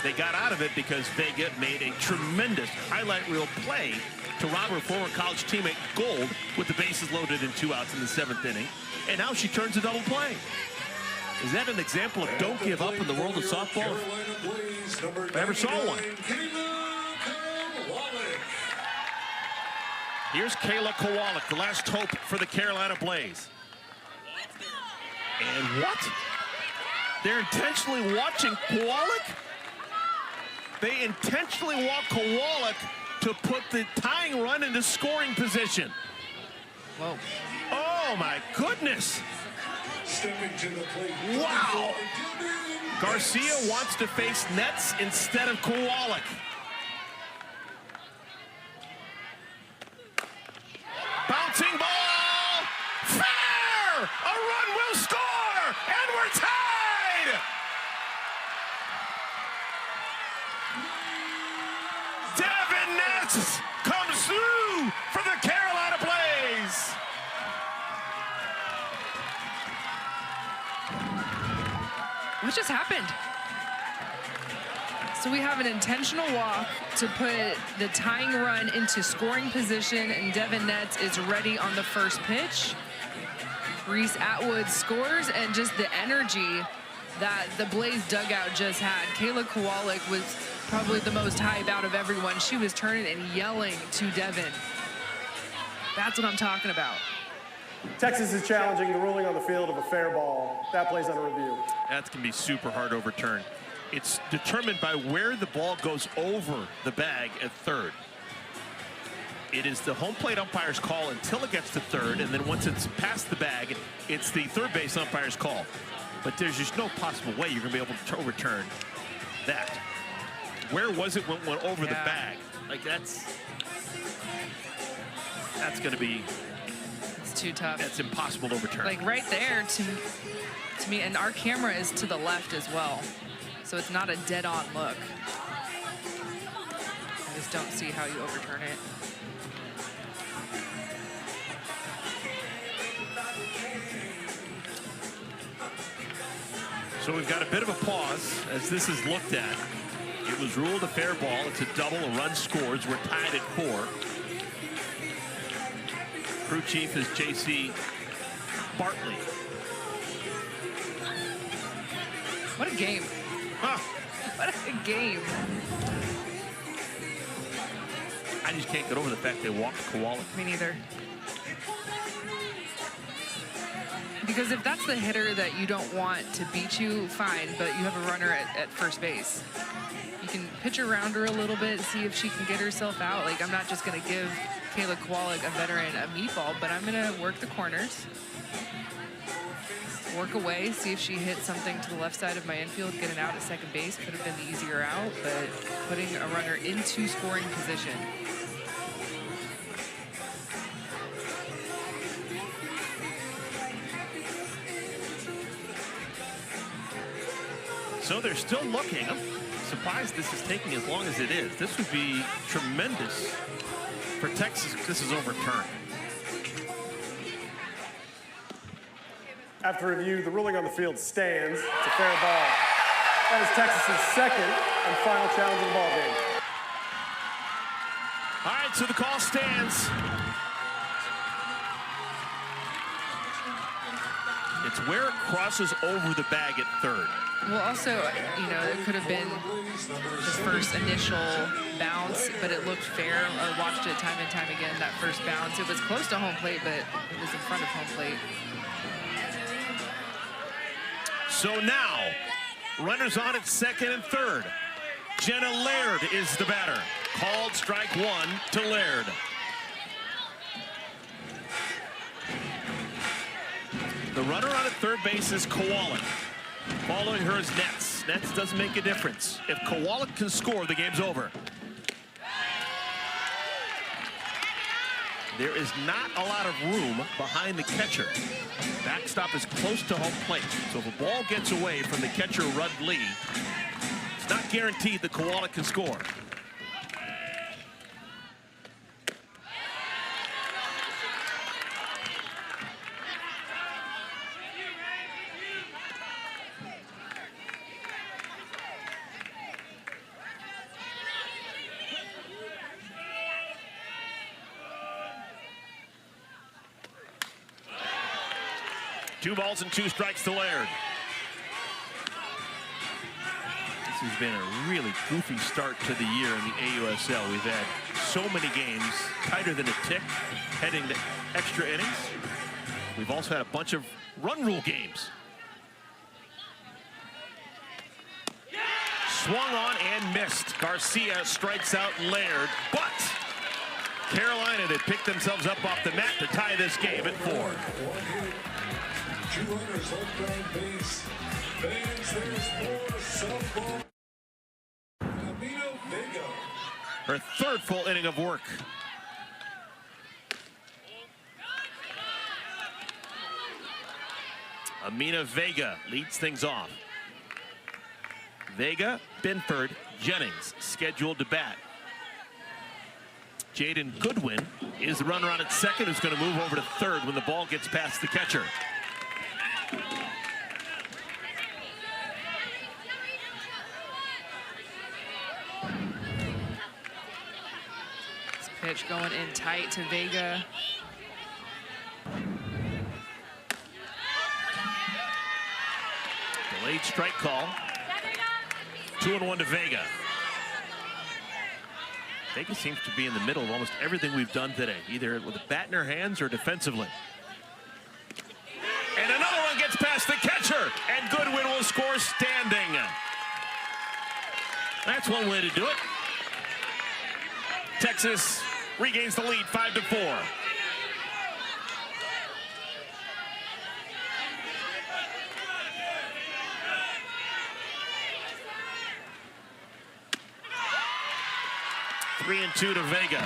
They got out of it because Vega made a tremendous highlight reel play to rob her former college teammate Gold with the bases loaded and 2 outs in the 7th inning. And now she turns a double play. Is that an example of don't give up in the world of softball? If I ever saw one. Here's Kayla Kowalik, the last hope for the Carolina Blaze. And what? They're intentionally watching Kowalik? They intentionally walk Kowalik to put the tying run into scoring position. Whoa. Oh, my goodness. Stepping to the plate. Wow. Garcia wants to face nets instead of Kowalik. Bouncing ball. Fair! A run will score! And we're tied! Devin Ness comes through for the Carolina Blaze. What just happened? So we have an intentional walk to put the tying run into scoring position, and Devin Netz is ready on the first pitch. Reese Atwood scores, and just the energy that the Blaze dugout just had. Kayla Kowalik was probably the most hype out of everyone. She was turning and yelling to Devin. That's what I'm talking about. Texas is challenging the ruling on the field of a fair ball. That plays under review. That's going to be super hard to overturn. It's determined by where the ball goes over the bag at third. It is the home plate umpire's call until it gets to third, and then once it's past the bag, it's the third base umpire's call. But there's just no possible way you're going to be able to overturn that. Where was it when it went over the bag? Like, that's going to be... It's too tough. That's impossible to overturn. Like right there to me, and our camera is to the left as well. So it's not a dead-on look. I just don't see how you overturn it. So we've got a bit of a pause as this is looked at. It was ruled a fair ball. It's a double, a run scores. We're tied at 4. Crew chief is J.C. Bartley. What a game. Huh. What a game. I just can't get over the fact they walked Kowalik. Me neither. Because if that's the hitter that you don't want to beat you, fine, but you have a runner at first base. You can pitch around her a little bit, see if she can get herself out. Like, I'm not just going to give Kayla Kowalik, a veteran, a meatball, but I'm going to work the corners. Work away, see if she hits something to the left side of my infield, get it out at second base. Could have been the easier out, but putting a runner into scoring position. So they're still looking. I'm surprised this is taking as long as it is. This would be tremendous for Texas if this is overturned. After review, the ruling on the field stands. It's a fair ball. That is Texas's second and final challenge of the ball game. All right, so the call stands. It's where it crosses over the bag at third. Well, also, you know, it could have been the first initial bounce, but it looked fair. I watched it time and time again, that first bounce. It was close to home plate, but it was in front of home plate. So now, runners on at second and third. Jenna Laird is the batter. Called strike 1 to Laird. The runner on at third base is Kowalik. Following her is Netz. Netz doesn't make a difference. If Kowalik can score, the game's over. There is not a lot of room behind the catcher. Backstop is close to home plate. So if a ball gets away from the catcher, Rudd Lee, it's not guaranteed that Kowalik can score. Two balls and 2 strikes to Laird. This has been a really goofy start to the year in the AUSL. We've had so many games tighter than a tick, heading to extra innings. We've also had a bunch of run rule games. Swung on and missed. Garcia strikes out Laird, but Carolina, they picked themselves up off the mat to tie this game at 4. 2 runners left on base. Fans, there's more softball. Amina Vega. Her third full inning of work. Amina Vega leads things off. Vega, Binford, Jennings scheduled to bat. Jaden Goodwin is the runner on at second, who's going to move over to third when the ball gets past the catcher. Pitch going in tight to Vega. Delayed strike call. 2-1 to Vega. Vega seems to be in the middle of almost everything we've done today, either with a bat in her hands or defensively. And another one gets past the catcher, and Goodwin will score standing. That's one way to do it. Texas regains the lead 5-4. Three and 2 to Vega.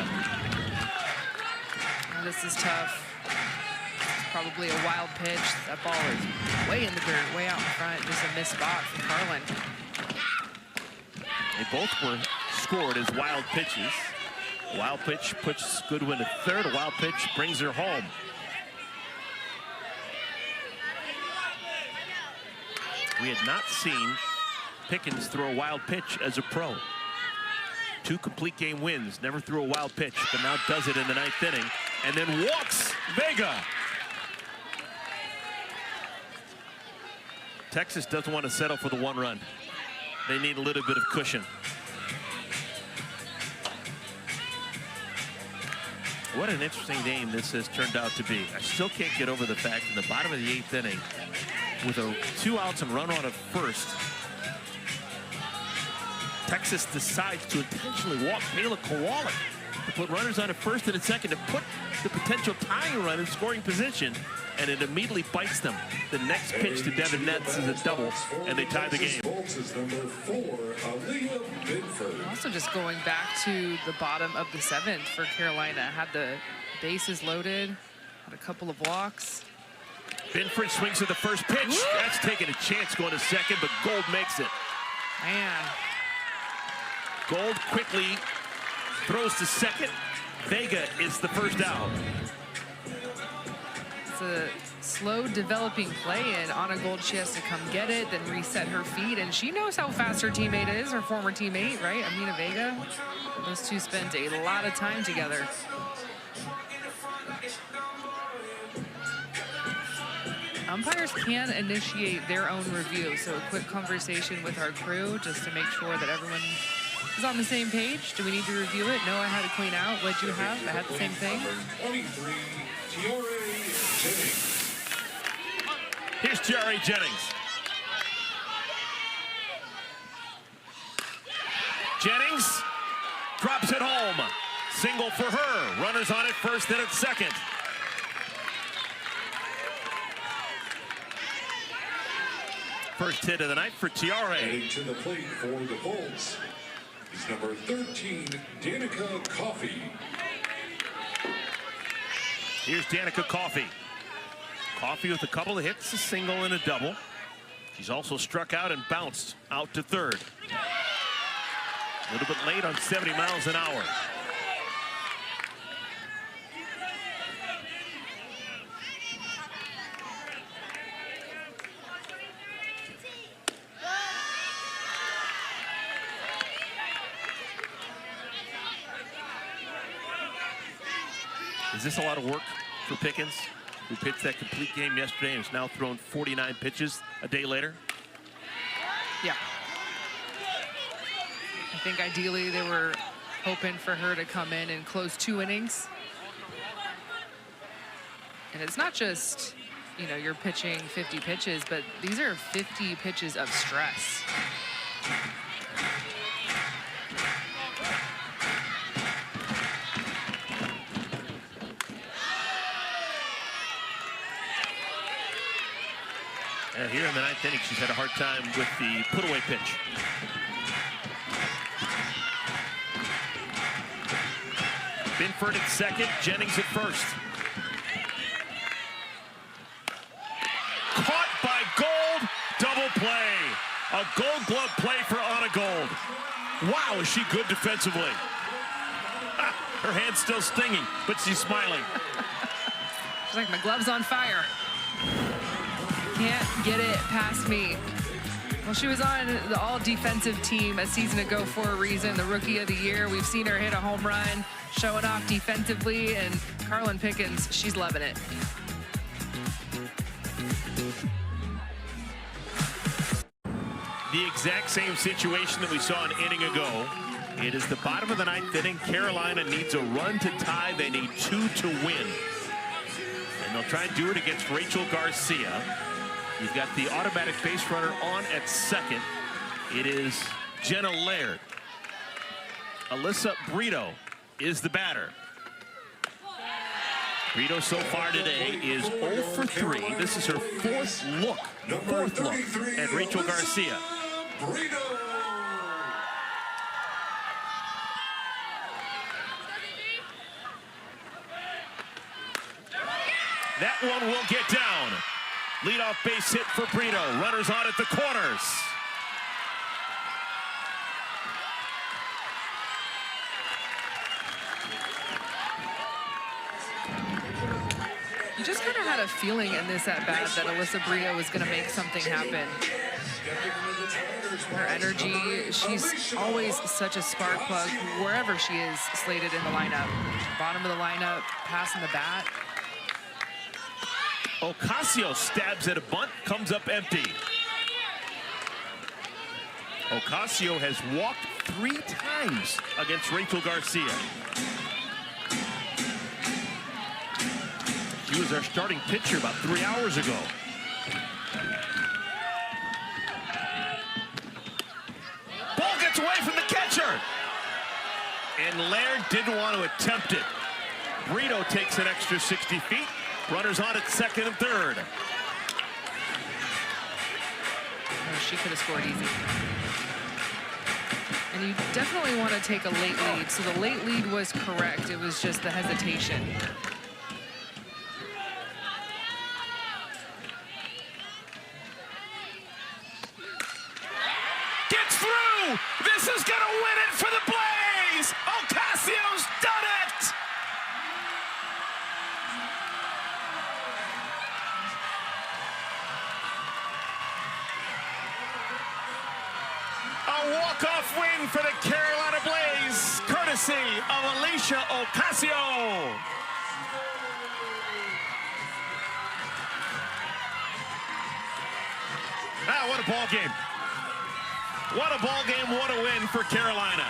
Oh, this is tough. This is probably a wild pitch. That ball is way in the dirt, way out in front. Just a missed spot from Carlin. They both were scored as wild pitches. A wild pitch puts Goodwin to third. A wild pitch brings her home. We had not seen Pickens throw a wild pitch as a pro. 2 complete game wins, never threw a wild pitch, but now does it in the 9th inning, and then walks Vega. Texas doesn't want to settle for the 1 run. They need a little bit of cushion. What an interesting game this has turned out to be. I still can't get over the fact in the bottom of the 8th inning, with 2 outs and run on at first, Texas decides to intentionally walk Kayla Kowalik to put runners on at first and at second to put the potential tying run in scoring position, and it immediately bites them. The next pitch to Devin Netz is a double, and they tie the game. Also just going back to the bottom of the 7th for Carolina. Had the bases loaded, had a couple of walks. Binford swings at the first pitch. That's taking a chance going to second, but Gold makes it. Man. Gold quickly throws to second. Vega is the first out. It's a slow developing play, and Anna Gold, she has to come get it, then reset her feet, and she knows how fast her teammate is, her former teammate, right? Amina Vega. Those two spent a lot of time together. Umpires can initiate their own review, so a quick conversation with our crew just to make sure that everyone is on the same page. Do we need to review it? No, I had to clean out. What'd you have? I had the same thing. 23, Tiare Jennings. Here's Tiare Jennings. Jennings drops it home. Single for her. Runners on at first and at second. First hit of the night for Tiare. Heading to the plate for the Bolts is number 13, Danica Coffey. Here's Danica Coffey. Coffey with a couple of hits, a single and a double. She's also struck out and bounced out to third. A little bit late on 70 miles an hour. Is this a lot of work for Pickens, who pitched that complete game yesterday and has now thrown 49 pitches a day later? Yeah. I think ideally they were hoping for her to come in and close 2 innings. And it's not just, you know, you're pitching 50 pitches, but these are 50 pitches of stress. Here in the 9th inning, she's had a hard time with the put-away pitch. Binford at second, Jennings at first. Caught by Gold, double play. A Gold Glove play for Anna Gold. Wow, is she good defensively. Her hand's still stinging, but she's smiling. She's like, my glove's on fire. Can't get it past me. Well, she was on the all-defensive team a season ago for a reason, the Rookie of the Year. We've seen her hit a home run, showing off defensively, and Carlin Pickens, she's loving it. The exact same situation that we saw an inning ago. It is the bottom of the ninth inning. Carolina needs a run to tie. They need 2 to win. And they'll try and do it against Rachel Garcia. You've got the automatic base runner on at second. It is Jenna Laird. Alyssa Brito is the batter. Brito so far today is 0 for 3. This is her fourth look at Rachel Garcia. Brito. That one will get down. Leadoff base hit for Brito. Runners on at the corners. You just kind of had a feeling in this at-bat that Alyssa Brito was going to make something happen. Her energy, she's always such a spark plug wherever she is slated in the lineup. Bottom of the lineup, passing the bat. Ocasio stabs at a bunt, comes up empty. Ocasio has walked 3 times against Rachel Garcia. She was our starting pitcher about 3 hours ago. Ball gets away from the catcher. And Laird didn't want to attempt it. Brito takes an extra 60 feet. Runners on at second and third. Oh, she could have scored easy. And you definitely want to take a late lead. So the late lead was correct. It was just the hesitation. Gets through! This is gonna win it for the Blaze! Ocasio's done it! A walk-off win for the Carolina Blaze, courtesy of Alicia Ocasio. Ah, what a ball game. What a ball game, what a win for Carolina.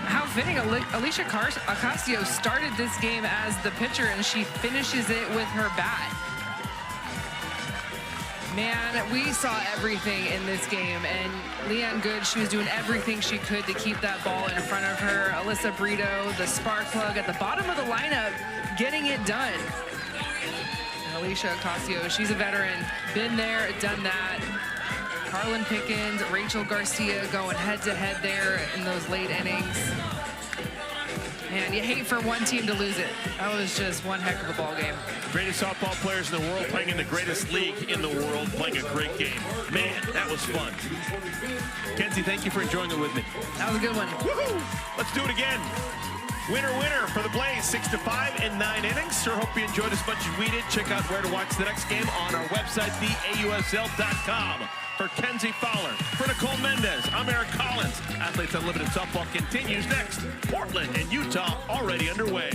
How fitting, Alicia Ocasio started this game as the pitcher and she finishes it with her bat. Man, we saw everything in this game, and Leanne Good, she was doing everything she could to keep that ball in front of her. Alyssa Brito, the spark plug at the bottom of the lineup, getting it done. And Alicia Ocasio, she's a veteran, been there, done that. Carlin Pickens, Rachel Garcia going head-to-head there in those late innings. Man, you hate for one team to lose it. That was just one heck of a ball game. Greatest softball players in the world playing in the greatest league in the world, playing a great game. Man, that was fun. Kenzie, thank you for enjoying it with me. That was a good one. Woohoo! Let's do it again. Winner for the Blaze, 6-5 in 9 innings. Sure hope you enjoyed as much as we did. Check out where to watch the next game on our website, theausl.com. For Kenzie Fowler, for Nicole Mendez, I'm Eric Collins. Athletes Unlimited Softball continues next. Portland and Utah already underway.